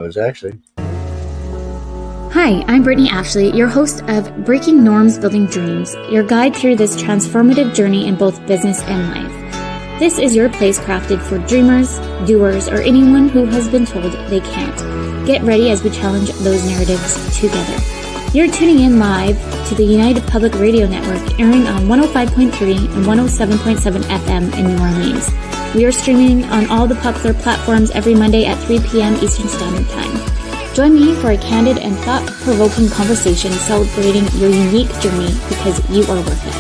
Actually. Hi, I'm Brittany Ashley, your host of Breaking Norms Building Dreams, your guide through this transformative journey in both business and life. This is your place crafted for dreamers, doers, or anyone who has been told they can't. Get ready as we challenge those narratives together. You're tuning in live to the United Public Radio Network, airing on 105.3 and 107.7 FM in New Orleans. We are streaming on all the popular platforms every Monday at 3 p.m. Eastern Standard Time. Join me for a candid and thought-provoking conversation celebrating your unique journey because you are worth it.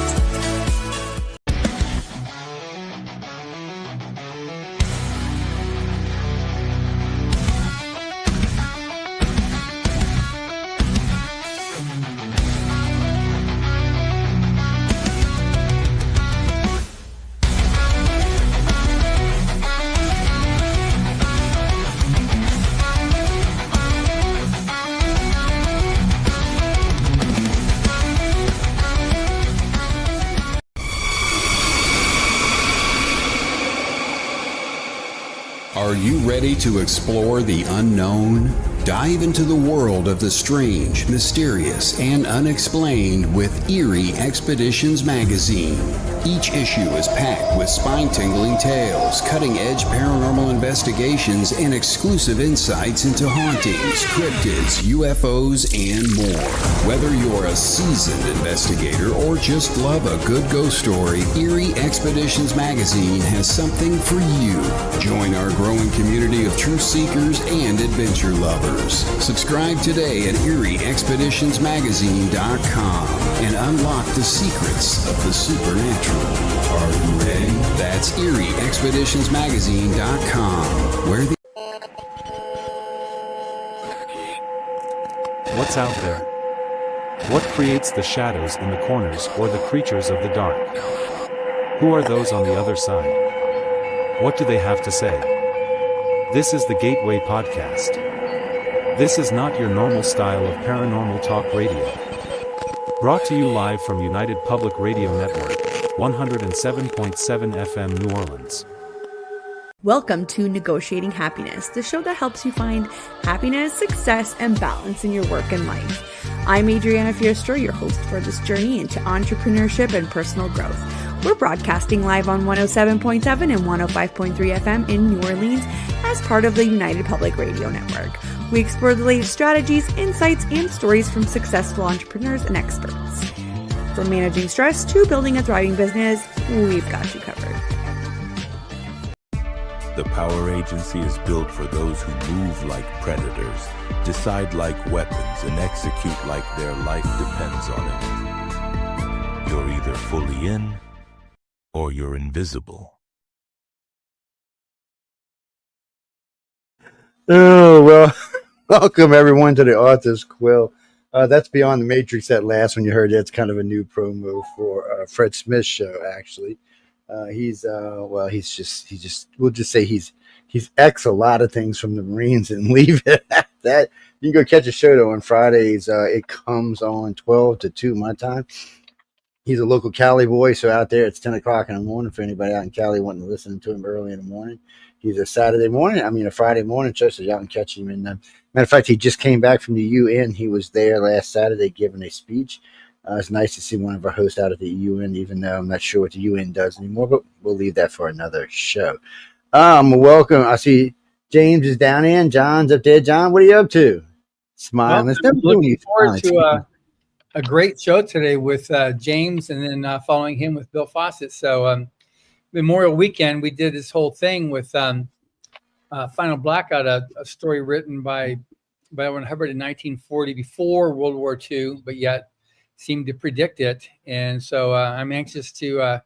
Are you ready to explore the unknown? Dive into the world of the strange, mysterious, and unexplained with Eerie Expeditions magazine. Each issue is packed with spine-tingling tales, cutting-edge paranormal investigations, and exclusive insights into hauntings, cryptids, UFOs, and more. Whether you're a seasoned investigator or just love a good ghost story, Eerie Expeditions magazine has something for you. Join our growing community of truth seekers and adventure lovers. Subscribe today at EerieExpeditionsMagazine.com and unlock the secrets of the supernatural. Are you ready? That's EerieExpeditionsMagazine.com, where the... What's out there? What creates the shadows in the corners or the creatures of the dark? Who are those on the other side? What do they have to say? This is the Gateway Podcast. This is not your normal style of paranormal talk radio. Brought to you live from United Public Radio Network, 107.7 FM New Orleans. Welcome to Negotiating Happiness, the show that helps you find happiness, success, and balance in your work and life. I'm Adriana Fiestra, your host for this journey into entrepreneurship and personal growth. We're broadcasting live on 107.7 and 105.3 FM in New Orleans as part of the United Public Radio Network. We explore the latest strategies, insights, and stories from successful entrepreneurs and experts. From managing stress to building a thriving business, we've got you covered. The Power Agency is built for those who move like predators, decide like weapons, and execute like their life depends on it. You're either fully in, or you're invisible. Oh, well, welcome everyone to the author's Quill. That's Beyond the Matrix. That last one you heard, that's kind of a new promo for Fred Smith's show, actually. We'll just say he's X a lot of things from the Marines and leave it at that. You can go catch a show though on Fridays. It comes on 12 to 2 my time. He's a local Cali boy, so out there it's 10 o'clock in the morning for anybody out in Cali wanting to listen to him early in the morning. He's a Friday morning show, so y'all can catch him. And matter of fact, he just came back from the UN. He was there last Saturday giving a speech. It's nice to see one of our hosts out at the UN, even though I'm not sure what the UN does anymore, but we'll leave that for another show. Welcome. I see James is down in. John's up there. John, what are you up to? Smiling. Well, I'm looking forward to a great show today with James, and then following him with Bill Fawcett. So Memorial Weekend, we did this whole thing with Final Blackout, a story written by Edwin Hubbard in 1940, before World War II, but yet seemed to predict it. And so I'm anxious to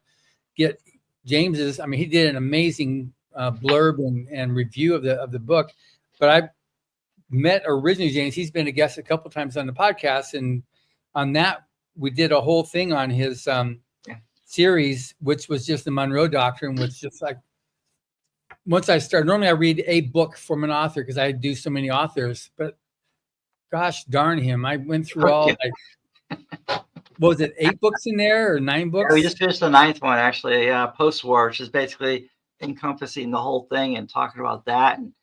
get James's. I mean, he did an amazing blurb and review of the book. But I met originally James. He's been a guest a couple times on the podcast, and on that we did a whole thing on his series, which was just the Monroe Doctrine, which just like once I started. Normally I read a book from an author because I do so many authors, but gosh darn him, I went through all. Was it 8 books in there or 9 books? Yeah, we just finished the 9th one, actually, post-war, which is basically encompassing the whole thing and talking about that and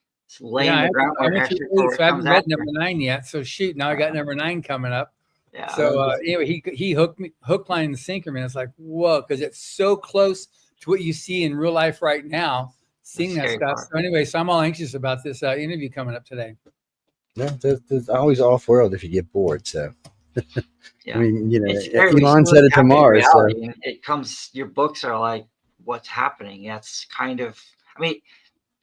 laying the groundwork I'm actually for what so I haven't comes read after. number 9 yet. So shoot, now I got number 9 coming up. Yeah. So anyway, he hooked me, hook, line, and sinker, man. It's like, whoa, because it's so close to what you see in real life right now, seeing that stuff. So anyway, so I'm all anxious about this interview coming up today. Yeah, there's always off world if you get bored. So, Yeah. I mean, you know, it's Elon said it to Mars. So. And it comes, your books are like, what's happening? That's kind of, I mean,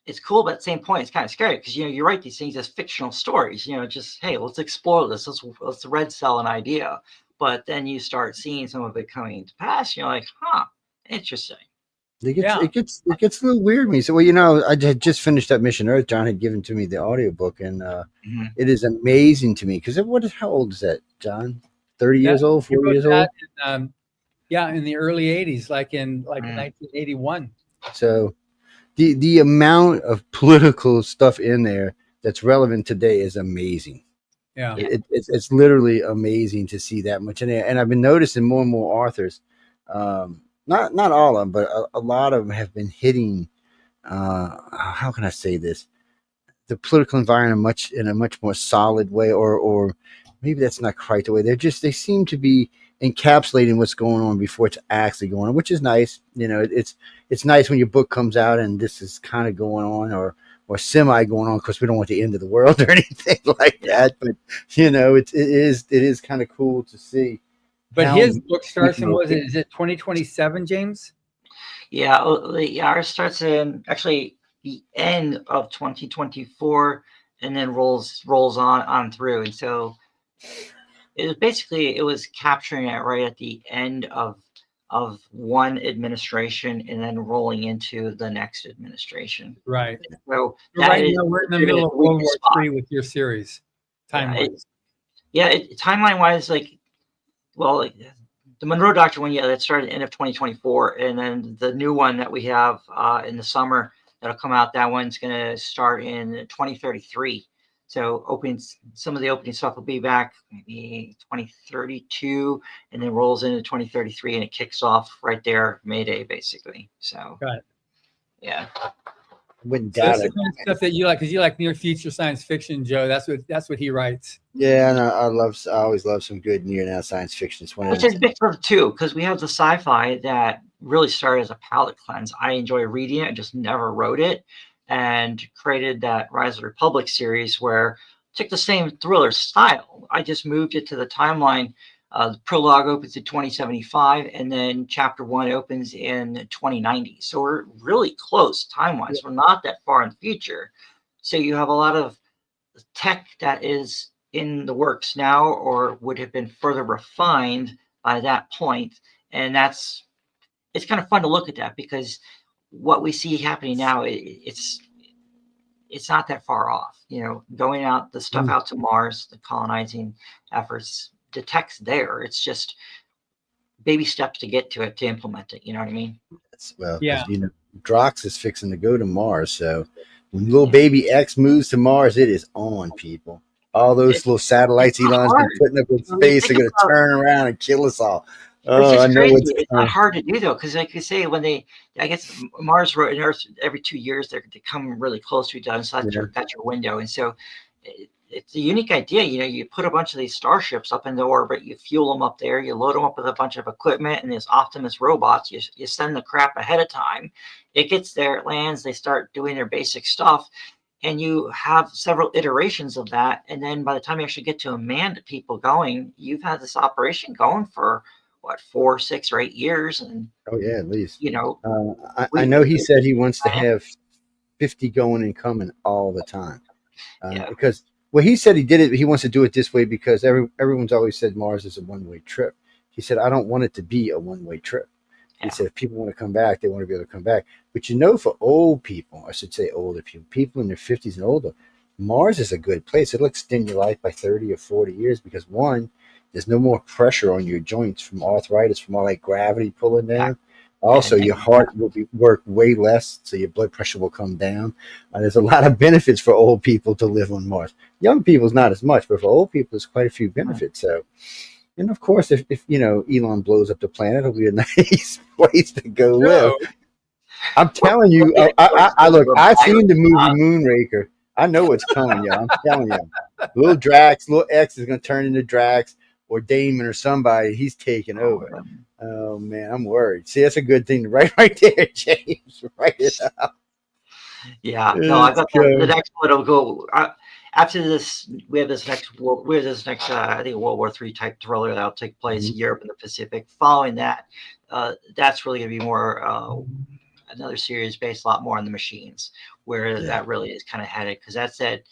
it's cool, but at the same point, it's kind of scary because, you know, you write these things as fictional stories, you know, just, hey, let's explore this. Let's red cell an idea. But then you start seeing some of it coming to pass. And you're like, huh, interesting. It gets a little weird with me. So, well, you know, I had just finished up Mission Earth. John had given to me the audiobook, and it is amazing to me because how old is that, John? 30 years old, 40 years old? In the early 80s, like in 1981. So the amount of political stuff in there that's relevant today is amazing. Yeah. It's literally amazing to see that much in there. And I've been noticing more and more authors, not all of them, but a lot of them have been hitting, how can I say this? The political environment in a much more solid way, or maybe that's not quite the way. They seem to be encapsulating what's going on before it's actually going on, which is nice. You know, it's nice when your book comes out and this is kind of going on or semi going on, because we don't want the end of the world or anything like that. But you know, it is kind of cool to see. But his book starts in, is it 2027, James? Yeah, ours starts in actually the end of 2024 and then rolls on through. And so it was capturing it right at the end of one administration and then rolling into the next administration. Right. So right now we're in the middle of World War III with your series timeline. Timeline wise, like, well, the Monroe Doctrine one, that started at the end of 2024, and then the new one that we have in the summer that'll come out, that one's going to start in 2033. So some of the opening stuff will be back maybe 2032, and then rolls into 2033, and it kicks off right there, May Day, basically. So, got it. Yeah. Wouldn't So doubt that's the kind of stuff that you like, because you like near future science fiction, Joe. That's what he writes. Yeah, and I always love some good near now science fiction. Which is big for too, because we have the sci-fi that really started as a palate cleanse. I enjoy reading it, I just never wrote it, and created that Rise of the Republic series where I took the same thriller style. I just moved it to the timeline. The prologue opens in 2075, and then chapter 1 opens in 2090. So we're really close time-wise. We're not that far in the future. So you have a lot of tech that is in the works now or would have been further refined by that point. And it's kind of fun to look at that, because what we see happening now, it's not that far off. You know, going out, the stuff out to Mars, the colonizing efforts, the tech's there. It's just baby steps to get to it, to implement it. You know what I mean? You know, Drox is fixing to go to Mars. So when little baby X moves to Mars, it is on, people. All those little satellites Elon's been putting up in space are going to turn around and kill us all. Oh, I know it's not hard to do, though, because like you say, when I guess Mars and Earth, every 2 years they come really close to each other. So that's your window. And so it's a unique idea. You know, you put a bunch of these starships up into orbit, you fuel them up there, you load them up with a bunch of equipment and these Optimus robots. You send the crap ahead of time. It gets there, it lands, they start doing their basic stuff. And you have several iterations of that. And then by the time you actually get to a manned people going, you've had this operation going for 4, 6, or 8 years. And at least, you know, I know he said he wants to have 50 going and coming all the time. Because he said he did it. He wants to do it this way because everyone's always said Mars is a one-way trip. He said, I don't want it to be a one-way trip. He said, if people want to come back, they want to be able to come back. But you know, for old people, I should say older people in their 50s and older, Mars is a good place. It'll extend your life by 30 or 40 years because, one, there's no more pressure on your joints from arthritis, from all that gravity pulling down. Also, your heart will work way less, so your blood pressure will come down. There's a lot of benefits for old people to live on Mars. Young people's not as much, but for old people, there's quite a few benefits. So, and of course, if you know Elon blows up the planet, it'll be a nice place to go live. I'm telling you, I look. I've seen the movie Moonraker. I know what's coming, y'all. I'm telling you. Little Drax, little X is going to turn into Drax or Damon or somebody. He's taking over. Oh, man, I'm worried. See, that's a good thing to write right there, James. Write it up. Yeah, no, I It's got the good. next one will go after this. We have this next I think World War III type thriller that'll take place in Europe and the Pacific. Following that, that's really going to be more another series based a lot more on the machines, where that really is kind of headed, because that's it.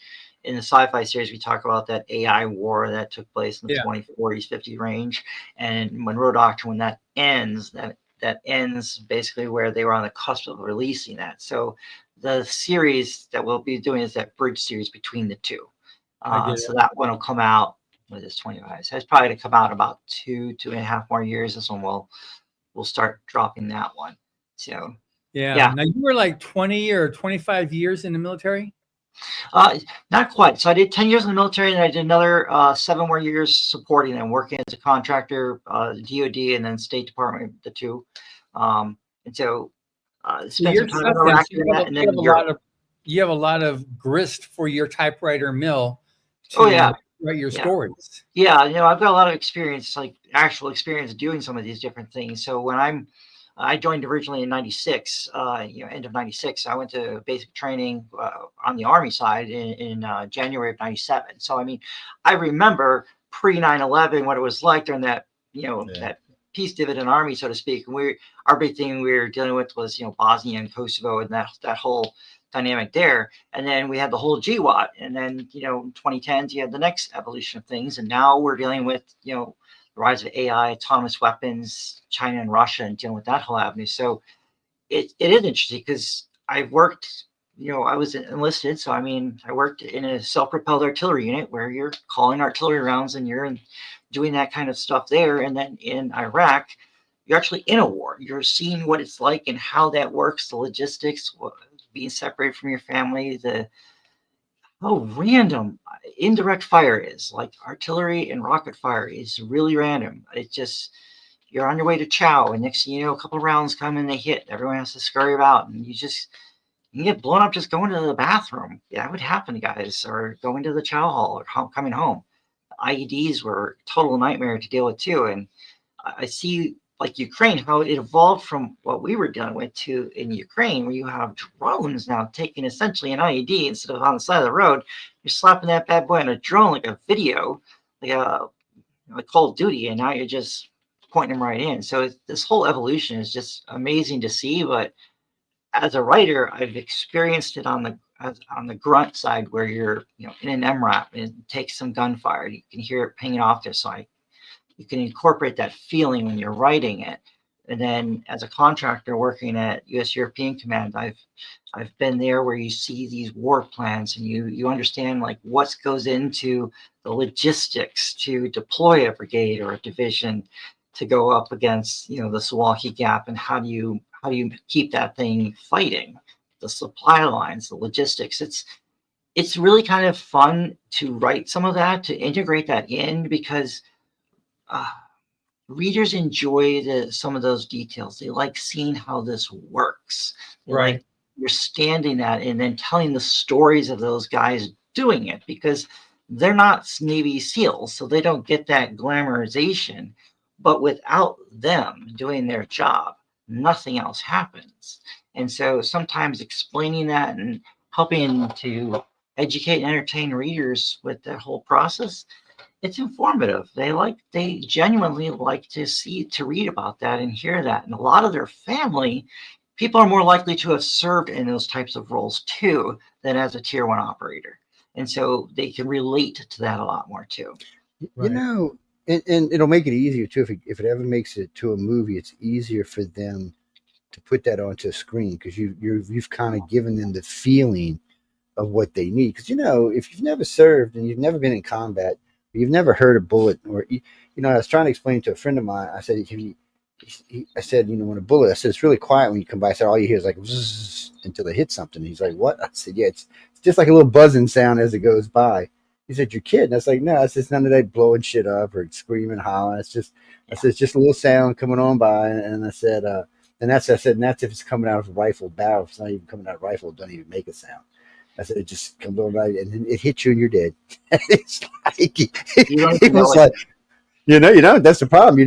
In the sci-fi series, we talk about that AI war that took place in the 2040s, 50 range, and Monroe Doctrine. When that ends, that ends basically where they were on the cusp of releasing that. So the series that we'll be doing is that bridge series between the two. So that one will come out with this 25. So it's probably to come out about 2.5 more years. This one we'll start dropping that one. So yeah. Now you were like 20 or 25 years in the military. Not quite. So I did 10 years in the military, and I did another 7 more years supporting and working as a contractor, DOD, and then State Department, the two. And so spent some time interacting in that, and then you have a lot of grist for your typewriter mill to write your stories. Yeah, I've got a lot of experience, like actual experience doing some of these different things. So when I joined originally in 96, end of 96. I went to basic training on the Army side in January of 97. So, I mean, I remember pre 9/11 what it was like during that, that peace dividend army, so to speak. And our big thing we were dealing with was, Bosnia and Kosovo and that whole dynamic there. And then we had the whole GWAT. And then, in 2010s, you had the next evolution of things. And now we're dealing with, the rise of AI, autonomous weapons, China and Russia, and dealing with that whole avenue. So it is interesting because I've worked, I was enlisted. So, I mean, I worked in a self-propelled artillery unit where you're calling artillery rounds and you're doing that kind of stuff there. And then in Iraq, you're actually in a war. You're seeing what it's like and how that works, the logistics, being separated from your family, how random indirect fire is. Like artillery and rocket fire is really random. It's just, you're on your way to chow, and next thing you know, a couple of rounds come and they hit. Everyone has to scurry about, and you can get blown up just going to the bathroom. Yeah, that would happen, guys, or going to the chow hall or coming home. IEDs were a total nightmare to deal with too. And I see, like Ukraine, how it evolved from what we were dealing with to in Ukraine, where you have drones now taking essentially an IED instead of on the side of the road. You're slapping that bad boy on a drone like a video, like Call of Duty, and now you're just pointing them right in. So this whole evolution is just amazing to see. But as a writer, I've experienced it on the grunt side, where you're in an MRAP and it takes some gunfire. You can hear it pinging off there, so you can incorporate that feeling when you're writing it. And then as a contractor working at U.S. European Command, I've been there where you see these war plans and you understand like what goes into the logistics to deploy a brigade or a division to go up against the Suwalki Gap, and how do you keep that thing fighting, the supply lines, the logistics. It's really kind of fun to write some of that, to integrate that in, because readers enjoy some of those details. They like seeing how this works. Like understanding that and then telling the stories of those guys doing it, because they're not Navy SEALs, so they don't get that glamorization. But without them doing their job, nothing else happens. And so sometimes explaining that and helping to educate and entertain readers with that whole process, it's informative. They genuinely like to read about that and hear that. And a lot of their family, people are more likely to have served in those types of roles too than as a tier 1 operator. And so they can relate to that a lot more too. And it'll make it easier too. If it ever makes it to a movie, it's easier for them to put that onto a screen, because you've kind of given them the feeling of what they need. Because if you've never served and you've never been in combat, you've never heard a bullet, or I was trying to explain to a friend of mine. I said, I said, when a bullet, I said, it's really quiet when you come by. I said, all you hear is like zzz, until they hit something. And he's like, what? I said, yeah, it's just like a little buzzing sound as it goes by. He said, you're kidding. I was like, no, it's just none of that blowing shit up or screaming, hollering. It's just, I said, it's just a little sound coming on by. And I said, and that's if it's coming out of a rifle barrel. If it's not even coming out of a rifle, it doesn't even make a sound. I said, it just comes over and then it hits you and you're dead. It's like, You don't it even know was what like, that's the problem.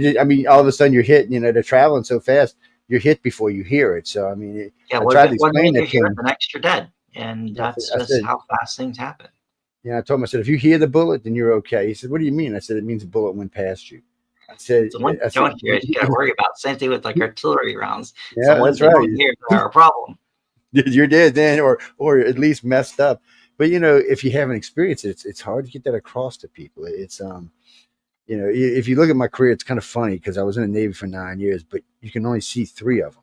All of a sudden you're hit, they're traveling so fast, you're hit before you hear it. So, I mean, yeah, I what tried to one explain minute that you to hear it, him. the next you're dead. And that's I just said, how fast things happen. I told him, I said, if you hear the bullet, then you're okay. He said, what do you mean? I said, it means a bullet went past you. I said, The one I you said, don't hear is you got to worry about. Same thing with like artillery rounds. It's the yeah, ones that's they right. don't hear that are a problem. You're dead then, or at least messed up. But if you haven't experienced it, it's hard to get that across to people. It's if you look at my career, it's kind of funny because I was in the Navy for 9 years, but you can only see 3 of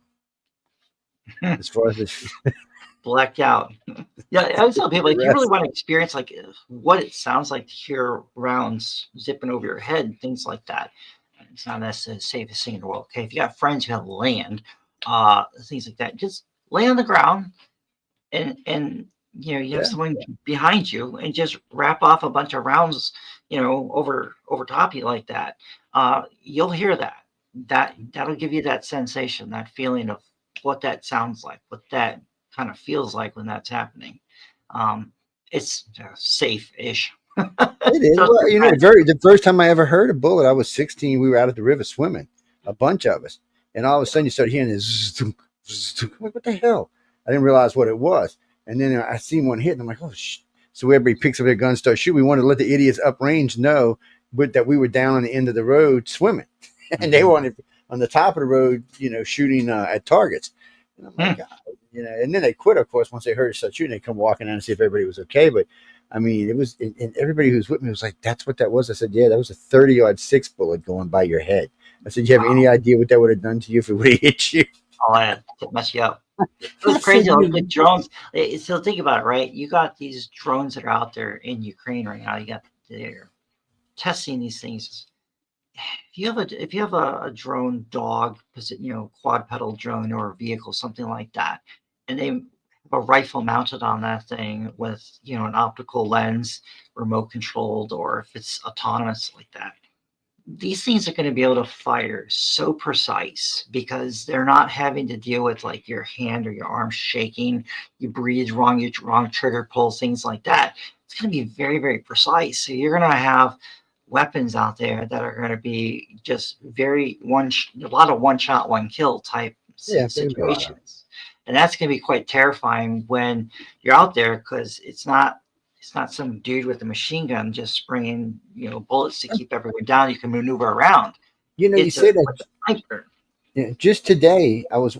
them as far as Blacked out. Yeah, I always tell people, the like, you really rest. want to experience like what it sounds like to hear rounds zipping over your head, things like that. It's not necessarily the safest thing in the world. Okay, if you got friends who have land, things like that, just lay on the ground and you have Yeah, someone behind you and just wrap off a bunch of rounds, over top of you like that. You'll hear that. That'll give you that sensation, that feeling of what that sounds like, what that kind of feels like when that's happening. It's safe-ish. it is. Trust Well, your friends. the first time I ever heard a bullet, I was 16. We were out at the river swimming, a bunch of us, and all of a sudden you started hearing this. Zzz, zzz. I'm like, what the hell? I didn't realize what it was, and then I seen one hit, and I'm like, oh shit. So everybody picks up their guns, starts shooting. We wanted to let the idiots uprange know, that we were down on the end of the road swimming, and they were on the top of the road, shooting at targets. And I'm like, God, and then they quit, of course, once they heard us start shooting. They come walking out and see if everybody was okay. But I mean, it was, and everybody who was with me was like, that's what that was. I said, yeah, that was a 30-yard 6 bullet going by your head. I said, you have any idea what that would have done to you if it would have hit you? Oh, yeah, it mess you up. It was crazy. Like the drones. So think about it, right? You got these drones that are out there in Ukraine right now. They're testing these things. If you have a drone dog, quad pedal drone or a vehicle, something like that, and they have a rifle mounted on that thing with an optical lens, remote controlled, or if it's autonomous like that, these things are going to be able to fire so precise because they're not having to deal with like your hand or your arm shaking, you breathe wrong, you wrong trigger pulls, things like that. It's going to be very, very precise. So you're going to have weapons out there that are going to be just a lot of one shot, one kill type situations. And that's going to be quite terrifying when you're out there because it's not some dude with a machine gun just spraying, bullets to keep everyone down. You can maneuver around. You It's say that. like a sniper. Yeah, just today, I was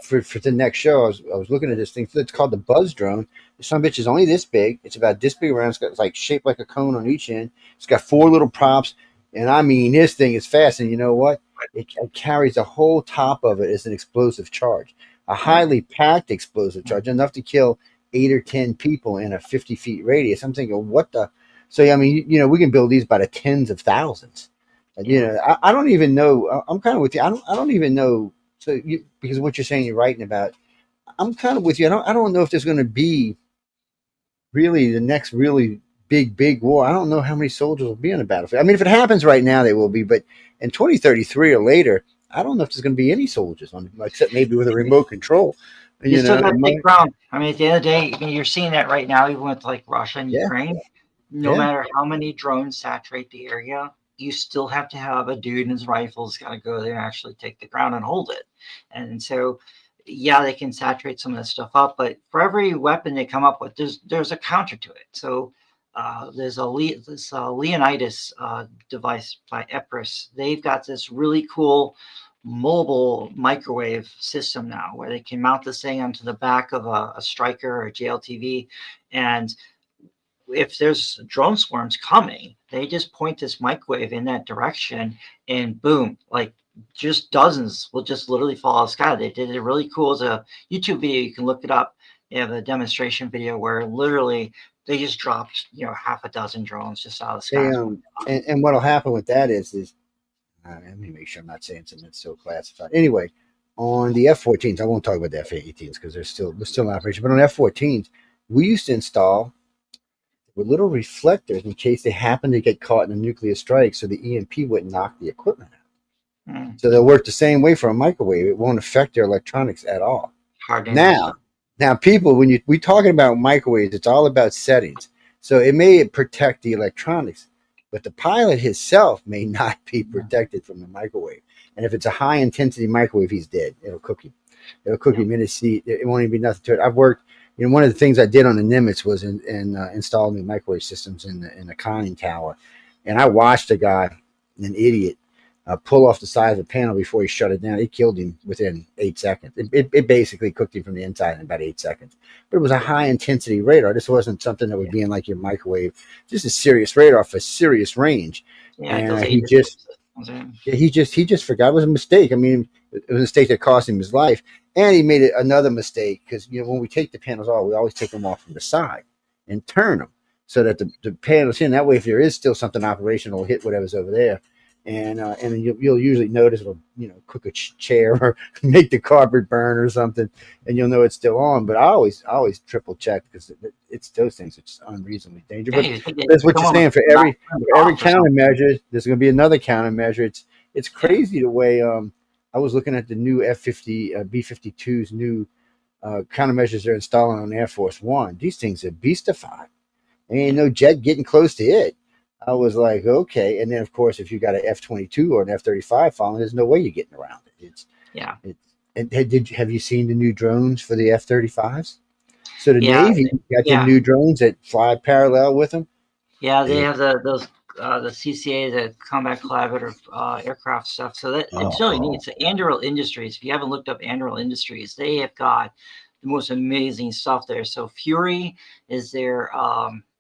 for the next show. I was looking at this thing. It's called the Buzz Drone. Some bitch is only this big. It's about this big around. It's like shaped like a cone on each end. It's got 4 little props, and I mean this thing is fast. And you know what? It carries the whole top of it as an explosive charge, a highly packed explosive charge, enough to kill 8 or 10 people in a 50 feet radius. I'm thinking, what the? So I mean, we can build these by the tens of thousands. I don't even know. I'm kind of with you. I don't even know. So because of what you're saying, you're writing about. I'm kind of with you. I don't know if there's going to be really the next really big war. I don't know how many soldiers will be on the battlefield. I mean, if it happens right now, they will be. But in 2033 or later, I don't know if there's going to be any soldiers on, except maybe with a remote control. You still got to take ground. I mean, at the end of the day, you're seeing that right now, even with like Russia and Ukraine. No matter how many drones saturate the area, you still have to have a dude and his rifle's got to go there and actually take the ground and hold it. And so, yeah, they can saturate some of this stuff up, but for every weapon they come up with, there's a counter to it. So there's this Leonidas device by Epirus. They've got this really cool mobile microwave system now where they can mount this thing onto the back of a Striker or a JLTV, and if there's drone swarms coming, they just point this microwave in that direction and boom, like just dozens will just literally fall out of the sky. They did it really cool. It's a YouTube video. You can look it up. They have a demonstration video where literally they just dropped, half a dozen drones just out of the sky. And what'll happen with that is let me make sure I'm not saying something that's so classified. Anyway, on the F-14s, I won't talk about the F-18s because they're still in operation. But on F-14s, we used to install with little reflectors in case they happen to get caught in a nuclear strike, so the EMP wouldn't knock the equipment out. So they'll work the same way for a microwave. It won't affect their electronics at all. Hard now, Now, people, when we talking about microwaves, it's all about settings. So it may protect the electronics, but the pilot himself may not be protected from the microwave. And if it's a high intensity microwave, he's dead. It'll cook him. It'll cook him in his seat. It won't even be nothing to it. I've worked. One of the things I did on the Nimitz was installing the microwave systems in the conning tower, and I watched a guy, an idiot, pull off the side of the panel before he shut it down. It killed him within 8 seconds. It basically cooked him from the inside in about 8 seconds. But it was a high intensity radar. This wasn't something that would be in like your microwave. Just a serious radar for serious range. Yeah, And he just forgot. It was a mistake. I mean, it was a mistake that cost him his life. And he made another mistake because when we take the panels off, we always take them off from the side and turn them so that the panels in. That way, if there is still something operational, it'll hit whatever's over there. And you'll usually notice it'll cook a chair or make the carpet burn or something, and you'll know it's still on. But I always triple check because it's those things. It's unreasonably dangerous. But that's what you're saying. For every countermeasure, there's going to be another countermeasure. It's crazy the way I was looking at the new F-50 B-52's new countermeasures they're installing on Air Force One. These things are beastified. Ain't no jet getting close to it. I was like, okay. And then, of course, if you got an F-22 or an F-35 following, there's no way you're getting around it. And have you seen the new drones for the F-35s? So the Navy got the new drones that fly parallel with them. Yeah, they have the CCA, the Combat Collaborative Aircraft stuff. So it's really neat. So Anduril Industries, if you haven't looked up Anduril Industries, they have got the most amazing stuff there. So Fury is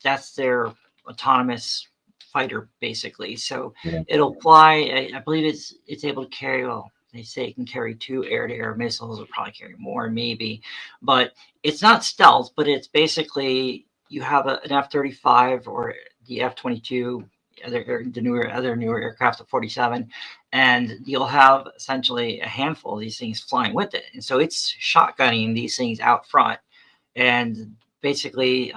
that's their autonomous fighter, basically. So it'll fly. I believe it's able to carry, well, they say it can carry 2 air-to-air missiles. It'll probably carry more, maybe. But it's not stealth, but it's basically you have an F-35 or the F-22, the newer aircraft, the 47, and you'll have essentially a handful of these things flying with it. And so it's shotgunning these things out front. And basically,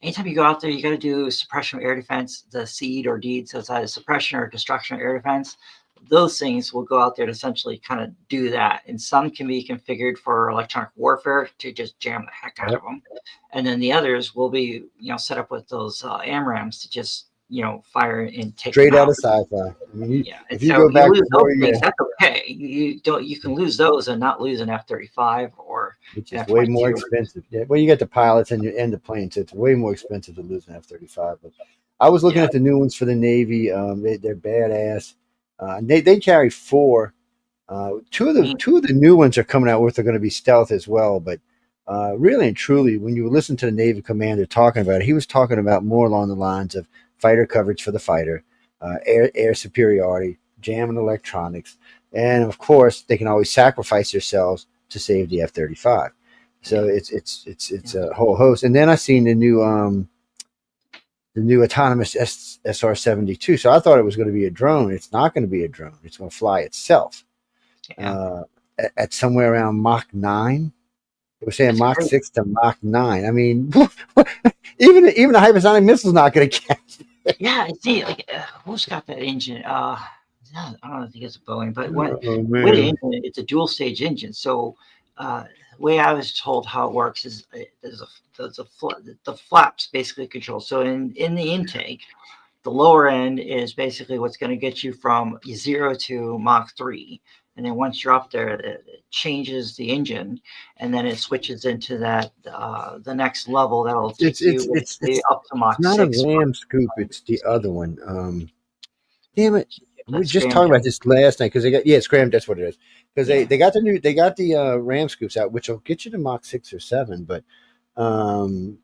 anytime you go out there, you got to do suppression of air defense, the SEAD or DEED, so it's either suppression or destruction of air defense. Those things will go out there to essentially kind of do that. And some can be configured for electronic warfare to just jam the heck out of them. And then the others will be, set up with those AMRAAMs to just, fire and take straight out of sci-fi. I mean, if you go back to those things, that's okay. You can lose those and not lose an F-35 or which is way more expensive. Yeah, well, you get the pilots and the planes. So it's way more expensive to lose an F-35. But I was looking at the new ones for the Navy. They're badass. They carry 4. Two of the new ones are coming out with. They're going to be stealth as well. But really and truly, when you listen to the Navy commander talking about it, he was talking about more along the lines of fighter coverage for the fighter, air superiority, jamming electronics, and of course they can always sacrifice themselves to save the F-35. So it's a whole host. And then I seen the new autonomous SR-72. So I thought it was going to be a drone. It's not going to be a drone. It's going to fly itself at somewhere around Mach 9. They were saying Mach 6 to Mach 9. I mean, even a hypersonic missile is not going to catch it. Yeah, see, who's got that engine? I don't think it's a Boeing, but with the engine, it's a dual stage engine. So the way I was told how it works is the flaps basically control. So in the intake, the lower end is basically what's going to get you from 0 to Mach 3. And then once you're up there, it changes the engine, and then it switches into that the next level that'll take you up to Mach 6. It's not a ram scoop; it's the other one. Damn it! We were just talking about this last night because they got scram. That's what it is. Because they got the ram scoops out, which will get you to Mach 6 or 7. But the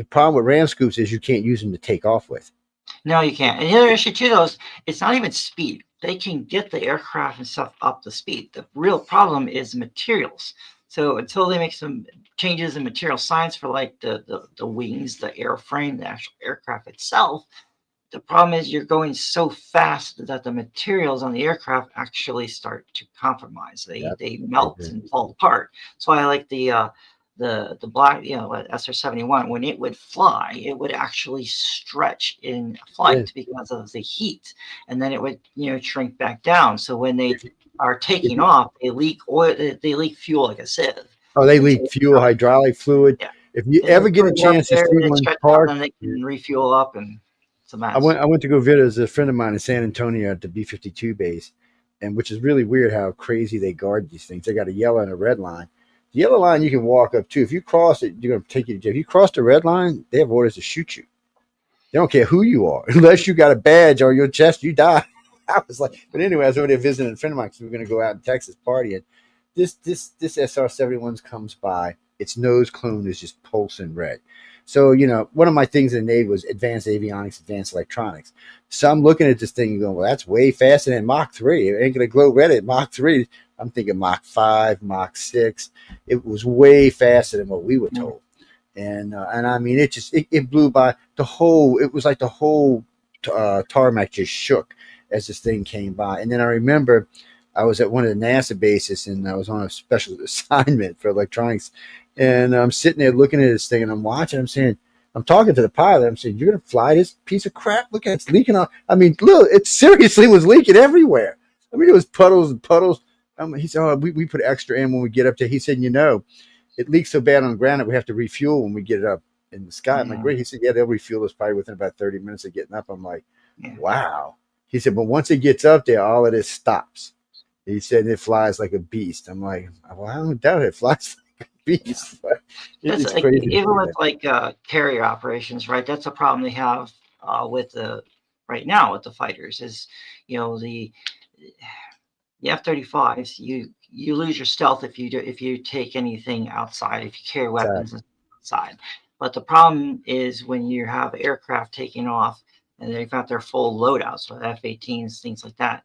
problem with ram scoops is you can't use them to take off with. No, you can't. And the other issue too, though, is it's not even speed. They can get the aircraft and stuff up to speed. The real problem is materials. So until they make some changes in material science for like the wings, the airframe, the actual aircraft itself, the problem is you're going so fast that the materials on the aircraft actually start to compromise. They melt and fall apart. So I like the black, SR-71, when it would fly, it would actually stretch in flight because of the heat, and then it would, shrink back down. So when they are taking off, they leak oil, they leak fuel like a sieve. Oh, they And so, leak fuel, hydraulic fluid. yeah, If you they ever get put a it up chance to there, see they one stretch out, parked, and then they can refuel up, and it's a I mess. went to go visit a friend of mine in San Antonio at the B-52 base, and which is really weird how crazy they guard these things. They got a yellow and a red line. The yellow line you can walk up to. If you cross it, you're going to take you to jail. If you cross the red line, they have orders to shoot you. They don't care who you are. Unless you got a badge on your chest, you die. I was like, but anyway, I was over there visiting a friend of mine because we were going to go out in Texas partying. This SR-71 comes by. Its nose cone is just pulsing red. So, one of my things in the Navy was advanced avionics, advanced electronics. So I'm looking at this thing and going, well, that's way faster than Mach 3. It ain't going to glow red at Mach 3. I'm thinking Mach 5, Mach 6. It was way faster than what we were told. And I mean, it blew by it was like the whole tarmac just shook as this thing came by. And then I remember I was at one of the NASA bases and I was on a special assignment for electronics. And I'm sitting there looking at this thing and I'm watching. I'm talking to the pilot. I'm saying, you're going to fly this piece of crap? Look at it, it's leaking out. I mean, look, it seriously was leaking everywhere. I mean, it was puddles and puddles. He said, oh, we put extra in when we get up there. He said, it leaks so bad on the ground that we have to refuel when we get it up in the sky. I'm like, great. He said, yeah, they'll refuel us probably within about 30 minutes of getting up. I'm like, wow. He said, but once it gets up there, all of this stops. He said it flies like a beast. I'm like, well, I don't doubt it flies like a beast. But it's like, crazy. Even with carrier operations, right? That's a problem they have with the fighters is, the F-35s. You lose your stealth if you take anything outside, if you carry weapons outside. But the problem is when you have aircraft taking off and they've got their full loadouts, so F-18s, things like that,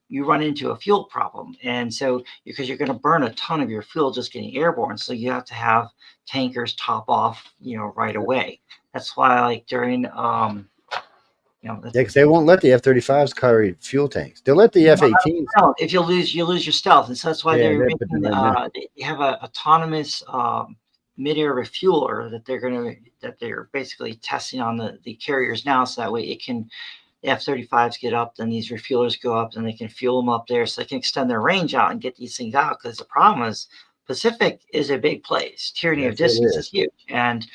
you run into a fuel problem. And so because you're going to burn a ton of your fuel just getting airborne, so you have to have tankers top off, right away. That's why, like during because they won't let the F-35s carry fuel tanks. They'll let the F-18s. No, if you lose your stealth, and so that's why they have a autonomous mid-air refueler that they're basically testing on the carriers now, so that way the F-35s get up, then these refuelers go up, and they can fuel them up there, so they can extend their range out and get these things out. Because the problem is, Pacific is a big place. Tyranny of distance is huge, and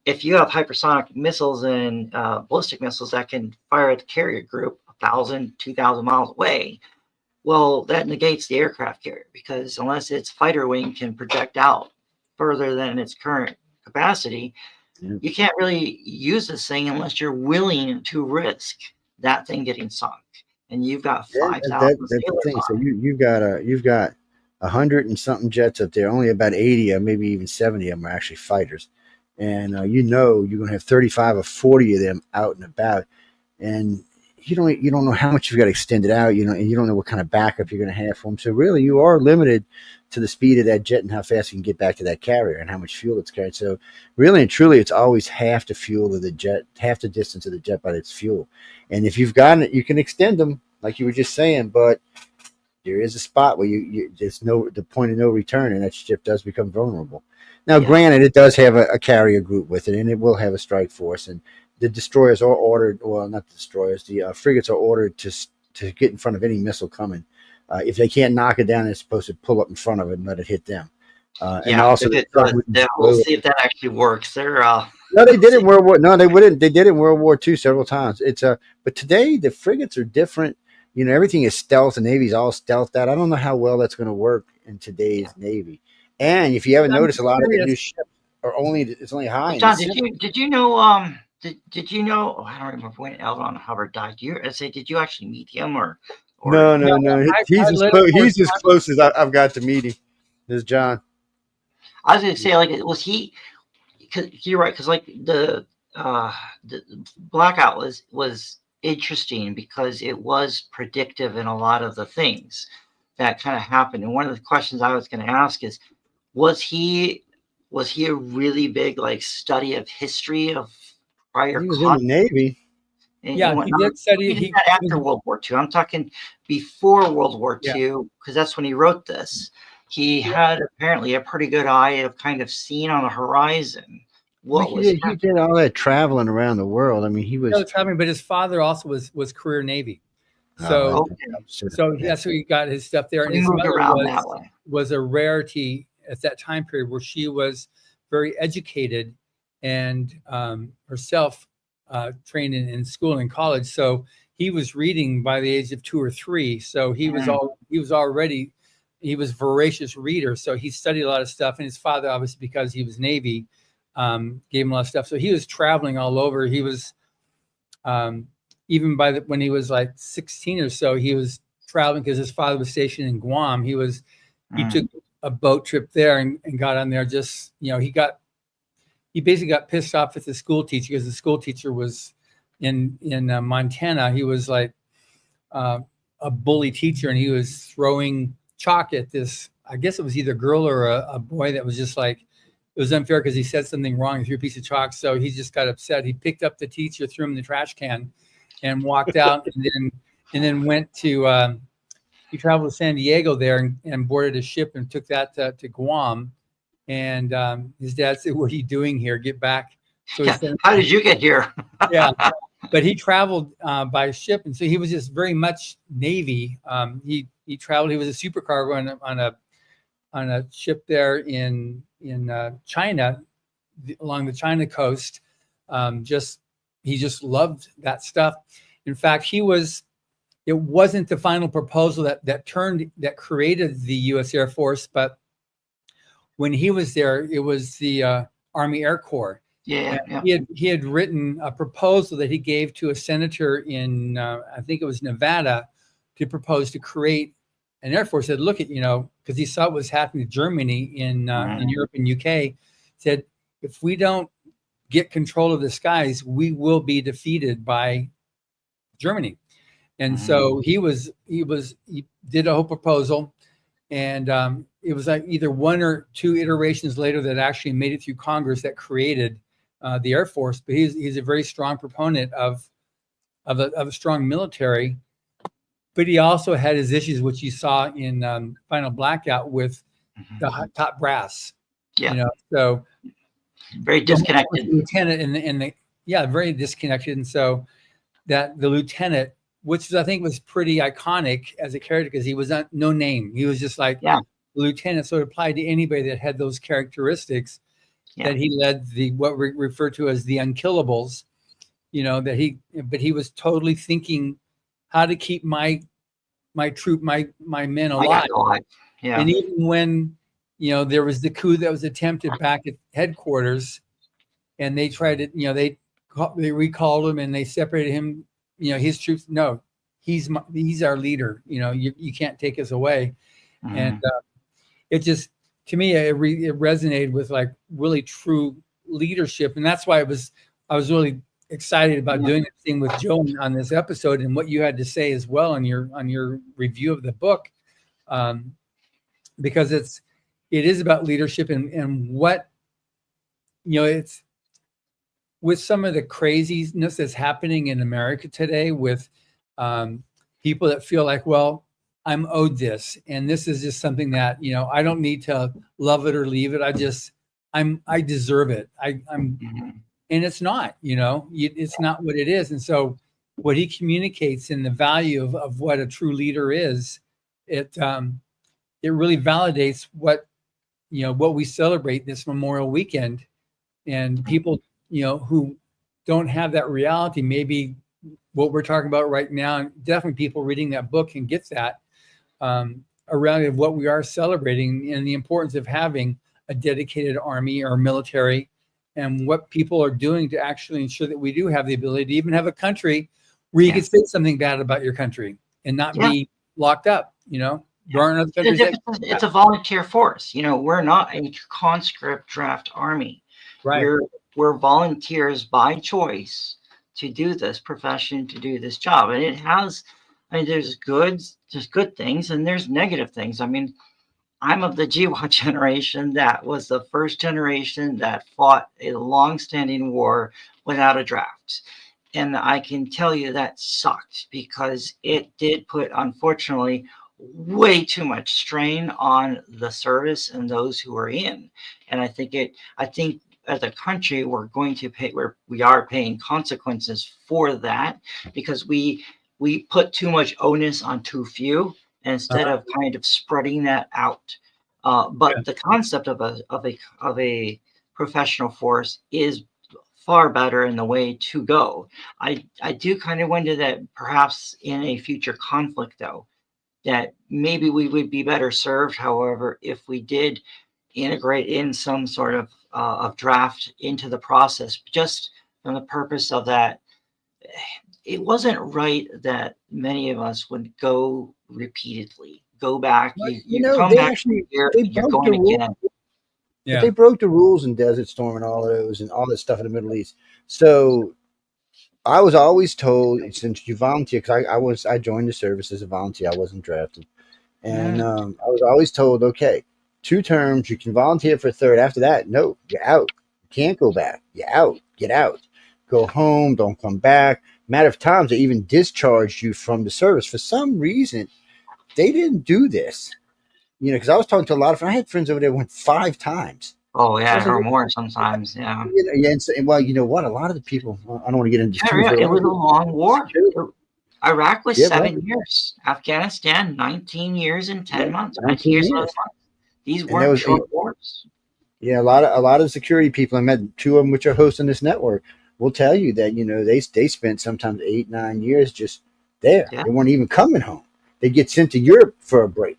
if you have hypersonic missiles and ballistic missiles that can fire at the carrier group 1,000, 2,000 miles away, well, that negates the aircraft carrier, because unless its fighter wing can project out further than its current capacity, you can't really use this thing unless you're willing to risk that thing getting sunk. And you've got 5,000. That's the thing. So you've got 100 and something jets up there. Only about 80 or maybe even 70 of them are actually fighters. And you're going to have 35 or 40 of them out and about. And you don't know how much you've got extended out, and you don't know what kind of backup you're going to have for them. So really, you are limited to the speed of that jet and how fast you can get back to that carrier and how much fuel it's carrying. So really and truly, it's always half the fuel of the jet, half the distance of the jet by its fuel. And if you've gotten it, you can extend them, like you were just saying, but there is a spot where there's the point of no return, and that ship does become vulnerable. Now, granted, it does have a carrier group with it, and it will have a strike force, and the destroyers are ordered, well, not the destroyers, the frigates are ordered to get in front of any missile coming. If they can't knock it down, they're supposed to pull up in front of it and let it hit them. And also, we'll see if that actually works. No, they did it in World War. No, they wouldn't. They did it in World War II several times. But today the frigates are different. Everything is stealth. The Navy's all stealthed out. I don't know how well that's going to work in today's Navy. And if you haven't noticed, a lot of the new ships are only high. John, did you know? Did you know? Oh, I don't remember when L. Ron Hubbard died. Did you actually meet him or No. He's as close as I've got to meet him. This is John. I was going to say, was he? Because you're right. Because the blackout was interesting because it was predictive in a lot of the things that kind of happened. And one of the questions I was going to ask is, was he a really big study of history of prior? He was in the Navy. And he did study. He did that after World War II. I'm talking before World War II, because that's when he wrote this. He had apparently a pretty good eye of kind of seeing on the horizon he did all that traveling around the world. I mean, he was traveling, but his father also was career Navy. So that's where he got his stuff there. And his mother was a rarity at that time period where she was very educated and herself trained in school and college. So he was reading by the age of 2 or 3. So he was voracious reader. So he studied a lot of stuff. And his father, obviously, because he was Navy, gave him a lot of stuff. So he was traveling all over. He was even when he was like 16 or so, he was traveling because his father was stationed in Guam. He took a boat trip there and got on there. Just, he basically got pissed off at the school teacher because the school teacher was in Montana. He was like a bully teacher, and he was throwing chalk at this, I guess it was either a girl or a boy, that was just like, it was unfair because he said something wrong and threw a piece of chalk. So he just got upset. He picked up the teacher, threw him in the trash can, and walked out. and then went to he traveled to San Diego there and boarded a ship and took that to Guam. And his dad said, "What are you doing here? Get back." So he said, "How did you get here?" Yeah, but he traveled by ship, and so he was just very much Navy. He traveled. He was a supercargo on a ship there in China, along the China coast. He just loved that stuff. In fact, it wasn't the final proposal that created the U.S. Air Force, but when he was there, it was the Army Air Corps. Yeah. He had written a proposal that he gave to a senator in I think it was Nevada, to propose to create an Air Force. Said, look at, because he saw what was happening to Germany in Europe and UK. Said, if we don't get control of the skies, we will be defeated by Germany. And so he did a whole proposal, and it was like either 1 or 2 iterations later that actually made it through Congress that created the Air Force. But he's a very strong proponent of a strong military. But he also had his issues, which you saw in Final Blackout with the top brass. Yeah. So very disconnected. The lieutenant very disconnected. And so that the lieutenant, which I think was pretty iconic as a character, because he was no name. He was just like the lieutenant. So it applied to anybody that had those characteristics. That he led what we refer to as the unkillables. But he was totally thinking how to keep my troop, my men alive. Yeah. And even when there was the coup that was attempted back at headquarters, and they tried to, they recalled him and they separated him. His troops. No, he's our leader. You can't take us away. And it just, to me, it resonated with like really true leadership, and that's why I was really excited about doing this thing with Joe on this episode, and what you had to say as well on your review of the book, because it is about leadership and what it's with some of the craziness that's happening in America today with people that feel like, well, I'm owed this, and this is just something that I don't need to love it or leave it. I deserve it. I'm. And it's not, it's not what it is. And so what he communicates in the value of what a true leader is, it really validates what we celebrate this Memorial Weekend. And people, who don't have that reality, maybe what we're talking about right now, and definitely people reading that book can get that, a reality of what we are celebrating and the importance of having a dedicated army or military, and what people are doing to actually ensure that we do have the ability to even have a country where you can say something bad about your country and not be locked up. There aren't other countries. It's a volunteer force. We're not a conscript draft army. Right. We're volunteers by choice to do this profession, to do this job. And it has, there's good things and there's negative things. I'm of the GWAT generation that was the first generation that fought a long-standing war without a draft. And I can tell you that sucked, because it did put, unfortunately, way too much strain on the service and those who are in. And I think as a country, we are paying consequences for that, because we put too much onus on too few, instead of kind of spreading that out But the concept of a professional force is far better in the way to go. I do kind of wonder that perhaps in a future conflict, though, that maybe we would be better served, however, if we did integrate in some sort of draft into the process, just from the purpose of that. It wasn't right that many of us would go repeatedly, go back, But, you come they back actually here, they and you're broke the going rules. again. But they broke the rules in Desert Storm and all those and all that stuff in the Middle East. So I was always told, since you volunteer, because I joined the service as a volunteer, I wasn't drafted, and I was always told, okay, 2 terms, you can volunteer for a third. After that, no, you're out. You can't go back. You're out. Get out. Go home. Don't come back. Matter of times, they even discharged you from the service. For some reason, they didn't do this. Because I was talking to a lot of friends. I had friends over there who went 5 times. Oh I yeah, was like, or more sometimes. Yeah. yeah, and well, you know what? A lot of the people, I don't want to get into Yeah, too much, yeah, but a it lot of was a people, long war. Iraq was yeah, well, 7 years. Afghanistan, 19 years and 10 yeah, months. 19 19 years and 11 years. months. These And there weren't was, short wars. yeah, a lot of security people. I met 2 of them, which are hosting this network, will tell you that they spent sometimes 8, 9 years just there. Yeah. They weren't even coming home. They get sent to Europe for a break.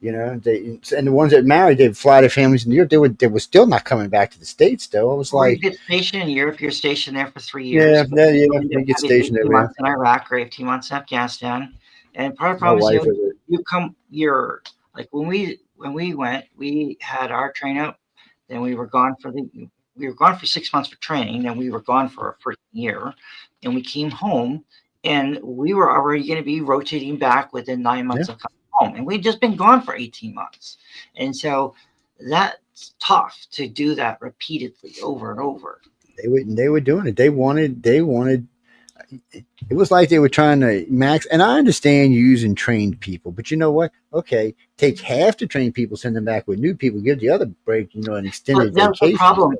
And the ones that married, they'd fly their families in Europe. They were still not coming back to the States. Though I was Or you like, get stationed in Europe, you're stationed there for 3 yeah, years. But yeah, you yeah, end they up get having stationed 18 over there. months in Iraq or 18 months in Afghanistan. And part of the My problem is, wife was a you're like when we went, we had our train up, then we were gone for 6 months for training, then we were gone for a freaking year, and we came home, and we were already going to be rotating back within 9 months yeah. of coming home, and we'd just been gone for 18 months. And so that's tough to do that repeatedly over and over. They were doing it. They wanted. It was like they were trying to max. And I understand using trained people, but you know what? Okay, take half the trained people, send them back with new people, give the other break. An But extended that was the vacation. problem.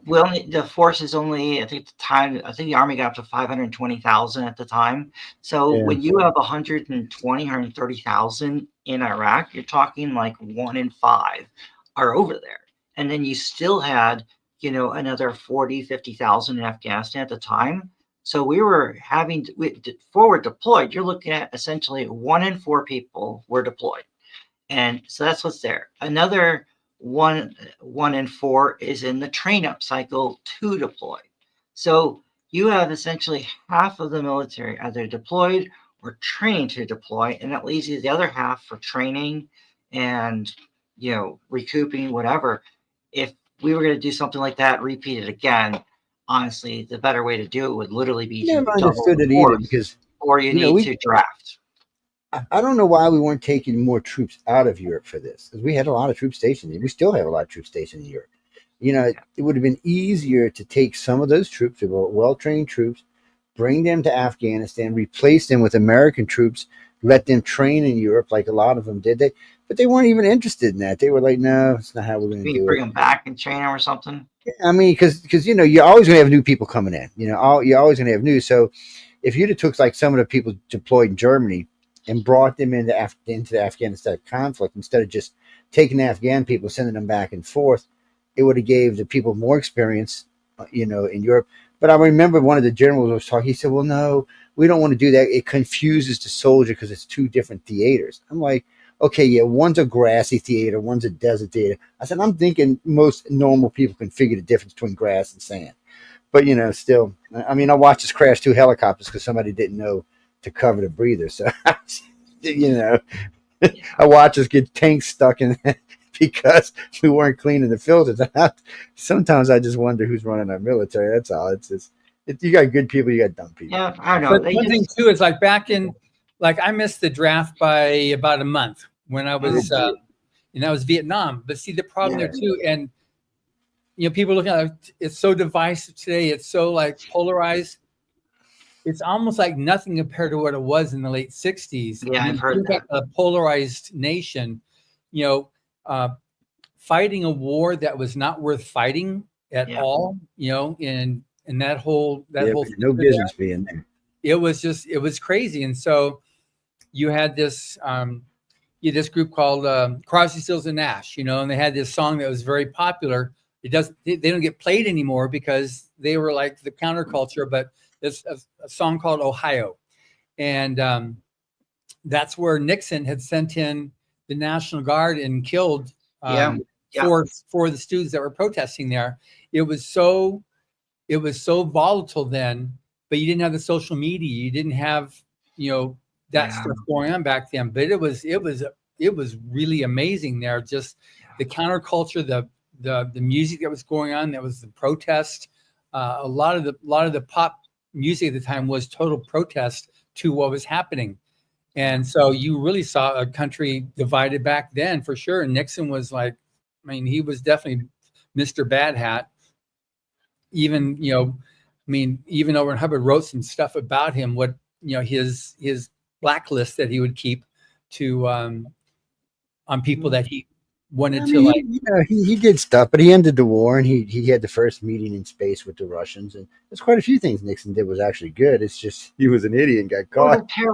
The force is only, I think at the time, I think the Army got up to 520,000 at the time. So Yeah, when you have 120, 130,000 in Iraq, you're talking like 1 in 5 are over there. And then you still had, another 40, 50,000 in Afghanistan at the time. So we were forward deployed. You're looking at essentially 1 in 4 people were deployed. And so that's what's there. Another one in 4 is in the train up cycle to deploy. So you have essentially half of the military either deployed or trained to deploy, and that leaves you the other half for training and recouping, whatever. If we were going to do something like that, repeat it again, honestly, the better way to do it would literally be to never double understood the it either force, because or you need we. to draft. I don't know why we weren't taking more troops out of Europe for this, because we had a lot of troops stationed. We still have a lot of troops stationed in Europe. It would have been easier to take some of those troops, well-trained troops, bring them to Afghanistan, replace them with American troops, let them train in Europe like a lot of them did. But they weren't even interested in that. They were like, no, it's not how we're going to You do bring it. them back and train them or something. I mean, because you're always going to have new people coming in. You're always going to have new. So if you'd have took like some of the people deployed in Germany and brought them into the Afghanistan conflict instead of just taking the Afghan people, sending them back and forth, it would have gave the people more experience, in Europe. But I remember one of the generals was talking. He said, "Well, no, we don't want to do that. It confuses the soldier because it's 2 different theaters." I'm like, "Okay, yeah, one's a grassy theater, one's a desert theater." I said, "I'm thinking most normal people can figure the difference between grass and sand." But still, I mean, I watched us crash 2 helicopters because somebody didn't know to cover the breather. So, I watched us get tanks stuck in because we weren't cleaning the filters. Sometimes I just wonder who's running our military. That's all. You got good people, you got dumb people. Yeah, I don't know. But one thing too is like back in, like I missed the draft by about a month when I was, that was Vietnam. But see the problem there too, and people looking at it, it's so divisive today. It's so like polarized. It's almost like nothing compared to what it was in the late 60s. Yeah, I've heard that. A polarized nation, fighting a war that was not worth fighting at all, in that whole no business being there. It was crazy. And so you had this you had this group called Crosby, Stills and Nash, and they had this song that was very popular. They don't get played anymore because they were like the counterculture, but there's a song called Ohio. And that's where Nixon had sent in the National Guard and killed for the students that were protesting there. It was so volatile then, but you didn't have the social media. You didn't have, that stuff going on back then. But it was really amazing there. Just the counterculture, the music that was going on, that was the protest. A lot of the pop music at the time was total protest to what was happening. And so you really saw a country divided back then for sure. And Nixon was like, he was definitely Mr. Bad Hat. Even, even Owen Hubbard wrote some stuff about him, what, his blacklist that he would keep to on people that he wanted he did stuff, but he ended the war, and he had the first meeting in space with the Russians, and there's quite a few things Nixon did was actually good. It's just he was an idiot and got caught. It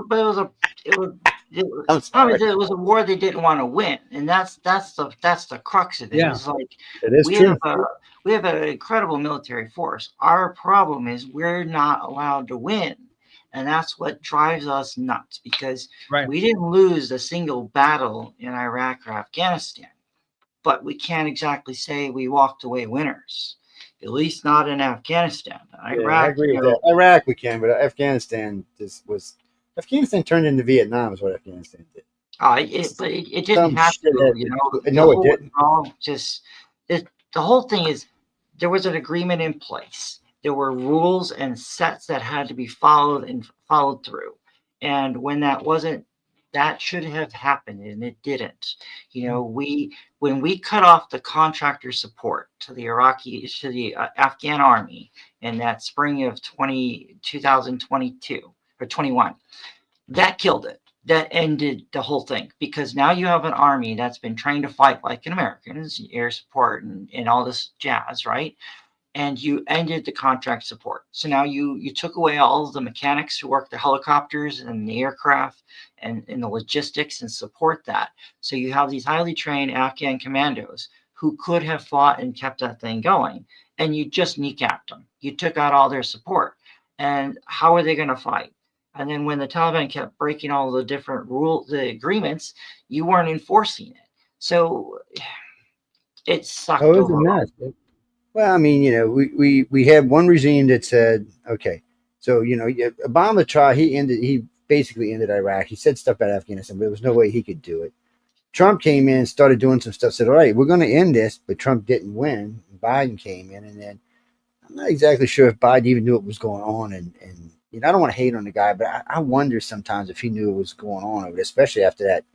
was a war they didn't want to win, and that's the crux of it. Yeah. It's like it is true. We have an incredible military force. Our problem is we're not allowed to win. And that's what drives us nuts, because we didn't lose a single battle in Iraq or Afghanistan, but we can't exactly say we walked away winners, at least not in Afghanistan. Iraq, I agree with that. Iraq we can, but Afghanistan Afghanistan turned into Vietnam is what Afghanistan did. But it didn't have to, No, it didn't. The whole thing is there was an agreement in place. There were rules and sets that had to be followed through. And when that should have happened, and it didn't. When we cut off the contractor support to the Afghan army in that spring of 2022 or 21, that killed it. That ended the whole thing, because now you have an army that's been trained to fight like an Americans, air support and all this jazz, right? And you ended the contract support. So now you took away all of the mechanics who work the helicopters and the aircraft and the logistics and support that. So you have these highly trained Afghan commandos who could have fought and kept that thing going, and you just kneecapped them. You took out all their support. And how are they going to fight? And then when the Taliban kept breaking all the different the agreements, you weren't enforcing it. So it sucked. It was a mess. Well, we had one regime that said, okay, so, Obama tried, he basically ended Iraq. He said stuff about Afghanistan, but there was no way he could do it. Trump came in, started doing some stuff, said, all right, we're going to end this, but Trump didn't win. Biden came in, and then I'm not exactly sure if Biden even knew what was going on. And I don't want to hate on the guy, but I wonder sometimes if he knew what was going on over it, especially after that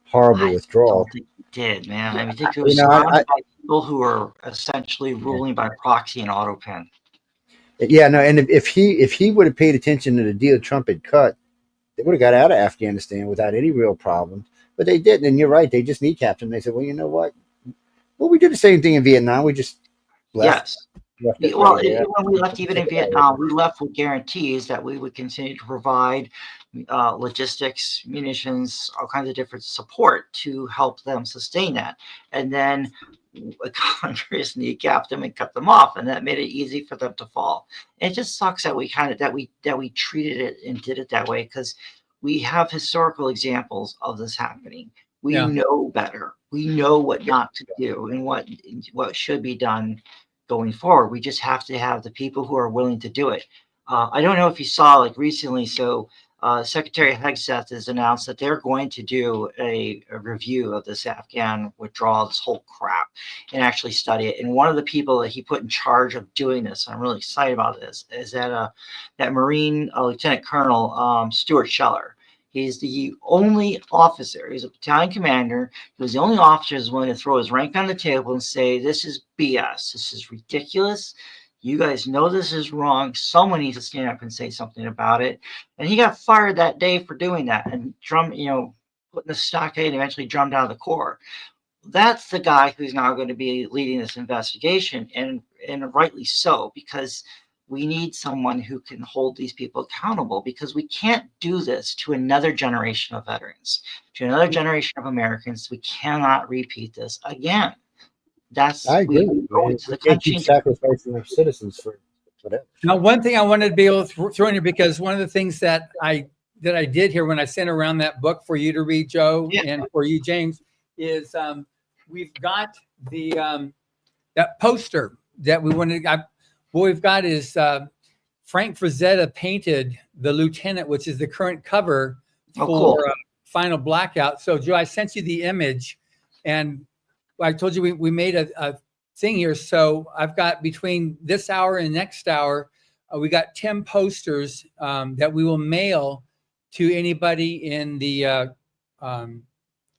horrible withdrawal. I don't think he did, man. I think it was surrounded by people who are essentially ruling by proxy and auto pen. Yeah, no, and if he would have paid attention to the deal Trump had cut, they would have got out of Afghanistan without any real problems. But they didn't, and you're right. They just kneecapped him. They said, well, you know what? Well, we did the same thing in Vietnam. We just left. Yes. When we left, even in Vietnam, we left with guarantees that we would continue to provide logistics, munitions, all kinds of different support to help them sustain that. And then Congress kneecapped them and cut them off, and that made it easy for them to fall. And it just sucks that we treated it and did it that way, because we have historical examples of this happening. We know better. We know what not to do and what should be done going forward. We just have to have the people who are willing to do it. I don't know if you saw recently, so Secretary Hegseth has announced that they're going to do a review of this Afghan withdrawal, this whole crap, and actually study it. And one of the people that he put in charge of doing this, I'm really excited about this, is that Marine Lieutenant Colonel Stuart Scheller. He's the only officer. He's a battalion commander. He was the only officer who's willing to throw his rank on the table and say, this is BS. This is ridiculous. You guys know this is wrong. Someone needs to stand up and say something about it. And he got fired that day for doing that and putting the stockade and eventually drummed out of the Corps. That's the guy who's now going to be leading this investigation, and rightly so, because we need someone who can hold these people accountable, because we can't do this to another generation of veterans, to another generation of Americans. We cannot repeat this again. I We agree. owe Man. it to We the can't country. keep sacrificing our citizens for whatever. Now, one thing I wanted to be able to throw in here, because one of the things that I did here when I sent around that book for you to read, Joe, and for you, James, is we've got the that poster that we wanted. What we've got is Frank Frazetta painted the Lieutenant, which is the current cover for Final Blackout. So, Joe, I sent you the image, and I told you we made a thing here. So I've got, between this hour and next hour, we got 10 posters that we will mail to anybody in the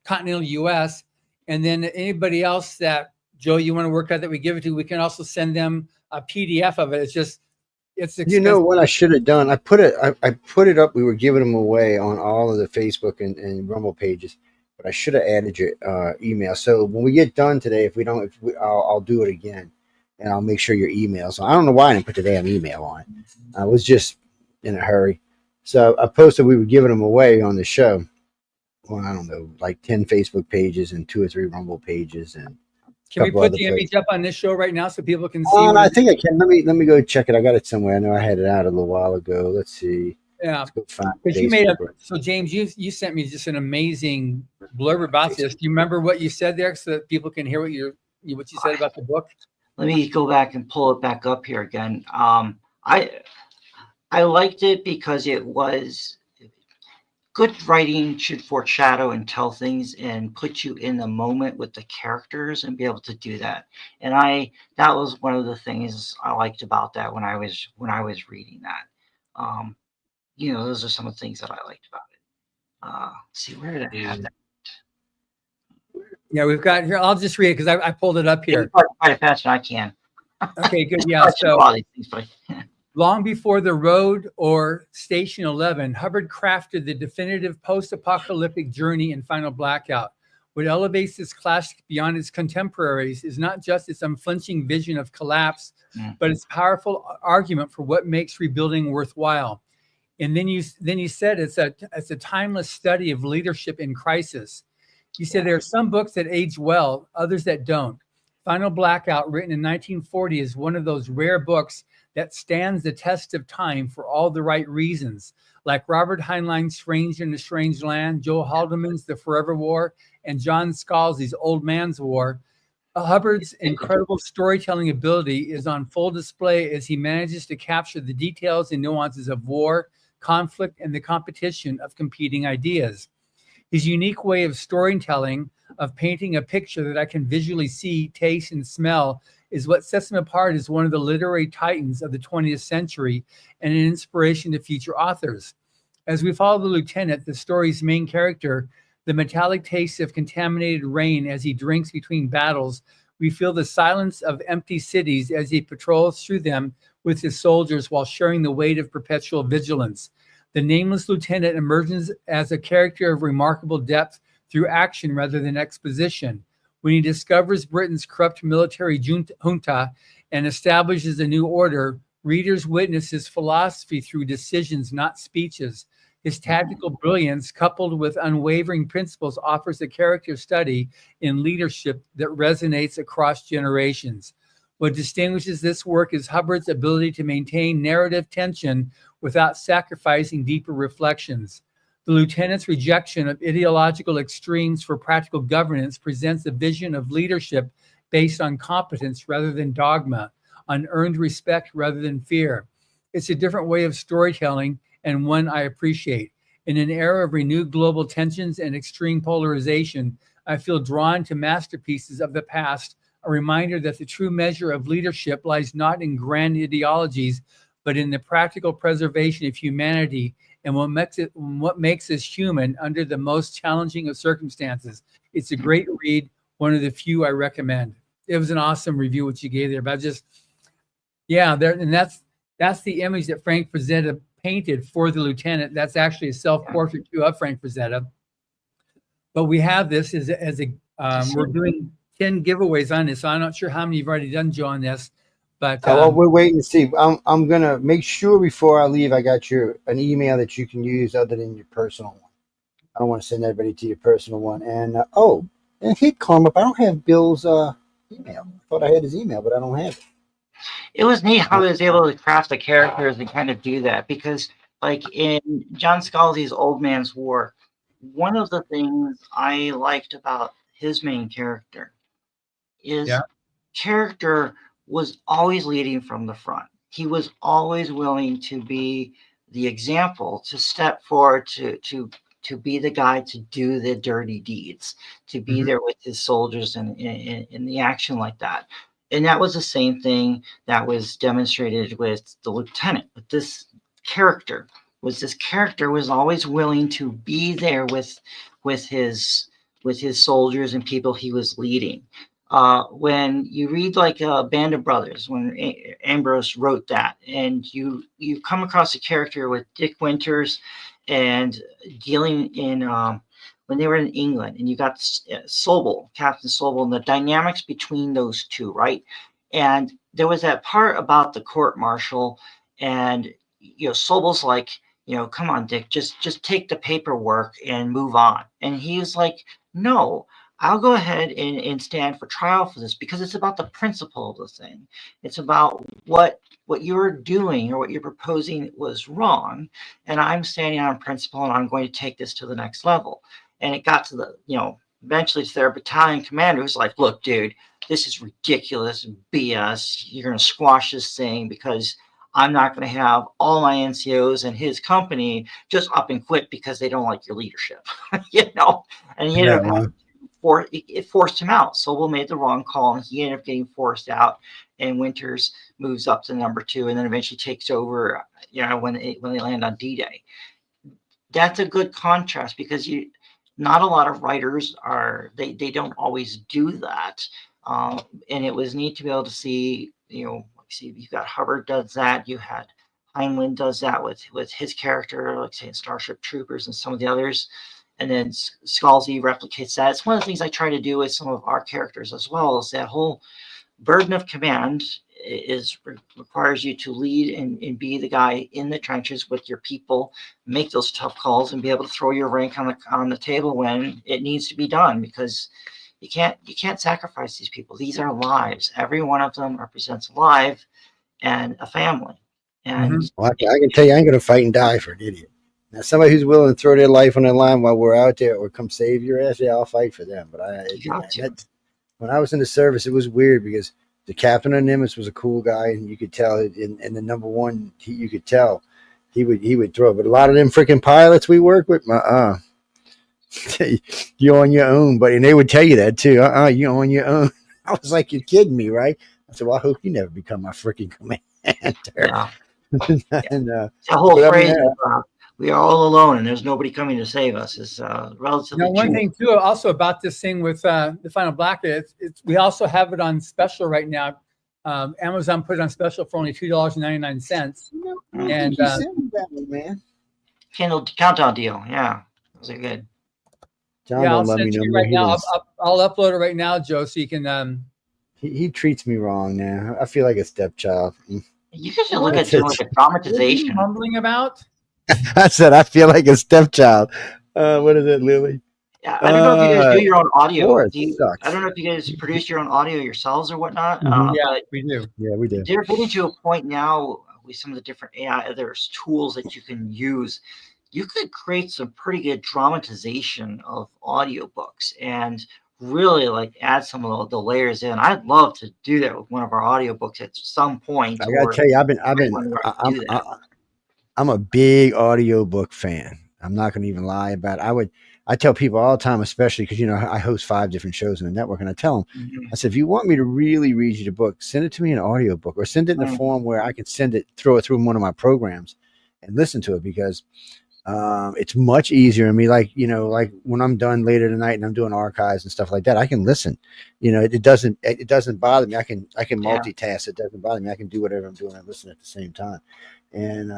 continental U.S. And then anybody else that, Joe, you want to work out that we give it to, we can also send them a PDF of it. It's expensive. You know what I should have done? I put it up. We were giving them away on all of the Facebook and Rumble pages, but I should have added your email. So when we get done today, I'll do it again, and I'll make sure your email. So I don't know why I didn't put the damn email on. I was just in a hurry. So I posted we were giving them away on the show. Well, I don't know, like 10 Facebook pages and 2 or 3 Rumble pages, and can we put the image up on this show right now so people can see? I think I can. Let me go check it. I got it somewhere. I know I had it out a little while ago. Let's see. Yeah. Let's go find Because you made so James, you sent me just an amazing blurb about this. Do you remember what you said there, so that people can hear what you said about the book? Let me go back and pull it back up here again. I liked it because it was good writing. Should foreshadow and tell things and put you in the moment with the characters and be able to do that. And that was one of the things I liked about that when I was reading that. Those are some of the things that I liked about it. See, where did I have that? Yeah, we've got here. I'll just read it because I pulled it up here. Quite a fast, I can. Okay, good. Yeah. So long before the road or Station 11, Hubbard crafted the definitive post-apocalyptic journey in Final Blackout. What elevates this classic beyond its contemporaries is not just its unflinching vision of collapse, but its powerful argument for what makes rebuilding worthwhile. And then you said it's a timeless study of leadership in crisis. You said there are some books that age well, others that don't. Final Blackout, written in 1940, is one of those rare books that stands the test of time for all the right reasons, like Robert Heinlein's Strange in a Strange Land, Joe Haldeman's The Forever War, and John Scalzi's Old Man's War. Hubbard's incredible storytelling ability is on full display as he manages to capture the details and nuances of war, conflict, and the competition of competing ideas. His unique way of storytelling, of painting a picture that I can visually see, taste, and smell, is what sets him apart as one of the literary titans of the 20th century and an inspiration to future authors. As we follow the lieutenant, the story's main character, the metallic taste of contaminated rain as he drinks between battles, we feel the silence of empty cities as he patrols through them with his soldiers while sharing the weight of perpetual vigilance. The nameless lieutenant emerges as a character of remarkable depth through action rather than exposition. When he discovers Britain's corrupt military junta and establishes a new order, readers witness his philosophy through decisions, not speeches. His tactical brilliance, coupled with unwavering principles, offers a character study in leadership that resonates across generations. What distinguishes this work is Hubbard's ability to maintain narrative tension without sacrificing deeper reflections. The lieutenant's rejection of ideological extremes for practical governance presents a vision of leadership based on competence rather than dogma, on earned respect rather than fear. It's a different way of storytelling, and one I appreciate. In an era of renewed global tensions and extreme polarization, I feel drawn to masterpieces of the past, a reminder that the true measure of leadership lies not in grand ideologies, but in the practical preservation of humanity and what makes us human under the most challenging of circumstances. It's a great read, one of the few I recommend. It was an awesome review what you gave there, but and that's the image that Frank Frazetta painted for the lieutenant. That's actually a self-portrait too of Frank Frazetta. But we have this we're doing 10 giveaways on this. So I'm not sure how many you've already done, Joe, on this, But Well, we're waiting to see. I'm gonna make sure before I leave, I got an email that you can use other than your personal one. I don't want to send everybody to your personal one. And and he'd come up. I don't have Bill's email. I thought I had his email, but I don't have it. It was neat how he was able to craft the characters and kind of do that because, like in John Scalzi's Old Man's War, one of the things I liked about his main character is Yeah. character was always leading from the front. He was always willing to be the example, to step forward, to be the guy to do the dirty deeds, to be there with his soldiers in the action like that. And that was the same thing that was demonstrated with the lieutenant. With this character was always willing to be there with his soldiers and people he was leading. When you read like Band of Brothers, when Ambrose wrote that, and you come across a character with Dick Winters and dealing in when they were in England, and you got Sobel, Captain Sobel, and the dynamics between those two, right? And there was that part about the court martial, and Sobel's like, come on, Dick, just take the paperwork and move on. And he's like, no, I'll go ahead and stand for trial for this because it's about the principle of the thing. It's about what you're doing or what you're proposing was wrong, and I'm standing on principle, and I'm going to take this to the next level. And it got to the, eventually to their battalion commander who's like, look, dude, this is ridiculous BS. You're going to squash this thing because I'm not going to have all my NCOs and his company just up and quit because they don't like your leadership, And he ended up it forced him out. Sobel made the wrong call, and he ended up getting forced out. And Winters moves up to number 2, and then eventually takes over. When they land on D-Day. That's a good contrast because not a lot of writers they don't always do that. And it was neat to be able to see. You've got Hubbard does that. You had Heinlein does that with his character, like say in Starship Troopers and some of the others. And then Scalzi replicates that. It's one of the things I try to do with some of our characters as well, is that whole burden of command requires you to lead and be the guy in the trenches with your people, make those tough calls, and be able to throw your rank on the table when it needs to be done, because you can't sacrifice these people. These are lives. Every one of them represents a life and a family. And I can tell you, I ain't gonna fight and die for an idiot. Now, somebody who's willing to throw their life on the line while we're out there or come save your ass, yeah, I'll fight for them. But when I was in the service, it was weird because the captain of Nimitz was a cool guy, and you could tell. In the number one, you could tell he would throw. But a lot of them freaking pilots we work with, you're on your own. But and they would tell you that too. You're on your own. I was like, you're kidding me, right? I said, well, I hope you never become my freaking commander. Yeah. And, the whole phrase we are all alone and there's nobody coming to save us is relatively one thing too also about this thing with the Final Black, it's we also have it on special right now. Amazon put it on special for only $2.99. And man, Kindle countdown deal. Yeah, those are good. John I'll send it to you right now. I'll upload it right now, Joe, so you can he treats me wrong now. I feel like a stepchild. You guys should look at doing like a dramatization. What are you mumbling about? I said I feel like a stepchild. What is it, Lily? Yeah, I don't know if you guys do your own audio. I don't know if you guys produce your own audio yourselves or whatnot. Yeah, we do. Yeah, we do. They're getting to a point now with some of the different AI, there's tools that you can use. You could create some pretty good dramatization of audiobooks and really like add some of the layers in. I'd love to do that with one of our audiobooks at some point. I gotta tell you, I'm a big audiobook fan. I'm not gonna even lie about it. I tell people all the time, especially because I host 5 different shows in the network, and I tell them, I said, if you want me to really read you the book, send it to me in an audiobook, or send it in a form where I can throw it through one of my programs and listen to it, because it's much easier. I mean, like when I'm done later tonight and I'm doing archives and stuff like that, I can listen. It doesn't bother me. I can multitask. It doesn't bother me. I can do whatever I'm doing and listen at the same time. And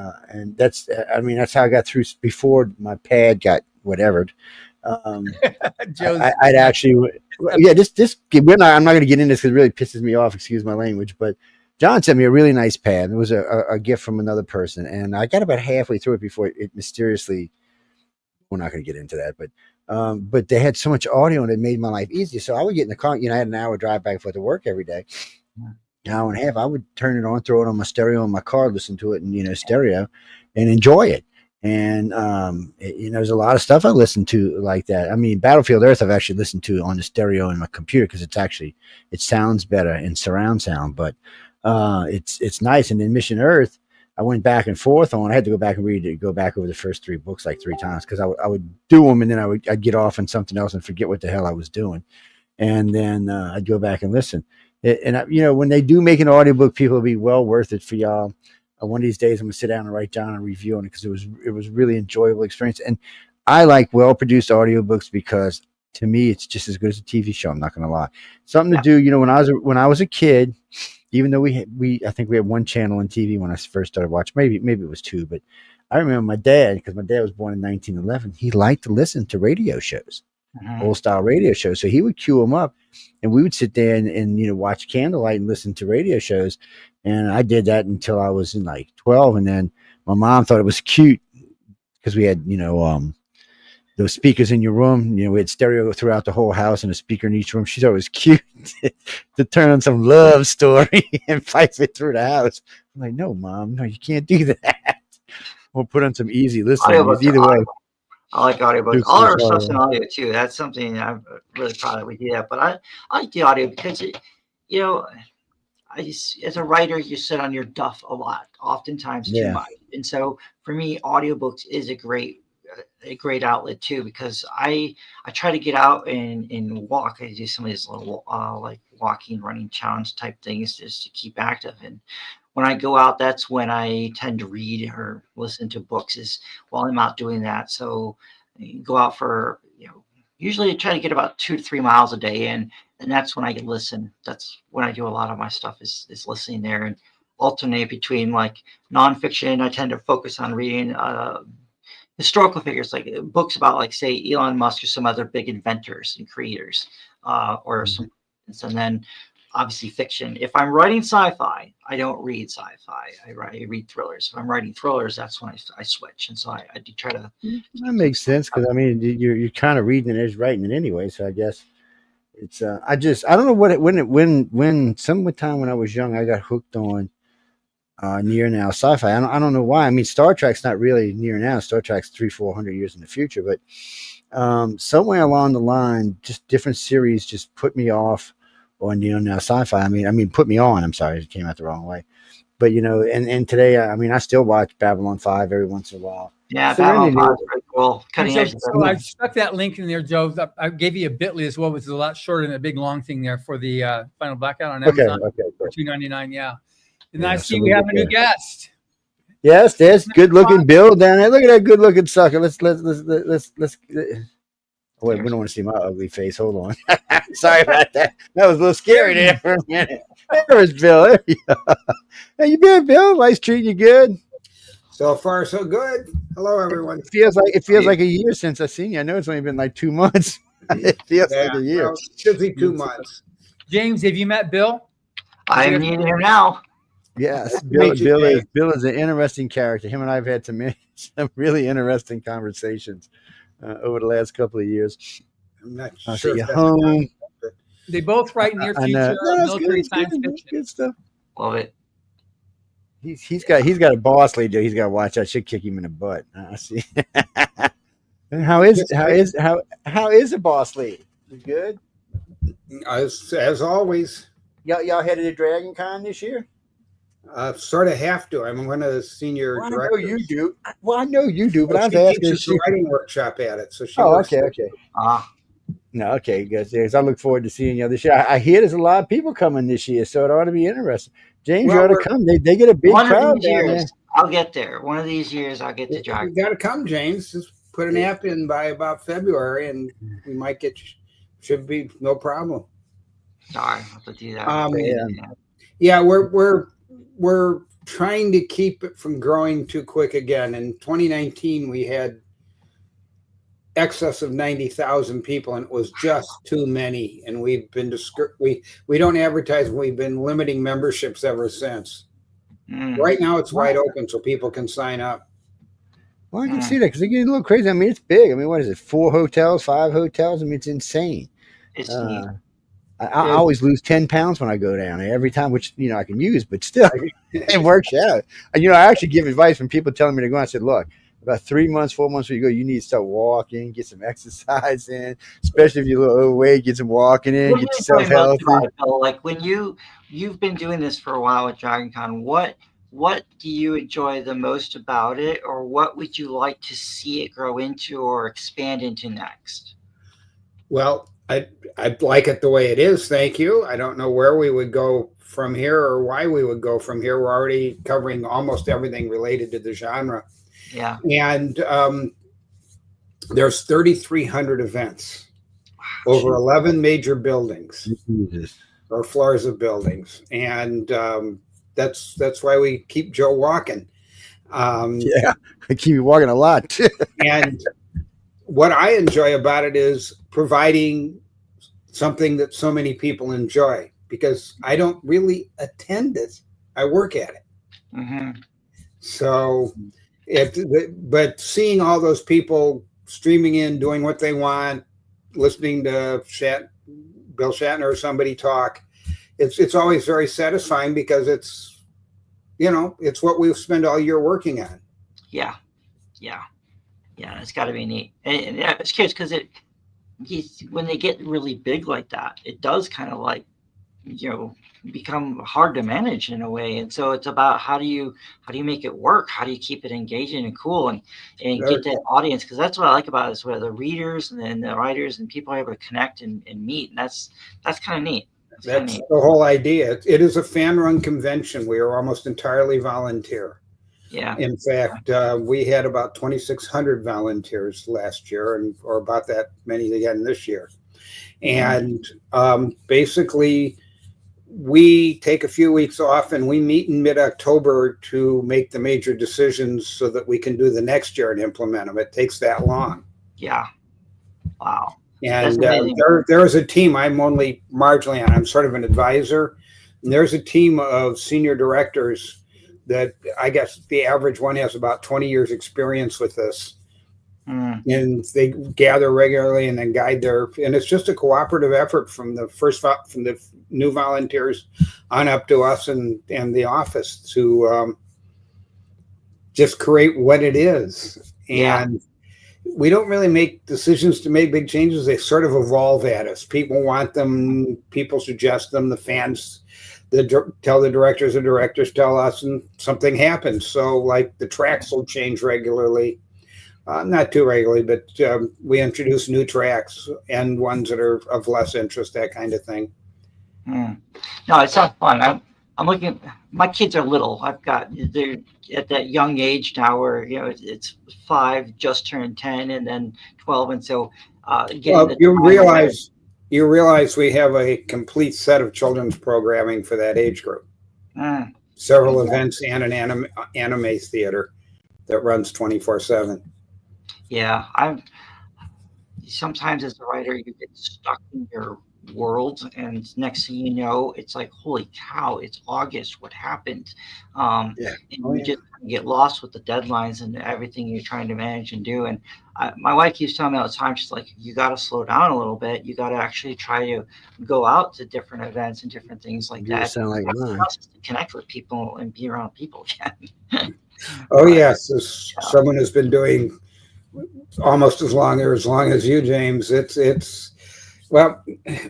that's how I got through before my pad got whatevered. I'd actually, I'm not going to get into this because it really pisses me off. Excuse my language, but John sent me a really nice pad. It was a gift from another person, and I got about halfway through it before it mysteriously. We're not going to get into that, but they had so much audio and it made my life easier. So I would get in the car. I had an hour drive back and forth to work every day, an hour and a half. I would turn it on, throw it on my stereo in my car, listen to it in stereo, and enjoy it. And there's a lot of stuff I listen to like that. I mean, Battlefield Earth I've actually listened to on the stereo in my computer because it sounds better in surround sound. But it's nice. And in Mission Earth, I went back and forth on. I had to go back and go back over the first 3 books like 3 times because I would do them and then I'd get off on something else and forget what the hell I was doing, and then I'd go back and listen. When they do make an audiobook, people, will be well worth it for y'all. One of these days, I'm gonna sit down and write down a review on it because it was really enjoyable experience. And I like well produced audiobooks because to me, it's just as good as a TV show. I'm not gonna lie. Something to do. When I was a kid, even though I think we had 1 channel on TV when I first started watching. Maybe it was 2, but I remember my dad, because my dad was born in 1911. He liked to listen to radio shows, old style radio shows. So he would cue them up, and we would sit there and watch candlelight and listen to radio shows. And I did that until I was in like 12. And then my mom thought it was cute because we had, those speakers in your room. We had stereo throughout the whole house and a speaker in each room. She thought it was cute to turn on some love story and pipe it through the house. I'm like, no, Mom, no, you can't do that. We'll put on some easy listening. Either way. I like audiobooks. All our stuff's in audio too. That's something I'm really proud that we do that. But I like the audio because as a writer, you sit on your duff a lot, oftentimes too much. And so for me, audiobooks is a great outlet too, because I try to get out and walk. I do some of these little like walking, running challenge type things just to keep active. And when I go out, that's when I tend to read or listen to books is while I'm out doing that. So you go out for, usually I try to get about 2 to 3 miles a day in, and that's when I can listen. That's when I do a lot of my stuff is listening there, and alternate between like nonfiction. I tend to focus on reading historical figures, like books about, like, say, Elon Musk or some other big inventors and creators, or some, and then obviously fiction. If I'm writing sci-fi, I don't read sci-fi. I read thrillers. If I'm writing thrillers, that's when I switch. And so I do try to. That makes sense because I mean you're kind of reading it as writing it anyway. So I guess it's I don't know when sometime when I was young I got hooked on near now sci-fi. I don't know why. I mean, Star Trek's not really near now. Star Trek's 300-400 years in the future, but somewhere along the line, just different series just put me off on near now sci-fi. I mean, put me on. I'm sorry, it came out the wrong way. But and today, I still watch Babylon 5 every once in a while. Yeah, Babylon 5 is pretty cool. So I stuck that link in there, Joe. I gave you a Bitly as well, which is a lot shorter than a big long thing there for the Final Blackout on Amazon for $2.99. Yeah. And I see we have a new guest. Yes, there's good-looking Bill down there. Look at that good-looking sucker. Let's. Wait, we don't want to see my ugly face. Hold on. Sorry about that. That was a little scary there for a minute. There's Bill. There you go. How you been, Bill? Life's treating you good? So far, so good. Hello, everyone. It feels like a year since I've seen you. I know it's only been like 2 months. It feels like a year. Well, it should be 2 months. James, have you met Bill? I'm meeting him now. Yes, Bill is an interesting character. Him and I have had some really interesting conversations over the last couple of years. I'm not I'll sure. see you home. They both write near future military science fiction. Good stuff. Love it. He's got a boss lead. He's got to watch. I should kick him in the butt. I see. How is the boss lead? You good? As always. Y'all headed to Dragon Con this year? Sort of have to. I'm one of the senior directors. I know you do. Well, I know you do, but I've asked her. Writing workshop at it, so she. Okay. No, okay, good. I look forward to seeing you this year. I hear there's a lot of people coming this year, so it ought to be interesting. James, you ought to come. They get a big crowd down there. I'll get there. One of these years, I'll get to Dragon. You got to come, James. Just put an app in by about February, and we might get. Should be no problem. Sorry, I'll have to do that. Yeah, we're trying to keep it from growing too quick again. In 2019, we had excess of 90,000 people, and it was just too many. And we've been we don't advertise. We've been limiting memberships ever since. Right now, it's wide open, so people can sign up. Well, I can see that because they get a little crazy. I mean, it's big. I mean, what is it? 4 hotels, 5 hotels? I mean, it's insane. It's neat. I always lose 10 pounds when I go down there every time, which, I can use, but still, it works out. And, I actually give advice when people telling me to go. I said, look, about 3 months, 4 months before you go, you need to start walking, get some exercise in, especially if you're a little overweight, get some walking in, get yourself healthy. Like when you've been doing this for a while with Dragon Con, what do you enjoy the most about it, or what would you like to see it grow into or expand into next? Well, I like it the way it is. Thank you. I don't know where we would go from here or why we would go from here. We're already covering almost everything related to the genre. Yeah. And there's 3,300 events over 11 major buildings or floors of buildings. And that's why we keep Joe walking. Yeah, I keep you walking a lot. And what I enjoy about it is providing something that so many people enjoy, because I don't really attend it. I work at it. Mm-hmm. So, but seeing all those people streaming in, doing what they want, listening to Bill Shatner or somebody talk, it's always very satisfying, because it's what we spend all year working on. Yeah. It's got to be neat. And it's curious because when they get really big like that, it does kind of like, become hard to manage in a way. And so it's about how do you make it work? How do you keep it engaging and cool and get that audience? Because that's what I like about it, is where the readers and then the writers and people are able to connect and meet. And that's kind of neat. That's the whole idea. It is a fan-run convention. We are almost entirely volunteer. Yeah. In fact, we had about 2,600 volunteers last year, or about that many again this year. And basically, we take a few weeks off and we meet in mid-October to make the major decisions so that we can do the next year and implement them. It takes that long. Yeah. Wow. And there is a team. I'm only marginally on. I'm sort of an advisor. And there's a team of senior directors that I guess the average one has about 20 years experience with this. And they gather regularly and then guide and it's just a cooperative effort from the new volunteers on up to us and the office to just create what it is. And we don't really make decisions to make big changes. They sort of evolve at us. People want them, people suggest them, the fans tell the directors tell us, and something happens. So like the tracks will change regularly. Not too regularly, but we introduce new tracks and ones that are of less interest, that kind of thing. No, it sounds fun. I'm looking. My kids are little. They're at that young age now where it's 5, just turned 10, and then 12, and so you realize we have a complete set of children's programming for that age group. Several events and an anime theater that runs 24/7. Yeah, sometimes as a writer, you get stuck in your world, and next thing you know, it's like, holy cow, it's August, what happened? And you just get lost with the deadlines and everything you're trying to manage and do. And my wife keeps telling me all the time, she's like, you got to slow down a little bit. You got to actually try to go out to different events and different things like that. Sound like mine. To connect with people and be around people again. Oh yes, as someone who's been doing almost as long as you, James. Well,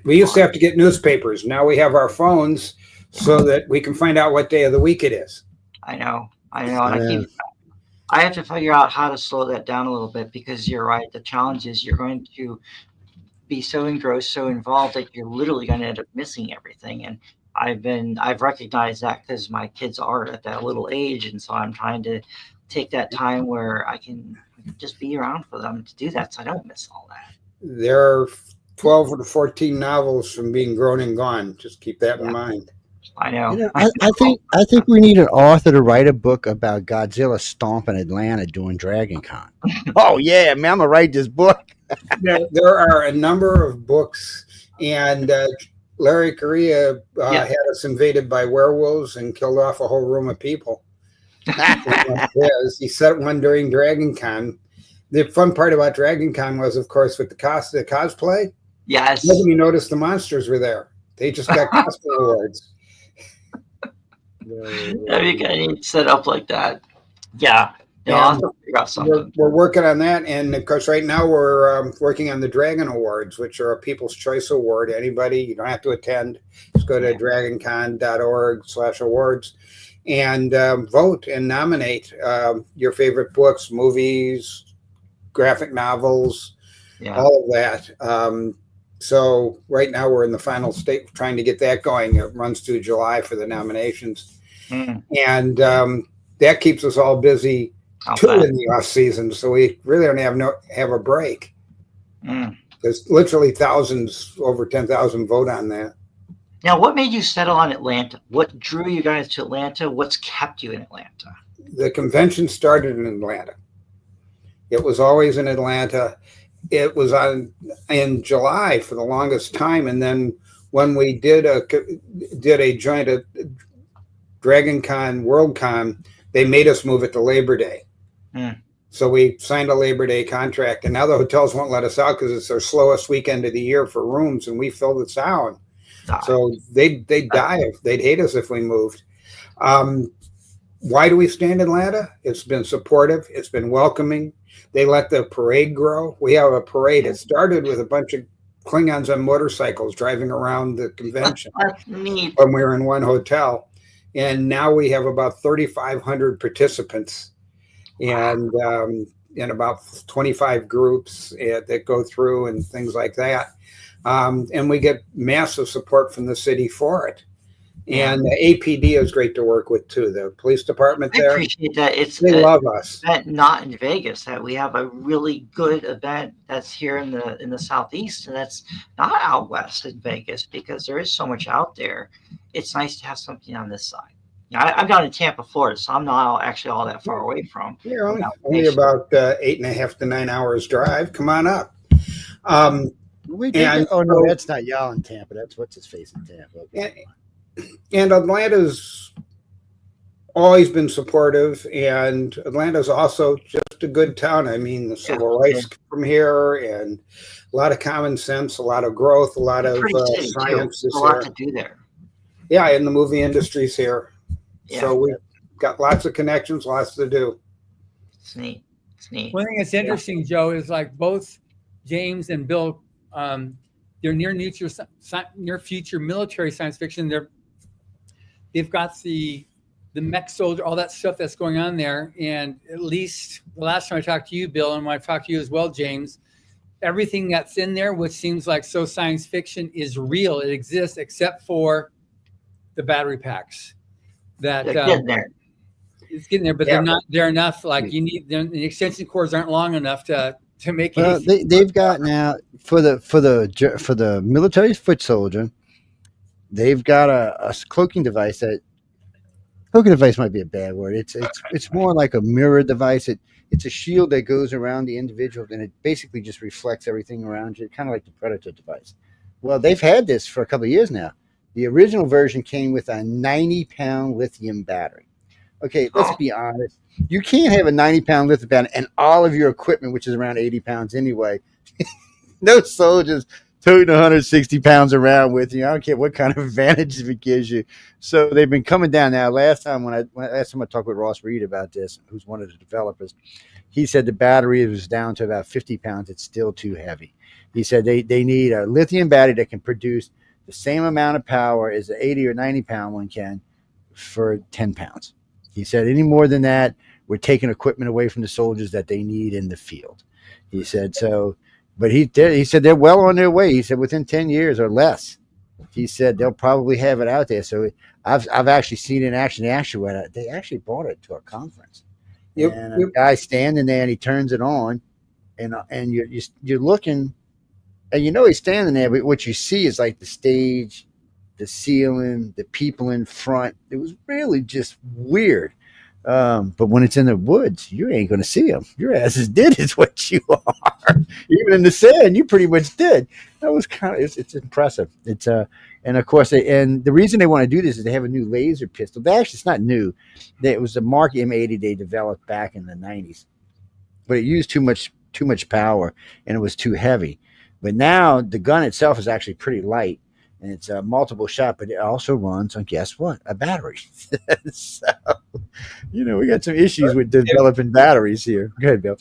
we used to have to get newspapers. Now we have our phones so that we can find out what day of the week it is. I know. And I have to figure out how to slow that down a little bit, because you're right. The challenge is you're going to be so engrossed, so involved that you're literally going to end up missing everything. And I've recognized that because my kids are at that little age. And so I'm trying to take that time where I can just be around for them to do that, so I don't miss all that. There are 12 to 14 novels from being grown and gone. Just keep that in mind. I know. I think we need an author to write a book about Godzilla stomping Atlanta during Dragon Con. Oh yeah, man, I'm gonna write this book. There are a number of books, and Larry Correa had us invaded by werewolves and killed off a whole room of people. He set one during Dragon Con. The fun part about Dragon Con was, of course, with the cosplay. Yes. Nobody noticed the monsters were there. They just got cosplay awards. That'd be kind of set up like that. Yeah. I'll have to figure out something. We're working on that, and of course, right now we're working on the Dragon Awards, which are a People's Choice Award. Anybody, you don't have to attend. Just go to dragoncon.org/awards and vote and nominate your favorite books, movies, graphic novels, all of that. So right now we're in the final state trying to get that going. It runs through July for the nominations, and that keeps us all busy. Too in the off season, so we really don't have a break. There's literally thousands, over 10,000 vote on that. Now, what made you settle on Atlanta? What drew you guys to Atlanta? What's kept you in Atlanta? The convention started in Atlanta. It was always in Atlanta. It was in July for the longest time, and then when we did a joint Dragon Con, World Con, they made us move it to Labor Day. So we signed a Labor Day contract, and now the hotels won't let us out because it's their slowest weekend of the year for rooms, and we filled the town. So they'd die they'd hate us if we moved. Why do we stay in Atlanta? It's been supportive. It's been welcoming. They let the parade grow. We have a parade. It started with a bunch of Klingons on motorcycles driving around the convention when we were in one hotel. And now we have about 3,500 participants and about 25 groups that go through and things like that. And we get massive support from the city for it. And the APD is great to work with too. The police department there. I appreciate that. They love us. Not in Vegas, that we have a really good event that's here in the Southeast, and that's not out west in Vegas, because there is so much out there. It's nice to have something on this side. I'm down in Tampa, Florida, so I'm not actually all that far away from. You're only about 8.5 to 9 hours drive. Come on up. No, that's not y'all in Tampa. That's what's his face in Tampa. And Atlanta's always been supportive, and Atlanta's also just a good town. I mean, the civil rights from here, and a lot of common sense, a lot of growth, a lot of science is a lot to do there. Yeah, and the movie industry's here. Yeah. So we've got lots of connections, lots to do. It's neat. One thing that's interesting, Joe, is like both James and Bill, they're near future military science fiction. They've got the mech soldier, all that stuff that's going on there. And at least the last time I talked to you, Bill, and when I talked to you as well, James, everything that's in there, which seems like so science fiction, is real. It exists, except for the battery packs. That getting there. It's getting there, but they're enough. Like you need the extension cords aren't long enough to make it. Well, they've got now for the military foot soldier, they've got a cloaking device. That cloaking device might be a bad word. It's more like a mirror device. It's a shield that goes around the individual, and it basically just reflects everything around you, kind of like the Predator device. Well, they've had this for a couple of years now. The original version came with a 90-pound lithium battery. Okay, let's be honest. You can't have a 90-pound lithium battery and all of your equipment, which is around 80 pounds anyway. No soldiers toting 160 pounds around with you. I don't care what kind of advantage it gives you. So they've been coming down now. Last time I talked with Ross Reed about this, who's one of the developers, he said the battery was down to about 50 pounds. It's still too heavy. He said they need a lithium battery that can produce the same amount of power as the 80 or 90 pound one can for 10 pounds. He said any more than that, we're taking equipment away from the soldiers that they need in the field. He said so, but he said they're well on their way. He said within 10 years or less, he said they'll probably have it out there. So I've actually seen it in action. They actually brought it to a conference. And a guy standing there and he turns it on, and you're looking. And he's standing there, but what you see is like the stage the ceiling, the people in front. It was really just weird. But when it's in the woods, you ain't going to see them. Your ass is dead is what you are. Even in the sand, you pretty much did. That was it's impressive. And of course, and the reason they want to do this is they have a new laser pistol. It's not new. It was the Mark M80 they developed back in the 90s, but it used too much power and it was too heavy. But now the gun itself is actually pretty light and it's a multiple shot, but it also runs on, guess what? A battery. So, we got some issues with developing batteries here. Go ahead, Bill.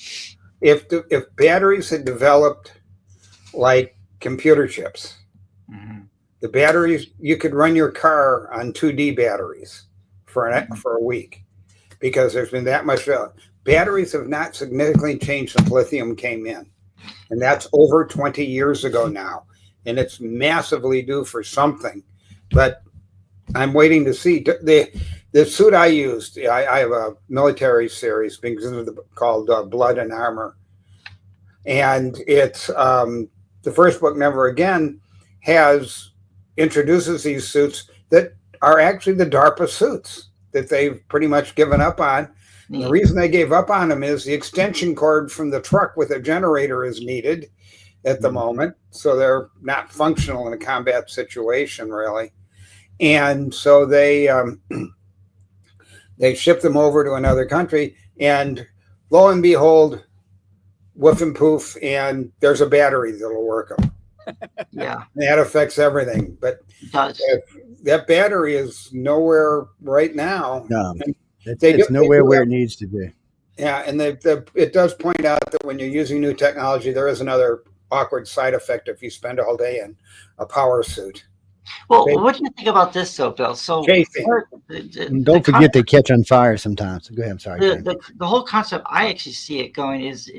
If batteries had developed like computer chips, the batteries, you could run your car on 2D batteries for a week because there's been that much. Batteries have not significantly changed since lithium came in. And that's over 20 years ago now. And it's massively due for something. But I'm waiting to see. The suit I used, I have a military series called Blood and Armor. And it's the first book, Never Again, introduces these suits that are actually the DARPA suits that they've pretty much given up on. And the reason they gave up on them is the extension cord from the truck with a generator is needed at the moment. So they're not functional in a combat situation, really. And so they ship them over to another country. And lo and behold, woof and poof, and there's a battery that'll work them. Yeah. That affects everything. But that battery is nowhere right now. No. It's nowhere where it needs to be. Yeah, and it does point out that when you're using new technology, there is another awkward side effect if you spend all day in a power suit. Well, what do you think about this, though, Bill? So, don't forget they catch on fire sometimes. Go ahead. I'm sorry. The whole concept, I actually see it going is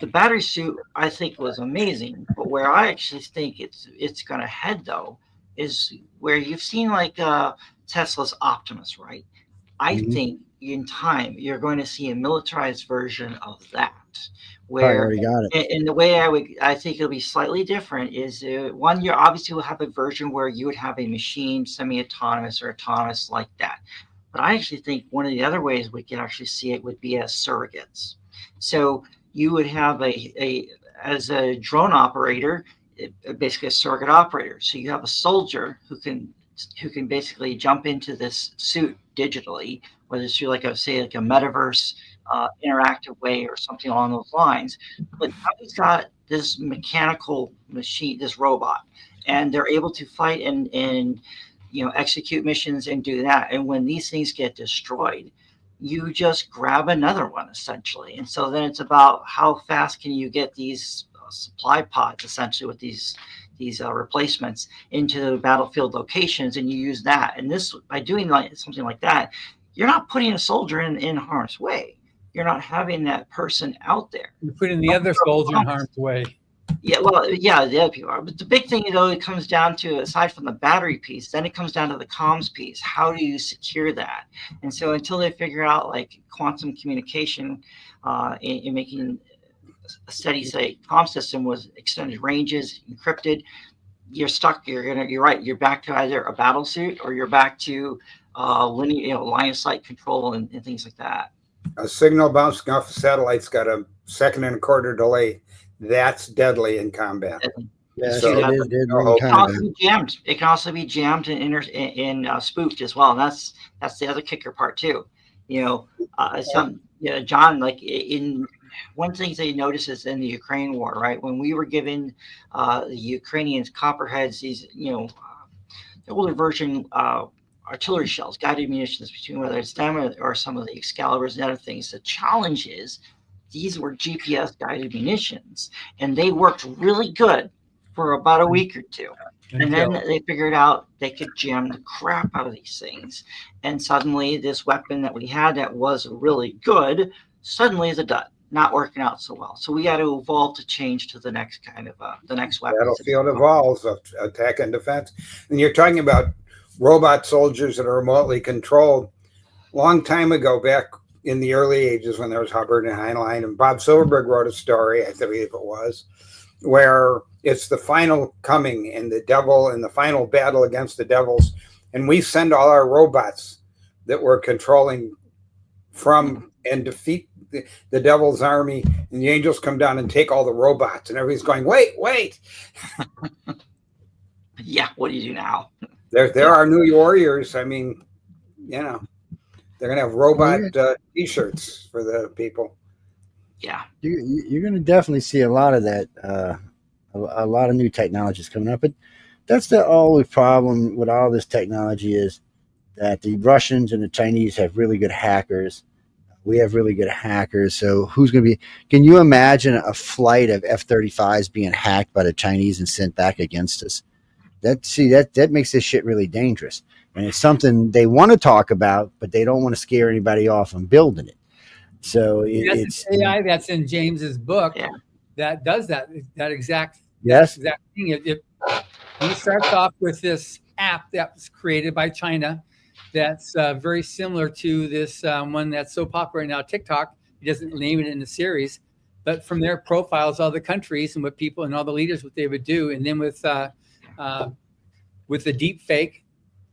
the battery suit. I think was amazing, but where I actually think it's going to head though is where you've seen like Tesla's Optimus, right? I think in time you're going to see a militarized version of that, where I already got it. And the way I think it'll be slightly different is one, you obviously will have a version where you would have a machine semi-autonomous or autonomous like that. But I actually think one of the other ways we can actually see it would be as surrogates. So you would have as a drone operator, basically a surrogate operator. So you have a soldier who can basically jump into this suit digitally, whether it's through like a metaverse interactive way or something along those lines. But now he's got this mechanical machine, this robot, and they're able to fight and execute missions and do that. And when these things get destroyed, you just grab another one essentially. And so then it's about how fast can you get these supply pods essentially with these replacements into battlefield locations, and you use that. And this, by doing something like that, you're not putting a soldier in harm's way. You're not having that person out there. You're putting the other soldier in harm's way. Yeah, well, yeah, the other people are. But the big thing, though, it comes down to, aside from the battery piece, then it comes down to the comms piece. How do you secure that? And so until they figure out like quantum communication in making a steady state comm system with extended ranges, encrypted, you're stuck. You're right. You're back to either a battle suit or you're back to linear, line of sight control and things like that. A signal bouncing off a satellite's got a 1.25 second delay. That's deadly in combat. Yeah, So it is deadly in it can also combat. be jammed. It can also be jammed and spoofed as well. And that's the other kicker part too. John, like in one thing they notice is in the Ukraine war, right? When we were giving the Ukrainians copperheads, these, the older version artillery shells, guided munitions, between whether it's them or some of the Excaliburs and other things. The challenge is these were GPS guided munitions, and they worked really good for about a week or two. And then they figured out they could jam the crap out of these things. And suddenly this weapon that we had that was really good suddenly is a dud, not working out so well. So we got to evolve to change to the next kind of the next weapon. Battlefield evolves of attack and defense. And you're talking about robot soldiers that are remotely controlled. Long time ago, back in the early ages when there was Hubbard and Heinlein, and Bob Silverberg wrote a story, I believe it was, where it's the final coming and the devil and the final battle against the devils. And we send all our robots that we're controlling from and defeat the devil's army, and the angels come down and take all the robots, and everybody's going, wait. Yeah, what do you do now? There are new warriors. I mean, you know, they're going to have robot t-shirts for the people. Yeah. You're going to definitely see a lot of that, a lot of new technologies coming up. But that's the only problem with all this technology is that the Russians and the Chinese have really good hackers. We have really good hackers. So who's going to be? Can you imagine a flight of F-35s being hacked by the Chinese and sent back against us? That makes this shit really dangerous. And it's something they want to talk about, but they don't want to scare anybody off from building it. So it's AI that's in James's book that does that exact thing. He starts off with this app that was created by China that's very similar to this one that's so popular right now, TikTok. He doesn't name it in the series, but from there profiles all the countries and what people and all the leaders, what they would do. And then with the deep fake,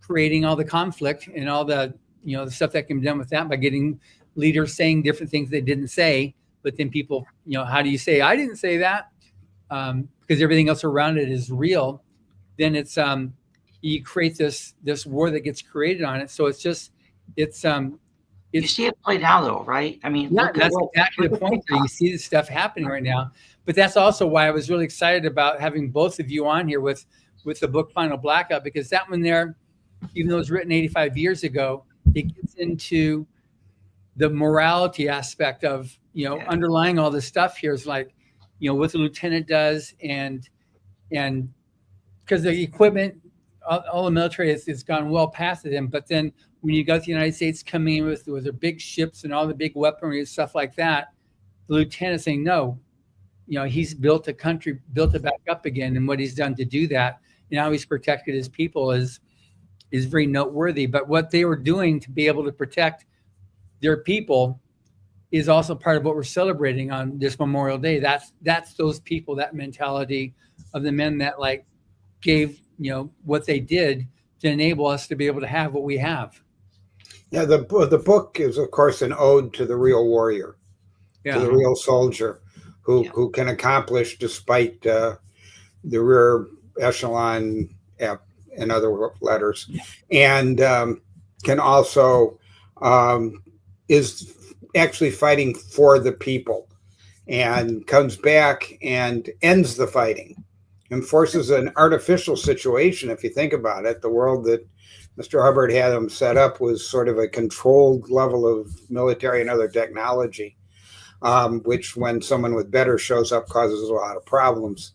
creating all the conflict and all the, the stuff that can be done with that by getting leaders saying different things they didn't say. But then people, how do you say, I didn't say that? Because everything else around it is real. Then it's, you create this war that gets created on it. So it's you see it play out though, right? I mean, that's exactly the point where you see this stuff happening right now. But that's also why I was really excited about having both of you on here with the book Final Blackout, because that one there, even though it was written 85 years ago, it gets into the morality aspect of, underlying all this stuff here is like, what the lieutenant does and because the equipment, all the military has gone well past them. But then when you got the United States coming in with their big ships and all the big weaponry and stuff like that, the lieutenant saying, no, he's built a country, built it back up again. And what he's done to do that and how he's protected his people is very noteworthy. But what they were doing to be able to protect their people is also part of what we're celebrating on this Memorial Day. That's those people, that mentality of the men that gave, what they did to enable us to be able to have what we have. Yeah, the book is, of course, an ode to the real warrior, to the real soldier who can accomplish despite the rear echelon and other letters, and can also is actually fighting for the people and comes back and ends the fighting and forces an artificial situation. If you think about it, the world that Mr. Hubbard had them set up was sort of a controlled level of military and other technology, which when someone with better shows up causes a lot of problems.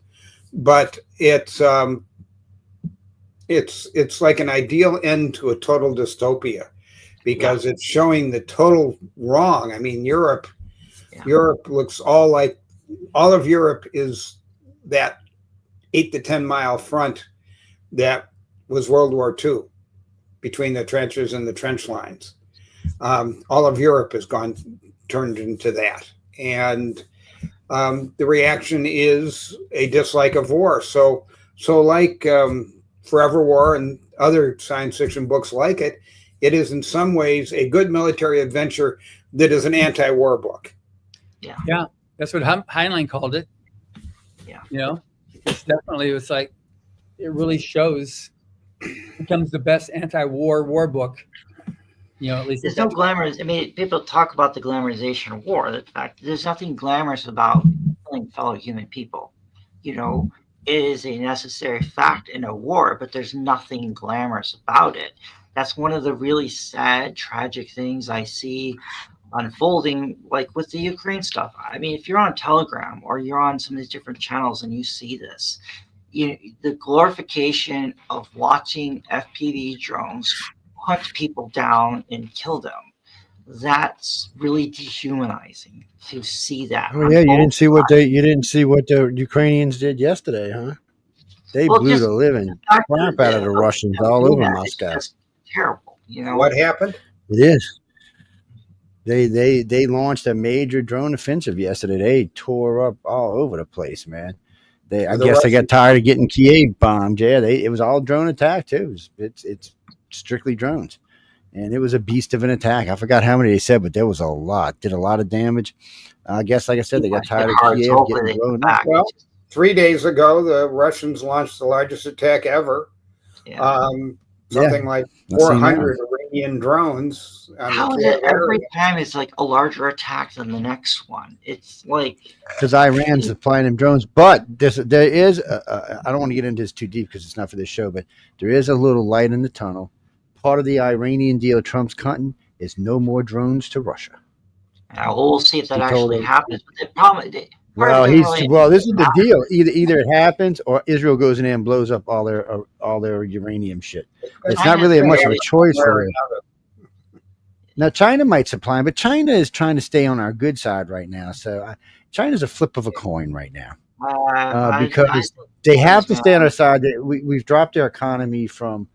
But it's like an ideal end to a total dystopia, because it's showing the total wrong. I mean, Europe looks all of Europe is that 8 to 10 mile front that was World War II between the trenches and the trench lines. All of Europe has turned into that. And the reaction is a dislike of war. So like Forever War and other science fiction books like it, it is in some ways a good military adventure that is an anti-war book. Yeah, that's what Heinlein called it. Yeah, it's definitely, it's like it really shows, becomes the best war book. At least there's no glamorous. I mean, people talk about the glamorization of war. The fact there's nothing glamorous about killing fellow human people. It is a necessary fact in a war, but there's nothing glamorous about it. That's one of the really sad, tragic things I see unfolding, like with the Ukraine stuff. I mean, if you're on Telegram or you're on some of these different channels and you see this, the glorification of watching FPV drones hunt people down and kill them, that's really dehumanizing to see that. Oh yeah, you didn't see what the Ukrainians did yesterday, huh? They blew the living crap out of the Russians all over Moscow. Terrible. What happened? It is. They launched a major drone offensive yesterday. They tore up all over the place, man. I guess they got tired of getting Kiev bombed. Yeah, it was all drone attack too. It's strictly drones, and it was a beast of an attack. I forgot how many they said, but there was a lot. Did a lot of damage. I guess, like I said, they got tired of Kiev getting blown up. Well, 3 days ago, the Russians launched the largest attack ever. Yeah. Something like 400 Iranian drones. How is it every time it's like a larger attack than the next one? It's like because Iran's supplying them drones. But there is I don't want to get into this too deep because it's not for this show, but there is a little light in the tunnel. Part of the Iranian deal Trump's cutting is no more drones to Russia. We'll see if that actually happens. But the problem. This is the deal. Either it happens or Israel goes in there and blows up all their uranium shit. It's not really much of a choice for it. Now China might supply, but China is trying to stay on our good side right now. So China's a flip of a coin right now because they have to stay on our side. We've dropped their economy from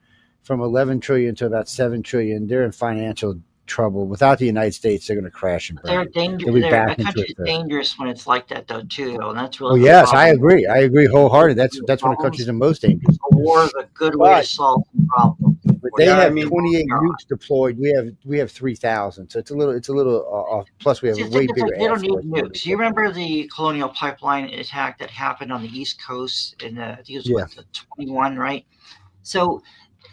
11 trillion to about 7 trillion. They're in financial trouble. Without the United States, they're going to crash and burn. They're dangerous. That country's dangerous when it's like that, though, too. And that's really. Well, yes, I agree. I agree wholeheartedly. That's when the country's the most dangerous. A war is a good way to solve the problem. But they have 28 nukes deployed. We have 3,000. So it's a little off. Plus, we have a way bigger. They don't need nukes. You remember the Colonial Pipeline attack that happened on the East Coast in I think it was the 21, right? So.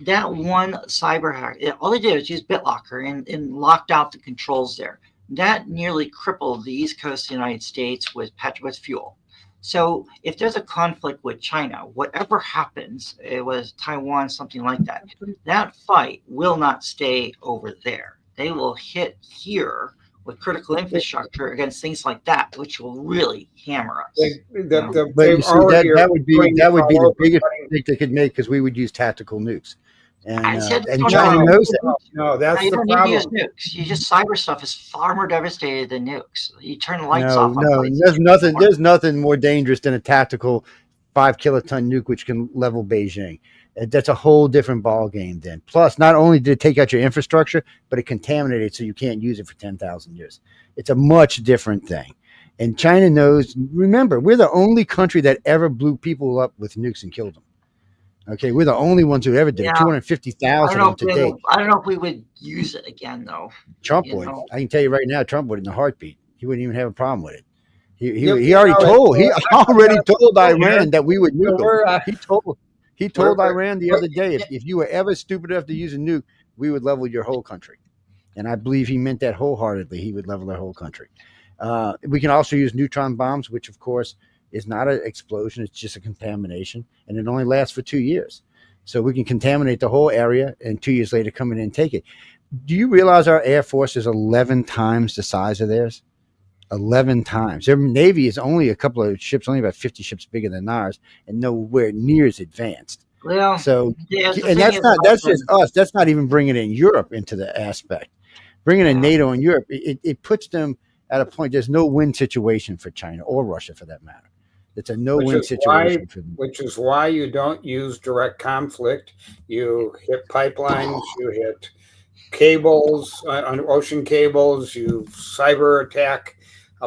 That one cyber hack, all they did was use BitLocker and locked out the controls there. That nearly crippled the East Coast of the United States with fuel. So if there's a conflict with China, whatever happens, it was Taiwan, something like that, that fight will not stay over there. They will hit here with critical infrastructure against things like that, which will really hammer us. That would be the biggest mistake they could make because we would use tactical nukes. And China knows that. No, that's the problem. You don't need to use nukes. You just cyber stuff is far more devastating than nukes. You turn the lights off. No, there's nothing more dangerous than a tactical 5 kiloton nuke which can level Beijing. That's a whole different ball game then. Plus, not only did it take out your infrastructure, but it contaminated it so you can't use it for 10,000 years. It's a much different thing. And China knows. Remember, we're the only country that ever blew people up with nukes and killed them. Okay, we're the only ones who ever did. 250,000 of them to date. I don't know if we would use it again, though. Trump would. I can tell you right now, Trump would in a heartbeat. He wouldn't even have a problem with it. He already told Iran that we would nuke them. He told Iran the other day, if you were ever stupid enough to use a nuke, we would level your whole country. And I believe he meant that wholeheartedly. He would level their whole country. We can also use neutron bombs, which of course is not an explosion. It's just a contamination, and it only lasts for 2 years. So we can contaminate the whole area and 2 years later come in and take it. Do you realize our Air Force is 11 times the size of theirs? 11 times. Their Navy is only a couple of ships, only about 50 ships bigger than ours, and nowhere near as advanced. Well, so, and that's just us. That's not even bringing in Europe into the aspect. Bringing in NATO and Europe, it puts them at a point. There's no win situation for China or Russia, for that matter. It's a no-win situation for them. Which is why you don't use direct conflict. You hit pipelines, you hit cables, on ocean cables, you cyber attack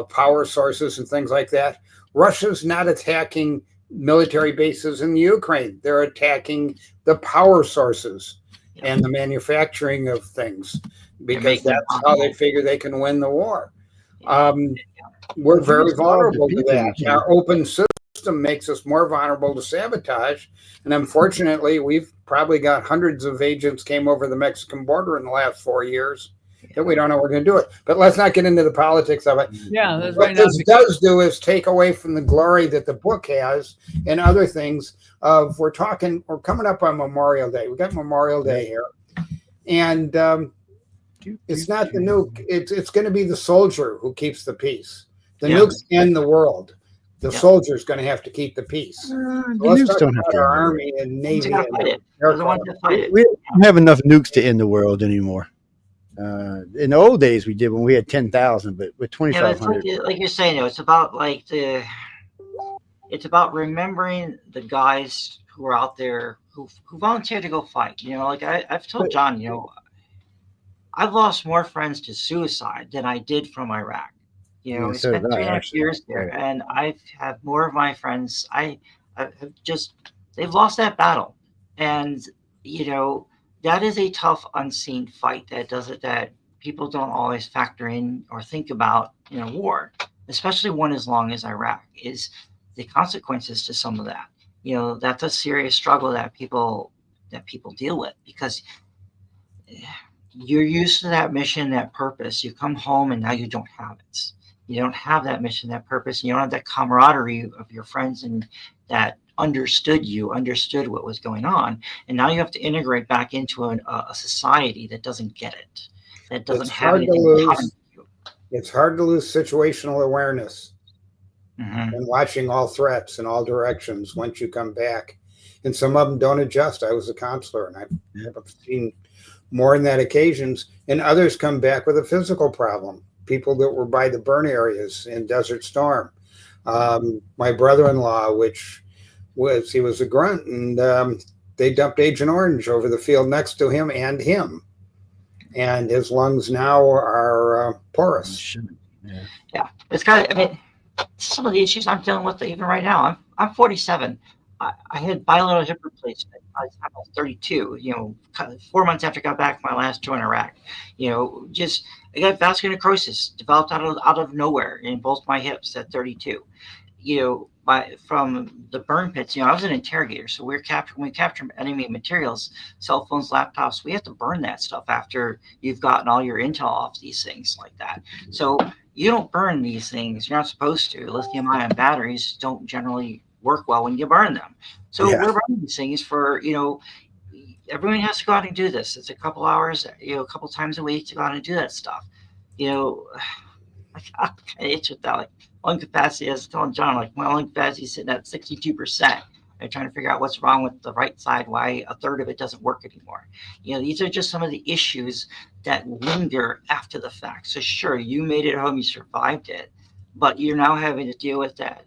power sources and things like that. Russia's not attacking military bases in Ukraine. They're attacking the power sources and the manufacturing of things because that's how they figure they can win the war. We're very vulnerable to that. Our open system makes us more vulnerable to sabotage. And unfortunately, we've probably got hundreds of agents came over the Mexican border in the last 4 years that we don't know we're going to do it. But let's not get into the politics of it. Yeah, that's what this does do is take away from the glory that the book has and other things. We're coming up on Memorial Day. We got Memorial Day here. And it's not the nuke. It's going to be the soldier who keeps the peace. The nukes end the world. The soldier's going to have to keep the peace. The nukes don't have to. Our army and navy. We don't have enough nukes to end the world anymore. In the old days, we did when we had 10,000, but with 2,500. Like you're saying, it's about it's about remembering the guys who are out there who volunteered to go fight. Like I've told John, I've lost more friends to suicide than I did from Iraq. Yeah, I so spent did I 3.5 actually. years Yeah. there, and I've had more of my friends. I have just they've lost that battle, and that is a tough unseen fight that people don't always factor in or think about in a war, especially one as long as Iraq, is the consequences to some of that. That's a serious struggle that people deal with because you're used to that mission, that purpose. You come home and now you don't have it. You don't have that mission, that purpose, and you don't have that camaraderie of your friends and that understood what was going on. And now you have to integrate back into a society that doesn't get it, that doesn't It's have hard to anything in common lose. with you. It's hard to lose situational awareness Mhm. and watching all threats in all directions once you come back. And some of them don't adjust. I was a counselor, and I've seen more than that occasions. And others come back with a physical problem. People that were by the burn areas in Desert Storm. My brother-in-law, he was a grunt, and they dumped Agent Orange over the field next to him, and his lungs now are porous. Yeah, it's kind of. I mean, some of the issues I'm dealing with even right now. I'm 47. I had bilateral hip replacement by the time I was 32. 4 months after I got back from my last tour in Iraq. Just I got vascular necrosis developed out of nowhere in both my hips at 32. From the burn pits. I was an interrogator, so we capture enemy materials, cell phones, laptops. We have to burn that stuff after you've gotten all your intel off these things like that. So you don't burn these things. You're not supposed to. Lithium-ion batteries don't generally work well when you burn them. So Yeah. we're burning these things for, everyone has to go out and do this. It's a couple hours, a couple times a week to go out and do that stuff. I got itch with that. Like lung capacity, I was telling John, like my lung capacity is sitting at 62%. I'm trying to figure out what's wrong with the right side, why a third of it doesn't work anymore. These are just some of the issues that linger after the fact. So sure, you made it home, you survived it, but you're now having to deal with that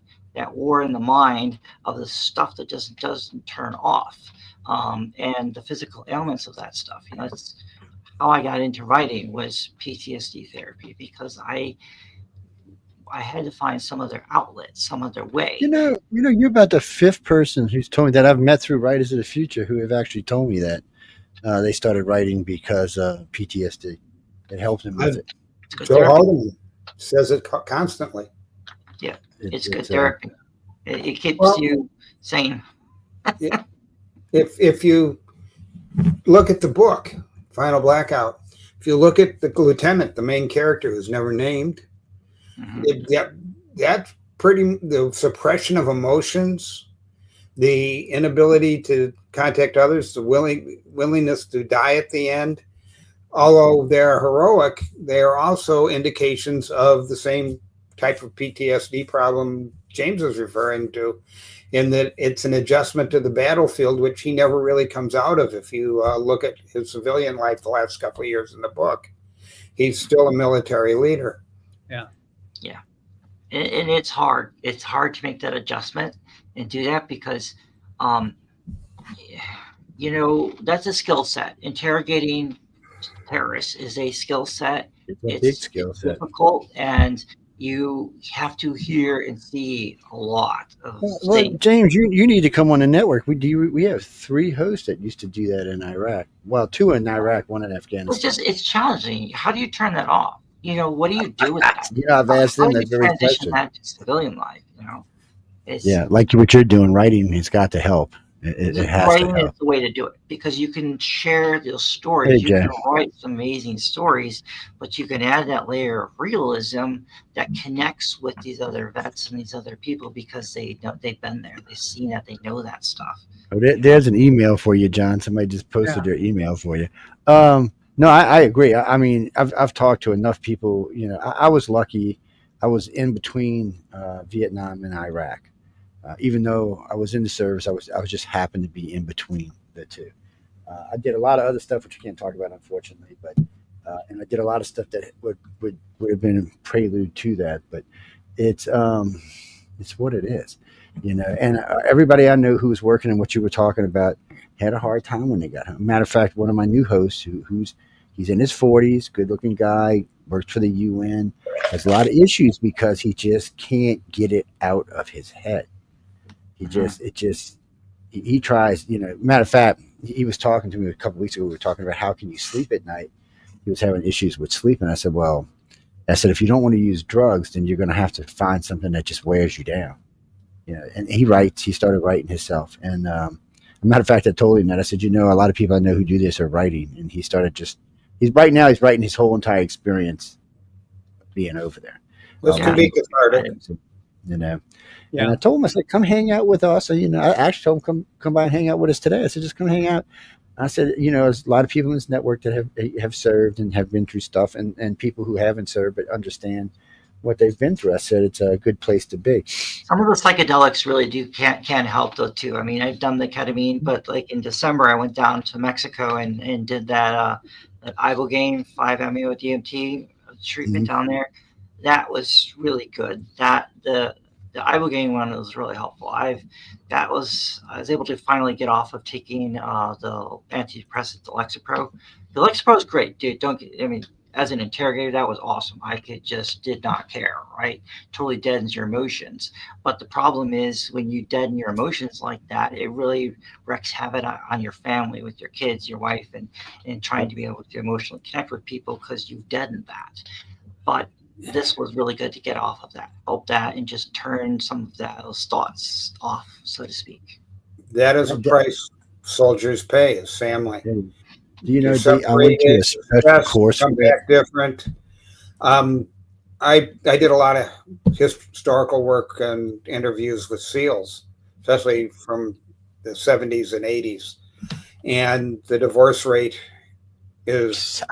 war in the mind of the stuff that just doesn't turn off, and the physical ailments of that stuff. It's how I got into writing was PTSD therapy because I had to find some other outlet, some other way. You're about the fifth person who's told me that I've met through Writers of the Future who have actually told me that they started writing because of PTSD. It helped them with it. Joe Haldeman says it constantly. Yeah, it's good therapy. It keeps you sane. If you look at the book, Final Blackout, if you look at the lieutenant, the main character who's never named, that's the suppression of emotions, the inability to contact others, the willingness to die at the end. Although they're heroic, they are also indications of the same type of PTSD problem James is referring to, in that it's an adjustment to the battlefield, which he never really comes out of. If you look at his civilian life the last couple of years in the book, he's still a military leader. Yeah. And it's hard. It's hard to make that adjustment and do that because, that's a skill set. Interrogating terrorists is a skill set. It's a big skill set. Difficult, and you have to hear and see a lot of things. James, you need to come on the network. We have 3 hosts that used to do that in Iraq. Well, 2 in Iraq, 1 in Afghanistan. It's challenging. How do you turn that off? What do you do with that? I've asked them that very question. That to civilian life, like what you're doing, writing has got to help. It has to help. Writing is the way to do it because you can share those stories. You can write some amazing stories, but you can add that layer of realism that connects with these other vets and these other people because they've been there, they've seen that, they know that stuff. Oh, there's an email for you, John. Somebody just posted their email for you. No, I agree. I mean, I've talked to enough people. I was lucky. I was in between Vietnam and Iraq. Even though I was in the service, I was just happened to be in between the two. I did a lot of other stuff which I can't talk about, unfortunately. But and I did a lot of stuff that would have been a prelude to that. But it's what it is, And everybody I know who was working in what you were talking about had a hard time when they got home. Matter of fact, one of my new hosts, He's in his 40s, good looking guy, works for the UN, has a lot of issues because he just can't get it out of his head. He tries, matter of fact, he was talking to me a couple weeks ago. We were talking about how can you sleep at night. He was having issues with sleep. And I said, if you don't want to use drugs, then you're going to have to find something that just wears you down. And he started writing himself. And a matter of fact, I told him that. I said, a lot of people I know who do this are writing. And he started he's writing his whole entire experience being over there. This can be cathartic. Yeah. And I told him, I said, come hang out with us. And, I actually told him, come by and hang out with us today. I said, just come hang out. I said, there's a lot of people in this network that have served and have been through stuff, and people who haven't served but understand what they've been through. I said, it's a good place to be. Some of the psychedelics really can help though too. I mean, I've done the ketamine, but like in December, I went down to Mexico and did that ibogaine 5-MeO DMT treatment down there. That was really good. The ibogaine one was really helpful. I was able to finally get off of taking the antidepressant, the Lexapro. The Lexapro is great, dude. As an interrogator, that was awesome. I did not care, right? Totally deadens your emotions. But the problem is when you deaden your emotions like that, it really wreaks havoc on your family, with your kids, your wife, and trying to be able to emotionally connect with people because you've deadened that. But this was really good to get off of that, help that, and just turn some of those thoughts off, so to speak. That is a price soldiers pay as family. I went to a special course. Come back different. I did a lot of historical work and interviews with SEALs, especially from the 70s and 80s. And the divorce rate is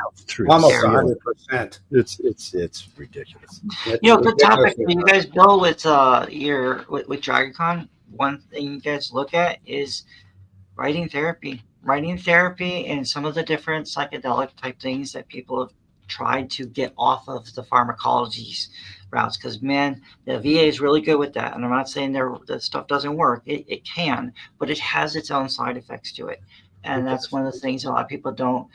almost 100%. It's ridiculous. Good topic. When you guys build with DragonCon, one thing you guys look at is writing therapy and some of the different psychedelic type things that people have tried to get off of the pharmacology routes. Because man, the VA is really good with that. And I'm not saying that stuff doesn't work. It can, but it has its own side effects to it. And that's one of the things a lot of people don't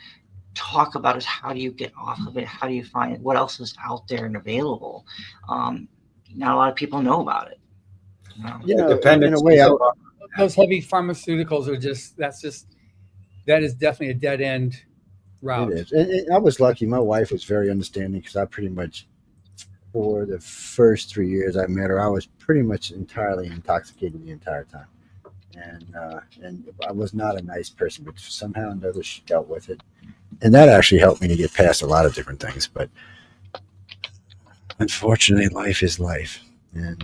talk about, is how do you get off of it? How do you find what else is out there and available? Not a lot of people know about it. In a way, those heavy pharmaceuticals are that is definitely a dead end route. It is. And I was lucky. My wife was very understanding, because I pretty much, for the first 3 years I met her, I was pretty much entirely intoxicated the entire time. And I was not a nice person, but somehow or another she dealt with it. And that actually helped me to get past a lot of different things. But unfortunately, life is life. And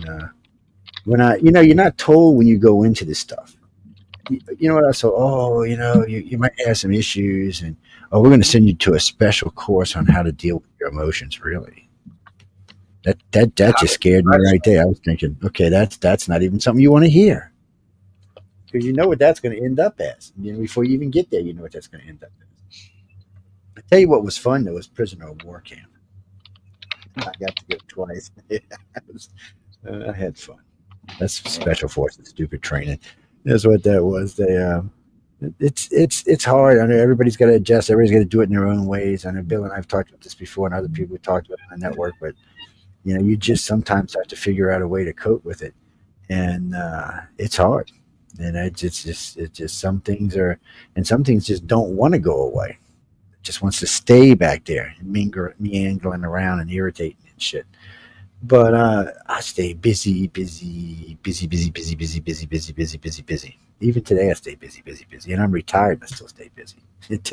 you're not told when you go into this stuff. You know what I saw? You might have some issues, and we're going to send you to a special course on how to deal with your emotions. Really, that just scared me right there. I was thinking, okay, that's not even something you want to hear, because you know what that's going to end up as. Before you even get there, you know what that's going to end up as. I tell you what was fun though, was prisoner of war camp. I got to go twice. I had fun. That's special forces, stupid training. That's what that was. It's hard. I know everybody's got to adjust. Everybody's got to do it in their own ways. I know Bill and I've talked about this before, and other people have talked about it on the network. But you just sometimes have to figure out a way to cope with it, and it's hard. And it's just some things just don't want to go away. It just wants to stay back there and meandering around and irritating and shit. But I stay busy. Even today, I stay busy. And I'm retired, but still stay busy.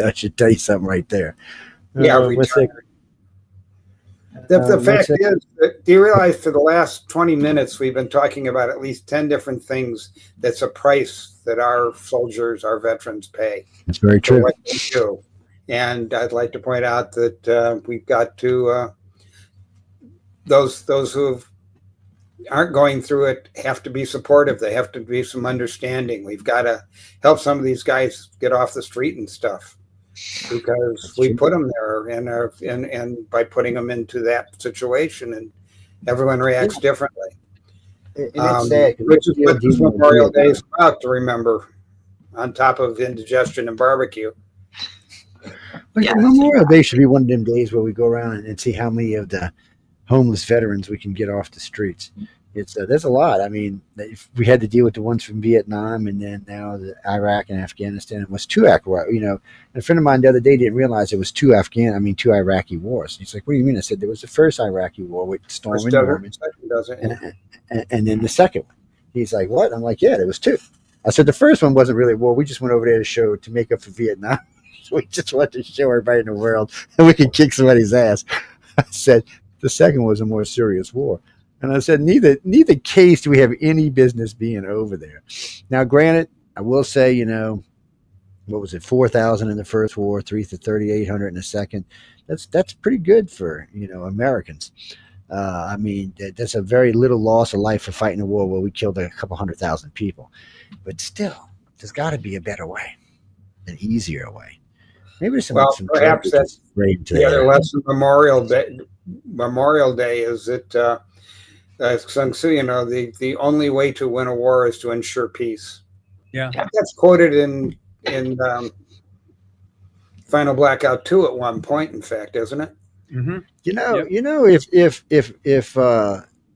I should tell you something right there. Retired. The fact is, do you realize for the last 20 minutes, we've been talking about at least 10 different things that's a price that our soldiers, our veterans pay. That's very true. What they do. And I'd like to point out that we've got to... Those who aren't going through it have to be supportive. They have to be some understanding. We've got to help some of these guys get off the street and stuff, because we put them there, and by putting them into that situation, and everyone reacts differently. And it's sad, which is what this Memorial Day is about, to remember, on top of indigestion and barbecue. Like, Yeah. Memorial Day should be one of them days where we go around and see how many of the homeless veterans we can get off the streets. It's there's a lot. I mean, if we had to deal with the ones from Vietnam, and then now the Iraq and Afghanistan. It was two and a friend of mine the other day didn't realize it was two Iraqi wars. He's like, "What do you mean?" I said, "There was the first Iraqi war with Storm and Norman, and then the second one." He's like, "What?" I'm like, "Yeah, there was two." I said, "The first one wasn't really a war. We just went over there to make up for Vietnam. We just wanted to show everybody in the world that we could kick somebody's ass." I said, "The second was a more serious war." And I said, neither case do we have any business being over there. Now, granted, I will say, what was it, 4,000 in the first war, 3,800 in the second. That's pretty good for Americans. I mean, that's a very little loss of life for fighting a war where we killed a couple 100,000 people. But still, there's got to be a better way, an easier way. Maybe there's some perhaps that's the other lesson. Memorial Day is that. Sun Tzu, the only way to win a war is to ensure peace. Yeah, that's quoted in Final Blackout 2 at one point. In fact, isn't it? Mm-hmm.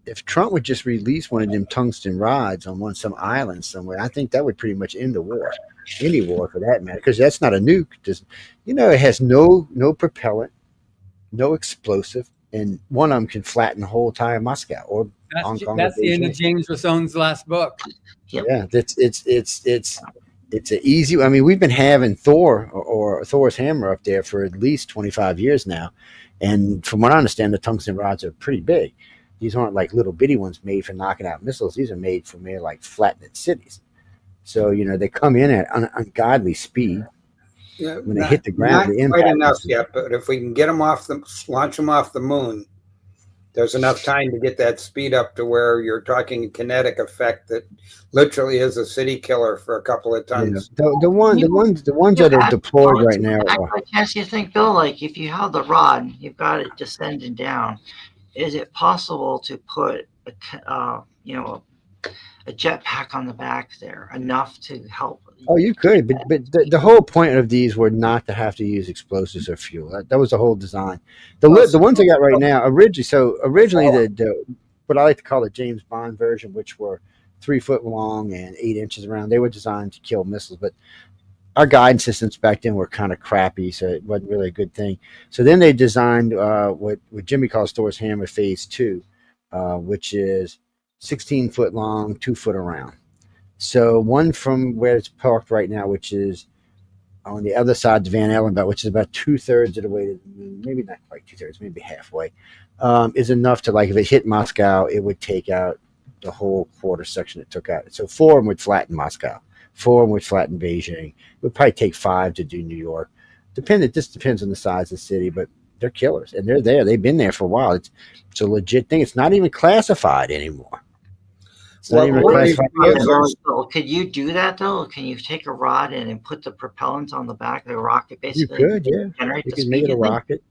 If Trump would just release one of them tungsten rods on some island somewhere, I think that would pretty much end the war, any war for that matter, because that's not a nuke. It has no propellant, no explosive. And one of them can flatten the whole entire Moscow or Hong Kong. That's the end of James Rosone's last book. Yeah, it's an easy. I mean, we've been having Thor or Thor's hammer up there for at least 25 years now, and from what I understand, the tungsten rods are pretty big. These aren't like little bitty ones made for knocking out missiles. These are made for like flattening cities. So they come in at ungodly speed. Yeah, when they hit the ground, not quite enough yet. But if we can get them launch them off the moon, there's enough time to get that speed up to where you're talking a kinetic effect that literally is a city killer for a couple of tons. Yeah. The ones that are deployed right now. I guess you think, Bill, like if you have the rod, you've got it descending down. Is it possible to put a jetpack on the back there enough to help? Oh, you could, but the whole point of these were not to have to use explosives or fuel. That was the whole design. The ones I got right now originally the what I like to call the James Bond version, which were 3 foot long and 8 inches around. They were designed to kill missiles, but our guidance systems back then were kind of crappy, so it wasn't really a good thing. So then they designed what Jimmy calls Thor's Hammer Phase 2, which is 16 foot long, 2 foot around. So one from where it's parked right now, which is on the other side of Van Allen belt, which is about 2/3 of the way to the moon, maybe not quite 2/3, maybe halfway, is enough to, like, if it hit Moscow, it would take out the whole quarter section it took out. So 4 of them would flatten Moscow. 4 of them would flatten Beijing. It would probably take 5 to do New York. It just depends on the size of the city, but they're killers, and they're there. They've been there for a while. It's a legit thing. It's not even classified anymore. Could you do that though? Can you take a rod and put the propellant on the back of the rocket? Basically, you could, yeah. You can make it a rocket.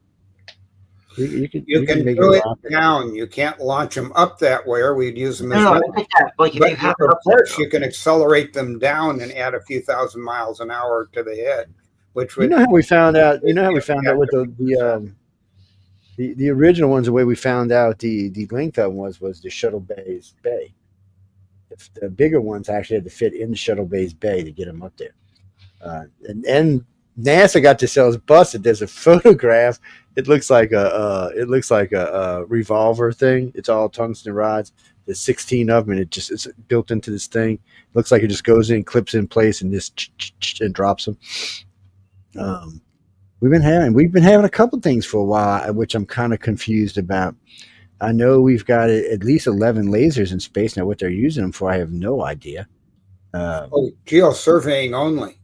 You can do it down. You can't launch them up that way, or we'd use them as well. But of course, you can accelerate them down and add a few thousand miles an hour to the head. Which would, how we found out? With the original ones. The way we found out the length of them was the Shuttle Bay's bay. The bigger ones actually had to fit in the Shuttle Bay's bay to get them up there. And NASA got themselves busted. There's a photograph. It looks like a revolver thing. It's all tungsten rods. There's 16 of them, and it's built into this thing. It looks like it just goes in, clips in place, and just and drops them. We've been having a couple things for a while, which I'm kind of confused about. I know we've got at least 11 lasers in space now. What they're using them for, I have no idea. Geosurveying only.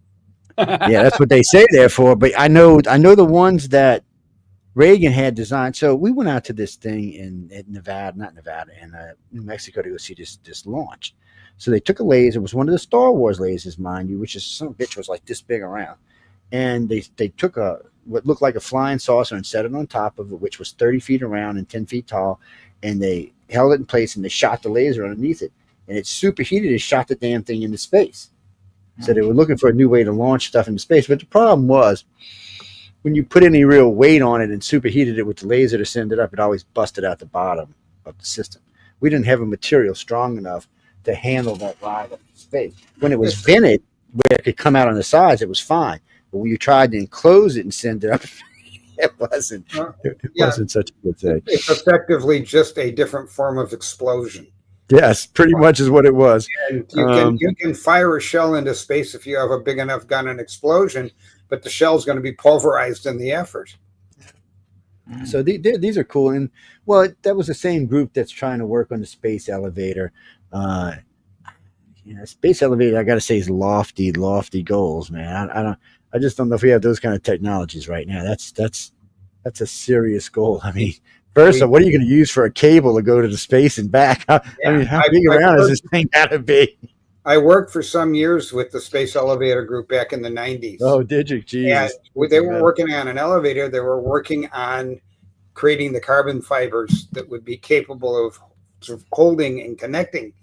Yeah, that's what they say they're for. But I know the ones that Reagan had designed. So we went out to this thing in New Mexico to go see this launch. So they took a laser. It was one of the Star Wars lasers, mind you, which is some bitch was like this big around. And they took what looked like a flying saucer and set it on top of it, which was 30 feet around and 10 feet tall. And they held it in place and they shot the laser underneath it. And it superheated and shot the damn thing into space. So they were looking for a new way to launch stuff into space. But the problem was when you put any real weight on it and superheated it with the laser to send it up, it always busted out the bottom of the system. We didn't have a material strong enough to handle that ride up to space. When it was vented, where it could come out on the sides, it was fine. But when you tried to enclose it and send it up, it wasn't. It wasn't such a good thing. It's effectively just a different form of explosion. Yes, pretty much is what it was. And you can fire a shell into space if you have a big enough gun and explosion, but the shell's going to be pulverized in the effort. So these are cool. And well, that was the same group that's trying to work on the space elevator. Space elevator, I got to say, is lofty goals, man. I just don't know if we have those kind of technologies right now. That's a serious goal. I mean, first of all, what are you going to use for a cable to go to the space and back? I mean, how big around is this thing got to be? I worked for some years with the space elevator group back in the 90s. Oh, did you? Jesus. And they weren't working on an elevator. They were working on creating the carbon fibers that would be capable of sort of holding and connecting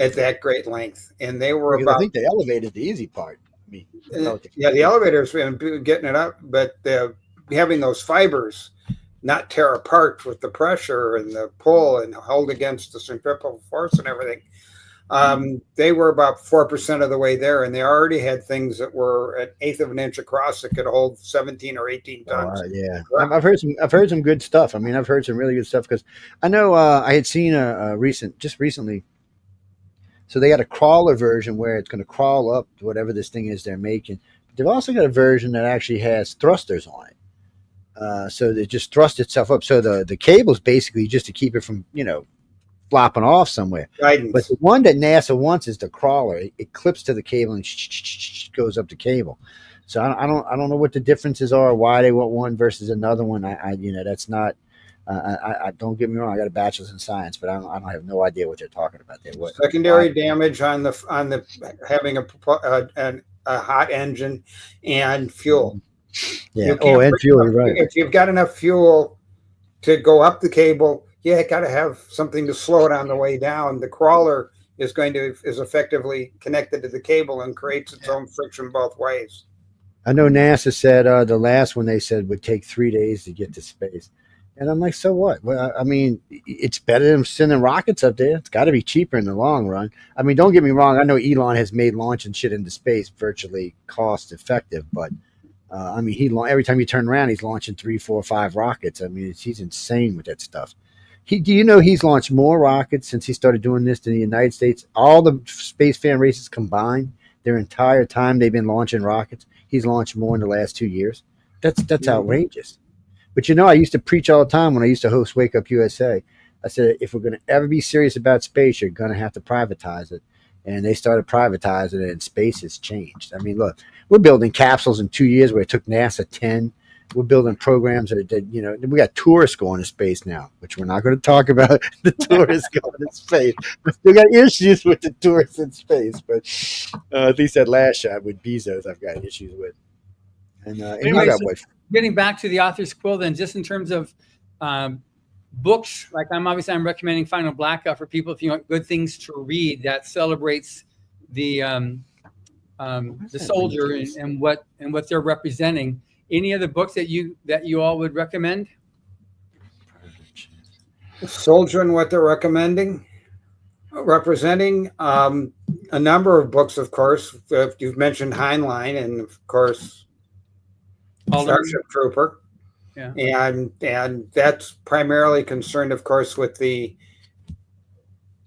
at that great length. And they were I think the elevator is the easy part. I mean, the elevator's been getting it up, but having those fibers not tear apart with the pressure and the pull and hold against the centripetal force and everything. They were about 4% of the way there, and they already had things that were an eighth of an inch across that could hold 17 or 18 tons. Yeah, I've heard some good stuff. I mean, I've heard some really good stuff because I know I had seen just recently. So they got a crawler version where it's going to crawl up to whatever this thing is they're making. But they've also got a version that actually has thrusters on it. So it just thrusts itself up. So the cable's basically just to keep it from, flopping off somewhere. Guidance. But the one that NASA wants is the crawler. It clips to the cable and goes up the cable. So I don't know what the differences are, why they want one versus another one. That's not. I don't get me wrong. I got a bachelor's in science, but I don't have no idea what they're talking about there. Secondary damage on the having a hot engine and fuel. Yeah. And fuel. Right. If you've got enough fuel to go up the cable, you got to have something to slow it on the way down. The crawler is effectively connected to the cable and creates its own friction both ways. I know NASA said the last one they said would take 3 days to get to space. And I'm like, so what? Well, I mean, it's better than sending rockets up there. It's got to be cheaper in the long run. I mean, don't get me wrong. I know Elon has made launching shit into space virtually cost effective, but I mean, every time you turn around, he's launching 3, 4, 5 rockets. I mean, he's insane with that stuff. Do you know he's launched more rockets since he started doing this than the United States? All the space fan races combined, their entire time they've been launching rockets, he's launched more in the last 2 years. That's outrageous. But I used to preach all the time when I used to host Wake Up USA. I said, if we're going to ever be serious about space, you're going to have to privatize it. And they started privatizing it, and space has changed. I mean, look, we're building capsules in 2 years where it took NASA 10. We're building programs that we got tourists going to space now, which we're not going to talk about the tourists going to space. We still got issues with the tourists in space, but at least that last shot with Bezos, I've got issues with. And anyway, getting back to the author's quill, then, just in terms of books, like I'm recommending Final Blackout for people if you want good things to read that celebrates the soldier and what they're representing. Any other books that you all would recommend? Soldier and what they're representing. A number of books, of course. You've mentioned Heinlein, and of course, Starship Trooper. Yeah. And that's primarily concerned, of course, with the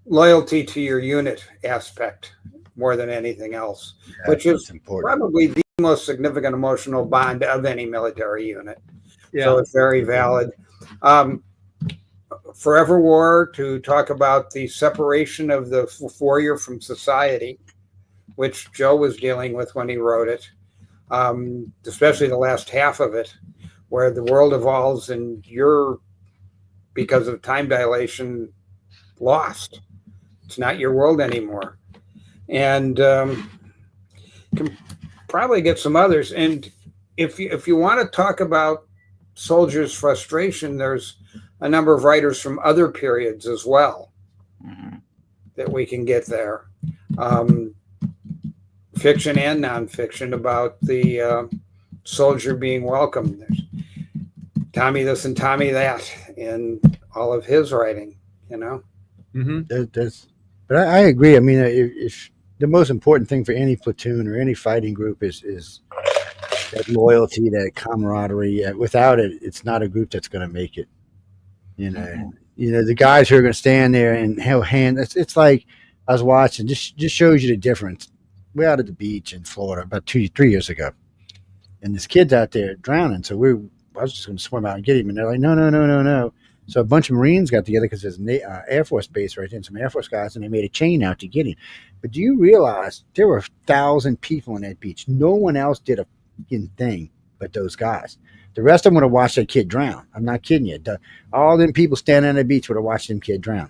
loyalty to your unit aspect more than anything else, which is probably the most significant emotional bond of any military unit. Yeah. So it's very valid. Forever War, to talk about the separation of the warrior from society, which Joe was dealing with when he wrote it, especially the last half of it, where the world evolves and you're, because of time dilation, lost. It's not your world anymore. And can probably get some others. And if you want to talk about soldiers' frustration, there's a number of writers from other periods as well that we can get there. Fiction and nonfiction about the soldier being welcomed. There's Tommy this and Tommy that in all of his writing, you know. But I agree. I mean, if the most important thing for any platoon or any fighting group is that loyalty, that camaraderie. Without it, it's not a group that's going to make it. The guys who are going to stand there and held hand. It's like I was watching. Just shows you the difference. We're out at the beach in Florida about 2-3 years ago, and this kid's out there drowning. So I was just going to swim out and get him, and they're like, no, no, no, no, no. So a bunch of Marines got together because there's an Air Force base right there, and some Air Force guys, and they made a chain out to get him. But do you realize there were 1,000 people on that beach? No one else did a fucking thing but those guys. The rest of them would have watched that kid drown. I'm not kidding you. All them people standing on the beach would have watched them kid drown.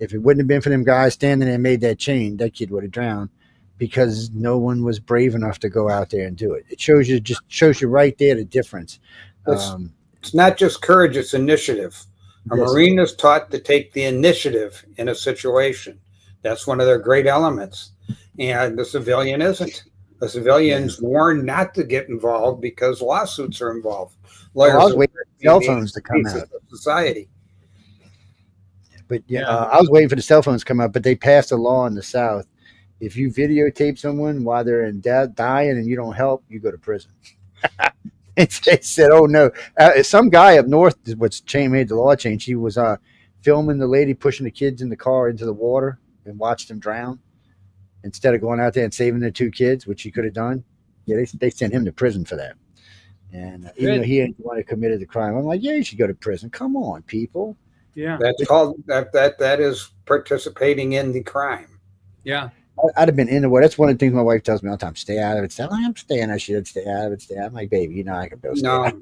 If it wouldn't have been for them guys standing there and made that chain, that kid would have drowned because no one was brave enough to go out there and do it. It shows you right there the difference. It's not just courage, it's initiative. A Marine is taught to take the initiative in a situation. That's one of their great elements. And the civilian isn't. The civilian's warned not to get involved because lawsuits are involved. Lawyers I was waiting for cell phones to come out. Society. But I was waiting for the cell phones to come out, but they passed a law in the South. If you videotape someone while they're in dying and you don't help, you go to prison. And they said, "Oh no!" Some guy up north, made the law change. He was filming the lady pushing the kids in the car into the water and watched them drown. Instead of going out there and saving their 2 kids, which he could have done, they sent him to prison for that. And even though he ain't the one who committed the crime, I'm like, yeah, you should go to prison. Come on, people. Yeah, that's called that is participating in the crime. Yeah. I'd have been in the war. That's one of the things my wife tells me all the time. Stay out of it. I'm staying. I should stay out of it. I'm like, baby, I can go stay out.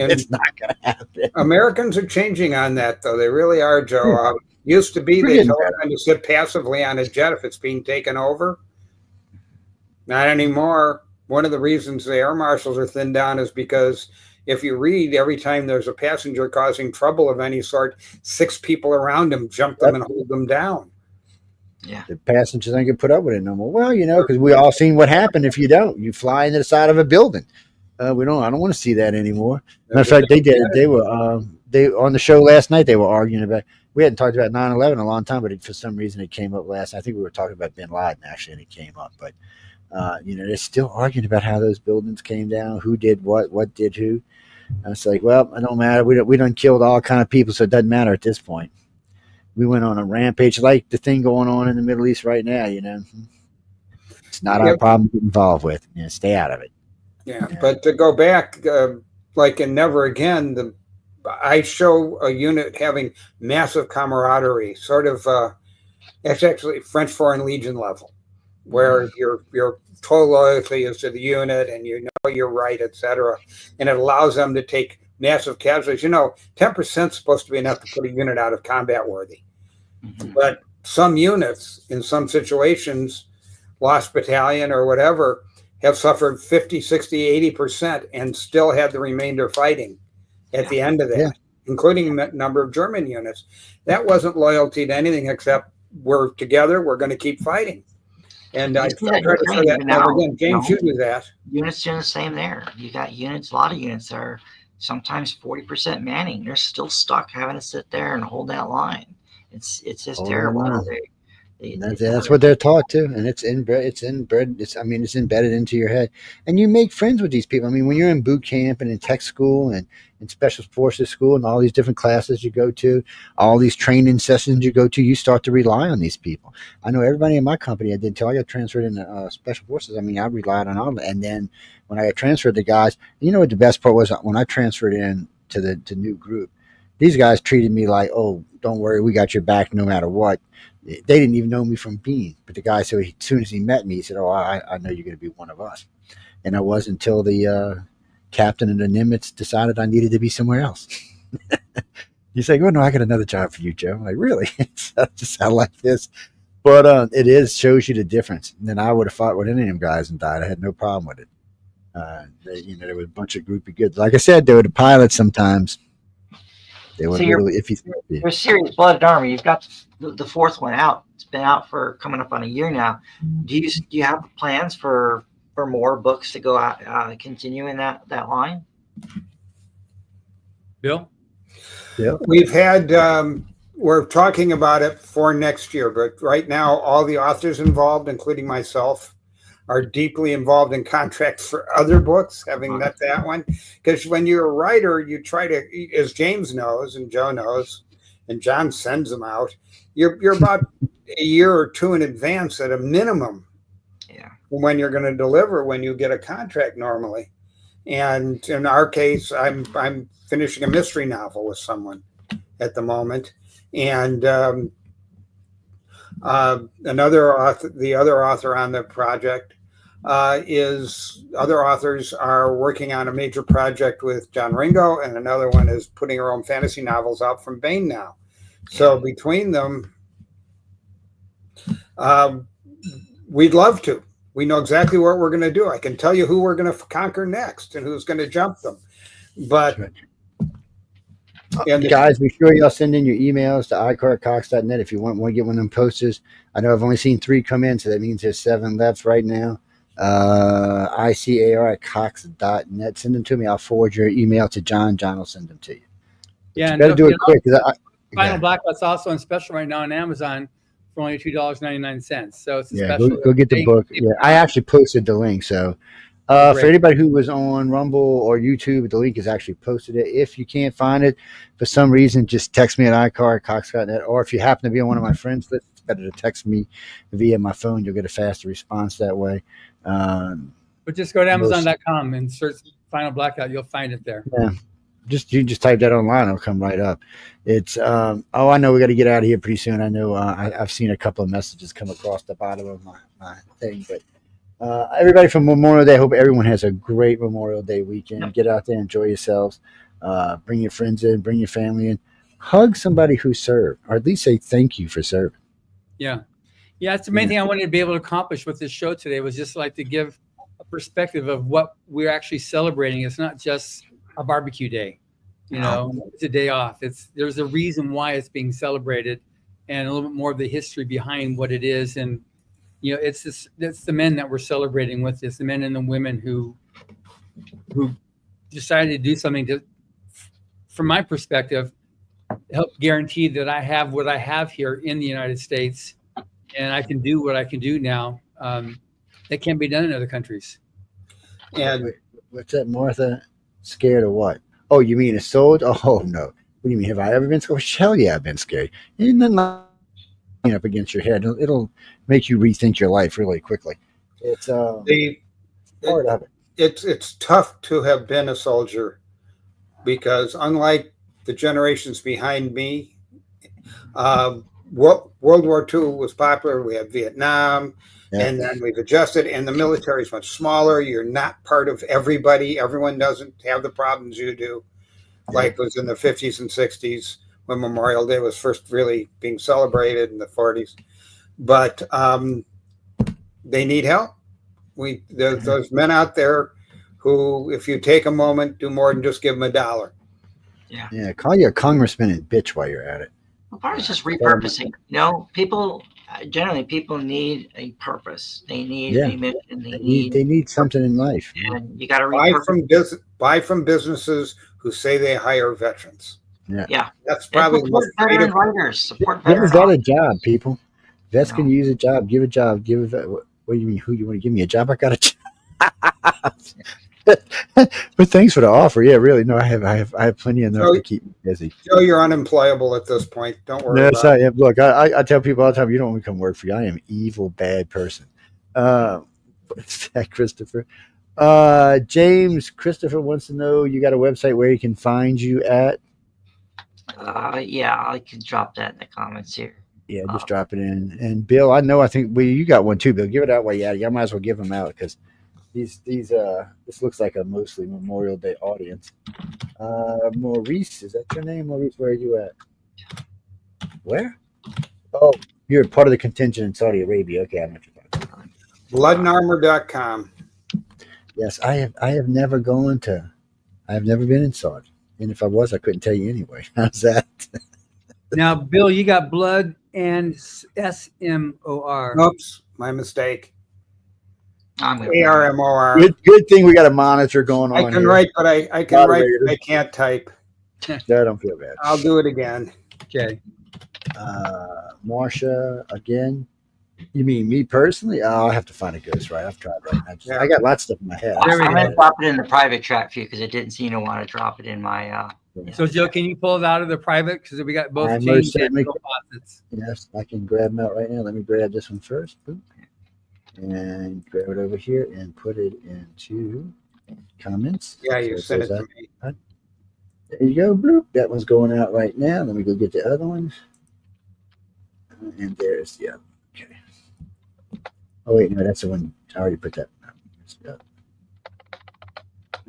It's not going to happen. Americans are changing on that, though. They really are, Joe. Used to be they tell them to sit passively on a jet if it's being taken over. Not anymore. One of the reasons the air marshals are thinned down is because if you read, every time there's a passenger causing trouble of any sort, 6 people around them jump them and hold them down. Yeah, the passengers ain't gonna put up with it no more. Well, because we all seen what happened if you don't. You fly into the side of a building. I don't want to see that anymore. Matter of fact, they did. They were on the show last night. They were arguing about. We hadn't talked about 9/11 in a long time, but for some reason it came up last. I think we were talking about Bin Laden actually, and it came up. But they're still arguing about how those buildings came down, who did what did who. And it's like, well, it don't matter. We done killed all kind of people, so it doesn't matter at this point. We went on a rampage like the thing going on in the Middle East right now, It's not our problem to get involved with. Stay out of it. Yeah, but to go back, like in Never Again, I show a unit having massive camaraderie, sort of, it's actually French Foreign Legion level, where your total loyalty is to the unit and you're right, etc. And it allows them to take massive casualties. 10% is supposed to be enough to put a unit out of combat worthy. But some units in some situations, lost battalion or whatever, have suffered 50, 60, 80% and still had the remainder fighting at the end of that, including a number of German units. That wasn't loyalty to anything except we're together, we're going to keep fighting. And I tried to say that Never Again. James, you do that. Units doing the same there. You got units, a lot of units that are sometimes 40% manning. They're still stuck having to sit there and hold that line. It's just terrible. That's what they're taught to, and it's embedded into your head. And you make friends with these people. I mean, when you're in boot camp and in tech school and in special forces school and all these different classes you go to, all these training sessions you go to, you start to rely on these people. I know everybody in my company I did until I got transferred into special forces. I mean, I relied on all of it. And then when I got transferred, the guys, what the best part was when I transferred in to the new group, these guys treated me like, oh, don't worry, we got your back no matter what. They didn't even know me from Bean, but the guy said as soon as he met me, he said, "Oh, I know you're going to be one of us." And I was until the captain of the Nimitz decided I needed to be somewhere else. He's like, "Oh no, I got another job for you, Joe." I'm like, really? It just sound like this, but it shows you the difference. And then I would have fought with any of them guys and died. I had no problem with it. There was a bunch of groupie goods. Like I said, there were the pilots sometimes. They were really iffy. You're serious blooded army. You've got the 4th one out. It's been out for coming up on a year now. Do you have plans for for more books to go out, continue in that line? Bill? Yeah. We've had, we're talking about it for next year, but right now, all the authors involved, including myself, are deeply involved in contracts for other books, having met that one. Because when you're a writer, you try to, as James knows and Joe knows, and John sends them out, you're about a year or two in advance at a minimum. Yeah. When you're going to deliver, when you get a contract normally. And in our case, I'm finishing a mystery novel with someone at the moment. And another author, the other author on the project, other authors are working on a major project with John Ringo, and another one is putting her own fantasy novels out from Baen now. So between them, we'd love to. We know exactly what we're going to do. I can tell you who we're going to conquer next and who's going to jump them. But guys, be sure y'all send in your emails to icar@cox.net if you want to get one of them posters. I know I've only seen 3 come in, so that means there's 7 left right now. ICAR@cox.net. Send them to me. I'll forward your email to John. John will send them to you. Yeah, You better do it quick. Final Blackout's also on special right now on Amazon for only $2.99. So it's a Yeah, special. go get the book. Yeah, I actually posted the link. So for anybody who was on Rumble or YouTube, the link is actually posted. If you can't find it for some reason, just text me at icar@cox.net. Or if you happen to be on one of my friends lists, it's better to text me via my phone. You'll get a faster response that way. But just go to Amazon.com and search Final Blackout. You'll find it there. Yeah. You just type that online, it'll come right up. It's I know we got to get out of here pretty soon. I know I've seen a couple of messages come across the bottom of my thing, but everybody from Memorial Day, I hope everyone has a great Memorial Day weekend. Get out there, enjoy yourselves, bring your friends in, bring your family in, hug somebody who served, or at least say thank you for serving. Yeah, that's the main thing I wanted to be able to accomplish with this show today, was just like to give a perspective of what we're actually celebrating. It's not just a barbecue day, it's a day off. There's a reason why it's being celebrated, and a little bit more of the history behind what it is. And it's the men that we're celebrating with this, the men and the women who decided to do something to, from my perspective, help guarantee that I have what I have here in the United States, and I can do what I can do now that can't be done in other countries. And what's that, Martha? Scared of what? Oh, you mean a soldier? Oh, no. What do you mean? Have I ever been scared? Hell yeah, I've been scared. Ain't nothing up against your head. It'll make you rethink your life really quickly. It's part of it. It's tough to have been a soldier, because unlike the generations behind me, World War II was popular. We had Vietnam. Yeah. And then we've adjusted, and the military is much smaller. You're not part of everybody. Everyone doesn't have the problems you do, like was in the 50s and 60s when Memorial Day was first really being celebrated in the 40s. But they need help. There's those men out there who, if you take a moment, do more than just give them $1. Yeah, call your congressman and bitch while you're at it. Well, part of just repurposing. People need a purpose. They need a mission. They need something in life. And you got to buy from businesses who say they hire veterans. Yeah. That's probably support veteran writers. Support Give veteran a vet a job, people. Vets can use a job. Give a job. What do you mean? Who you want to give me a job? I got a job. But thanks for the offer. Yeah, really. No, I have plenty enough to keep me busy. Joe, you're unemployable at this point. Don't worry about it. Look, I tell people all the time, you don't want to come work for you. I am an evil, bad person. What's that, Christopher? James, Christopher wants to know, you got a website where he can find you at? Yeah, I can drop that in the comments here. Yeah, just drop it in. And Bill, I think you got one too, Bill. Give it out while you're at it. I might as well give them out, because this looks like a mostly Memorial Day audience. Maurice, is that your name? Maurice, where are you at? Where? Oh, you're part of the contingent in Saudi Arabia. Okay, I'm not sure. Bloodndarmor.com. Yes, I have never been in Saudi. And if I was, I couldn't tell you anyway. How's that? Now, Bill, you got blood and SMOR. Oops, my mistake. I'm gonna ARMOR. Good thing we got a monitor going on. I can here. write, but I can write. Moderator. But I can't type. I don't feel bad. I'll do it again. Okay. Marcia again. You mean me personally? Oh, I'll have to find a ghostwriter. I've tried right now. Yeah. I got lots of stuff in my head. There we I'm go. gonna drop it in the private chat for you because it didn't seem to want to drop it in my. So, Joe, can you pull it out of the private? Because we got both I most James and certainly Bill Fawcett's. Yes, I can grab them out right now. Let me grab this one first. Boop. And grab it over here and put it into comments. Yeah, you So sent it to me. There you go. Bloop. That one's going out right now. Let me go get the other one. And there's the other. Okay. Oh, wait, no, that's the one. I already put that.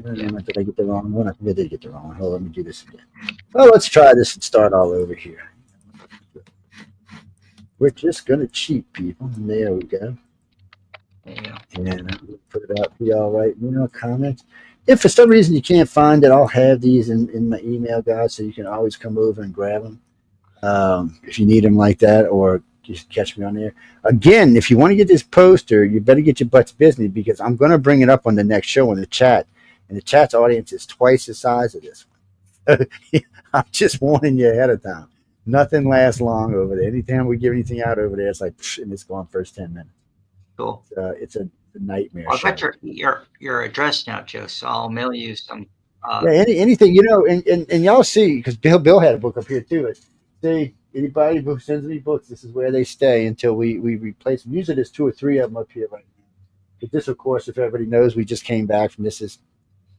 Did I get the wrong one? I think I did get the wrong one. Hold on, let me do this again. Well, let's try this and start all over here. We're just going to cheat, people. There we go. Yeah. And I'll put it out for y'all right now. Comments. If for some reason you can't find it, I'll have these in my email, guys, so you can always come over and grab them if you need them like that, or just catch me on there. Again, if you want to get this poster, you better get your butts busy because I'm going to bring it up on the next show in the chat. And the chat's audience is twice the size of this one. I'm just warning you ahead of time. Nothing lasts long over there. Anytime we give anything out over there, it's like, and it's gone first 10 minutes. Cool. It's a nightmare. I've got your address now, Joe. So I'll mail you some. Yeah, anything, and y'all see, because Bill had a book up here too. See, anybody who sends me books, this is where they stay until we replace them. Usually there's 2 or 3 of them up here right now. But this, of course, if everybody knows, we just came back from this is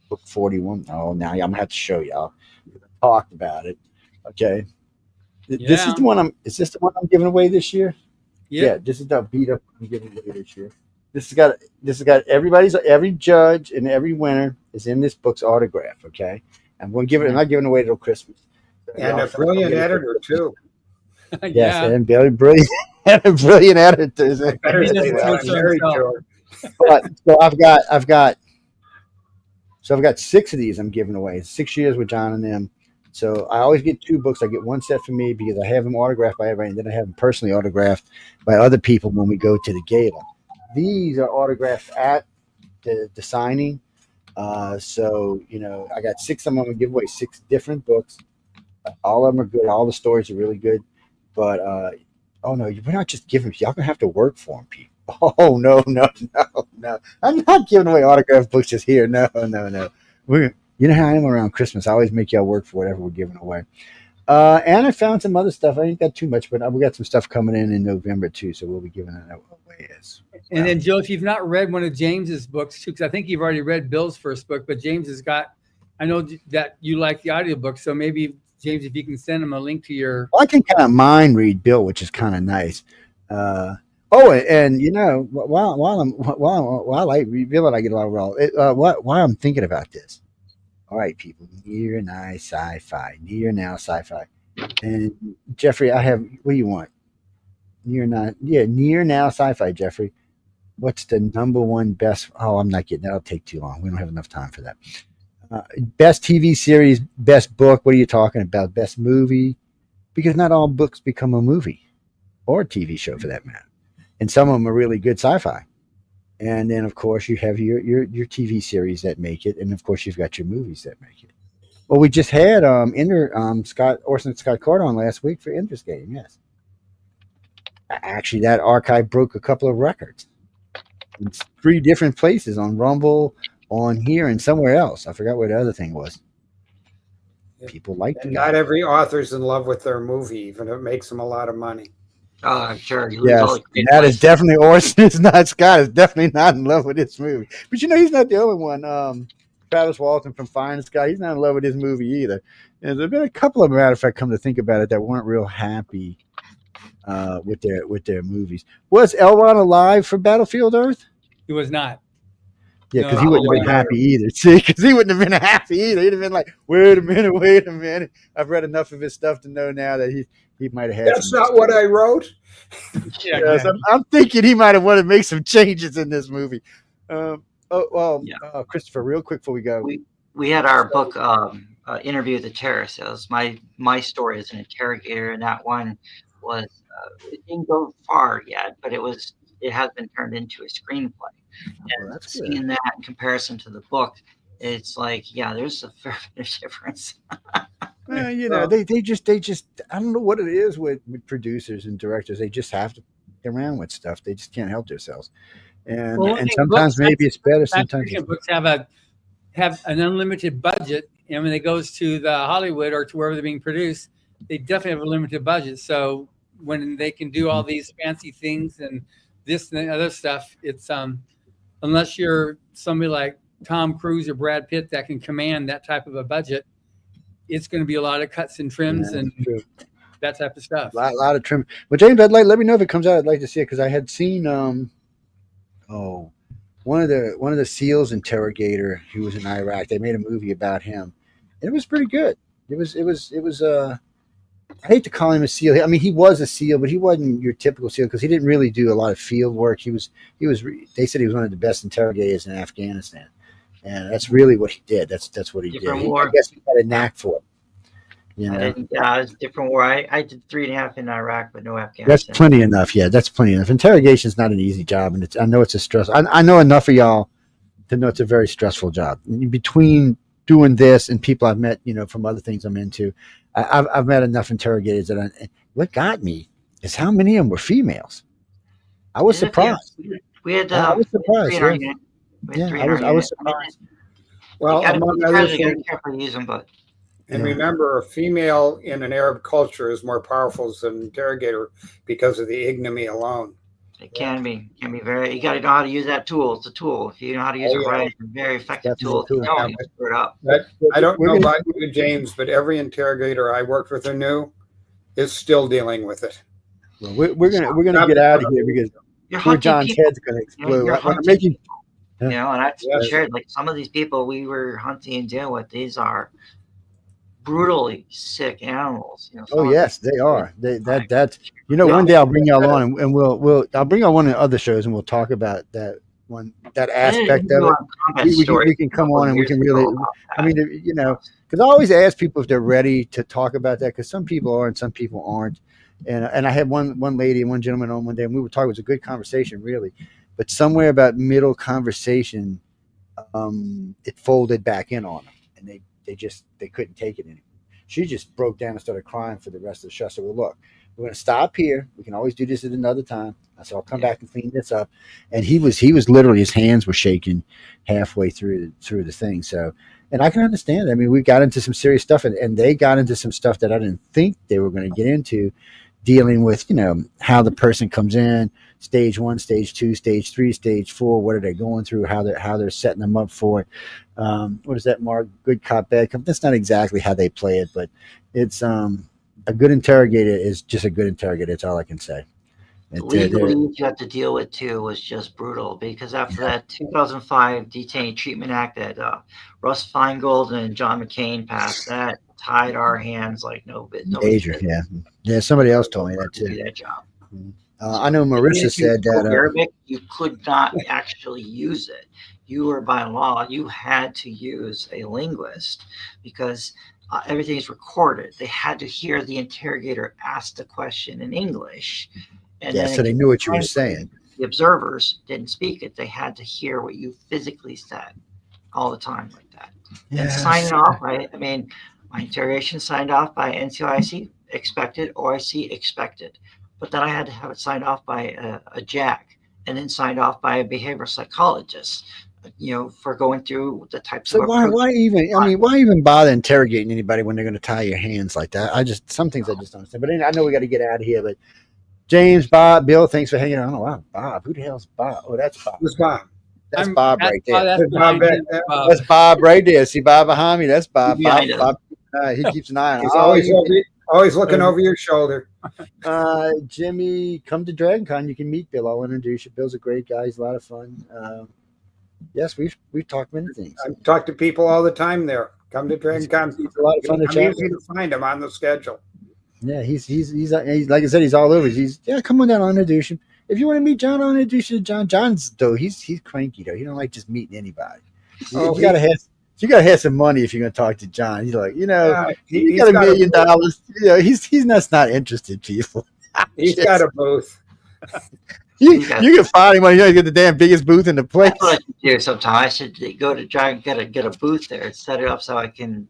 book 41. Oh, now I'm gonna have to show y'all. We talked about it. Okay. This is the one is this the one I'm giving away this year? Yeah, this is the beat up I'm giving away this year. This has got every judge and every winner is in this book's autograph. Okay. I'm going to give it. I'm not giving it away till Christmas. So And a brilliant editor too. Yes, and brilliant, and a brilliant editor. So I've got 6 of these I'm giving away. 6 years with John and them. So I always get 2 books. I get one set for me because I have them autographed by everybody, and then I have them personally autographed by other people when we go to the gala. These are autographed at the signing. So, I got 6 of them I'm going to give away, 6 different books. All of them are good. All the stories are really good. But, oh, no, we're not just giving them. Y'all going to have to work for them, people. Oh, no. I'm not giving away autographed books just here. No. You know how I am around Christmas. I always make y'all work for whatever we're giving away. And I found some other stuff. I ain't got too much, but we got some stuff coming in November, too. So we'll be giving that away. And then, Joe, if you've not read one of James's books, too, because I think you've already read Bill's first book, but James has got, I know that you like the audiobook. So maybe, James, if you can send him a link to your. Well, I can kind of mind read Bill, which is kind of nice. While I reveal it, I get a lot of roll. While I'm thinking about this, all right, people, near now sci-fi, and Jeffrey, I have. What do you want? Near now sci-fi, Jeffrey. What's the number one best? Oh, I'm not getting that. That'll take too long. We don't have enough time for that. Best TV series, best book. What are you talking about? Best movie? Because not all books become a movie or a TV show for that matter. And some of them are really good sci-fi. And then, of course, you have your TV series that make it. And, of course, you've got your movies that make it. Well, we just had Orson Scott Card on last week for Ender's Game, yes. Actually, that archive broke a couple of records. It's 3 different places on Rumble, on here, and somewhere else. I forgot what the other thing was. People like it. Not every author's in love with their movie, even if it makes them a lot of money. Oh, I'm sure. Yes, that is definitely Orson. It's not Scott. Is definitely not in love with this movie. But he's not the only one. Travis Walton from Fire and Sky. He's not in love with this movie either. And there's been a couple of, matter of fact, come to think about it, that weren't real happy with their movies. Was Elron alive for Battlefield Earth? He was not. Yeah, because he wouldn't have been happy either. See, because he wouldn't have been happy either. He'd have been like, wait a minute. I've read enough of his stuff to know now that he might have had. That's not what I wrote. Yes, I'm thinking he might have wanted to make some changes in this movie. Christopher, real quick before we go. We had our book Interview with the Terrorist. It was my story as an interrogator, and that one was it didn't go far yet, but it has been turned into a screenplay. And that's good. seeing that in comparison to the book, it's like, yeah, there's a fair bit of difference. They just I don't know what it is with producers and directors. They just have to get around with stuff. They just can't help themselves. And Well, one and thing sometimes books, maybe it's better. science Sometimes fiction it's, books have an unlimited budget, and when it goes to the Hollywood or to wherever they're being produced, they definitely have a limited budget. So when they can do all these fancy things and this and the other stuff, it's unless you're somebody like Tom Cruise or Brad Pitt that can command that type of a budget, it's going to be a lot of cuts and trims and true. that type of stuff. A lot of trim. But James, let me know if it comes out. I'd like to see it because I had seen one of the SEALs interrogator who was in Iraq. They made a movie about him. It was pretty good. It was I hate to call him a SEAL. I mean, he was a SEAL, but he wasn't your typical SEAL because he didn't really do a lot of field work. They said he was one of the best interrogators in Afghanistan. And that's really what he did. That's what he Different did. war. I guess he had a knack for it. It's a different war. I did 3.5 in Iraq, but no Afghanistan. That's plenty enough. Yeah, that's plenty enough. Interrogation is not an easy job, and I know it's a stress. I know enough of y'all to know it's a very stressful job. Between doing this and people I've met, from other things I'm into, I've met enough interrogators what got me is how many of them were females. I was surprised. We had. I was surprised. I was surprised. Well, among other things, carefully use them, but. And remember, a female in an Arab culture is more powerful as an interrogator because of the ignominy alone. It can be very. You got to know how to use that tool. It's a tool. If you know how to use it right, it's a very effective tool. You screw it up. I don't know about you, James, but every interrogator I worked with or knew is still dealing with it. Well, we're gonna get out of here because poor John's head's gonna explode. And I shared like some of these people we were hunting and dealing with. These are brutally sick animals. Oh yes, they are. That's one day I'll bring y'all on and I'll bring y'all one of the other shows and we'll talk about that aspect of it. We can come on and we can really. I mean, because I always ask people if they're ready to talk about that because some people are and some people aren't. And I had one lady and one gentleman on one day and we were talking. It was a good conversation, really, but somewhere about middle conversation, it folded back in on them and they couldn't take it anymore. She just broke down and started crying for the rest of the show. So look, we're going to stop here. We can always do this at another time. I said, I'll come back and clean this up. And he was literally, his hands were shaking halfway through the thing. So, and I can understand. I mean, we got into some serious stuff and they got into some stuff that I didn't think they were going to get into, dealing with, how the person comes in, stage 1, stage 2, stage 3, stage 4. What are they going through? How they're setting them up for it. What is that, Mark? Good cop, bad cop. That's not exactly how they play it, but it's a good interrogator is just a good interrogator. That's all I can say. The legalese you have to deal with too was just brutal because after that 2005 Detainee Treatment Act that Russ Feingold and John McCain passed, that tied our hands like no major. Yeah. Somebody else told me that too. Do that job. I know Marissa said that Arabic, you could not actually use it. You were by law, you had to use a linguist because everything is recorded. They had to hear the interrogator ask the question in English. And so they knew what you were saying. The observers didn't speak it. They had to hear what you physically said all the time like that. And signing off, right? I mean, my interrogation signed off by NCOIC, expected, OIC, expected. But then I had to have it signed off by a JAG and then signed off by a behavioral psychologist, for going through the types of. So why even bother interrogating anybody when they're going to tie your hands like that? Some things I just don't understand. But anyway, I know we got to get out of here. But James, Bob, Bill, thanks for hanging out. Oh, wow, Bob. Who the hell's Bob? Oh, that's Bob. Who's Bob? That's Bob right there. That's Bob right there. See Bob behind me? That's Bob. Bob. He keeps an eye on. He's always looking over your shoulder. Jimmy, come to DragonCon. You can meet Bill. I'll introduce you. Bill's a great guy. He's a lot of fun. Yes, we've talked many things. I talk to people all the time there. Come to DragonCon. It's a lot of fun to chat. Easy to find him on the schedule. Yeah, he's like I said, he's all over. Come on down. I'll introduce him. If you want to meet John, I'll introduce you to John. John's though he's cranky though. He don't like just meeting anybody. You gotta have some money if you're gonna talk to John. He's like, he's got $1 million. He's not interested, people. He's got a booth. You can find him when you get the damn biggest booth in the place. That's what I should do sometime. I should go to try and get a booth there and set it up so I can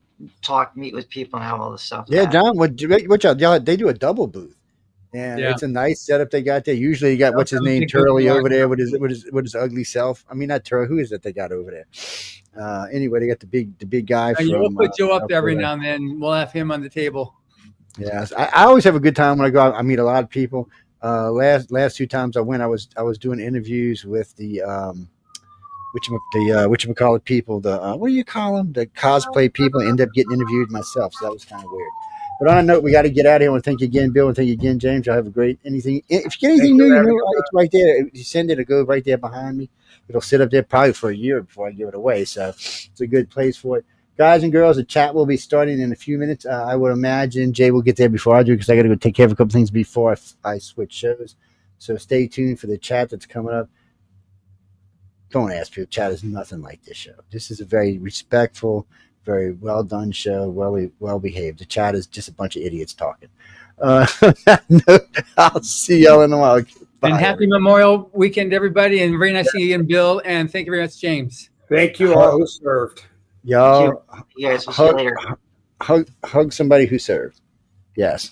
meet with people, and have all this stuff. Yeah, John, what y'all, they do a double booth. And Yeah. it's a nice setup they got there. Usually you got what's his name, Turley over there with his ugly self. I mean, not Turley. Who is it they got over there? Anyway, they got the big guy. We'll put Joe up there every now and then. We'll have him on the table. Yes, I always have a good time when I go out. I meet a lot of people. Last 2 times I went, I was doing interviews with the whatchamacallit people. The what do you call them? The cosplay people. I end up getting interviewed myself, so that was kind of weird. But on a note, we got to get out of here. I want to thank you again, Bill, and thank you again, James. Y'all have a great anything. If you get anything new, it's right there. If you send it, it'll go right there behind me. It'll sit up there probably for a year before I give it away. So it's a good place for it. Guys and girls, the chat will be starting in a few minutes. I would imagine Jay will get there before I do because I got to go take care of a couple things before I switch shows. So stay tuned for the chat that's coming up. Don't ask people. Chat is nothing like this show. This is a very respectful, very well done show, well behaved. The chat is just a bunch of idiots talking. I'll see y'all in a while. Bye. And happy Memorial Weekend, everybody, and very nice seeing you again, Bill. And thank you very much, James. Thank you all who served. Y'all, you guys, we'll see you later. Hug somebody who served. Yes.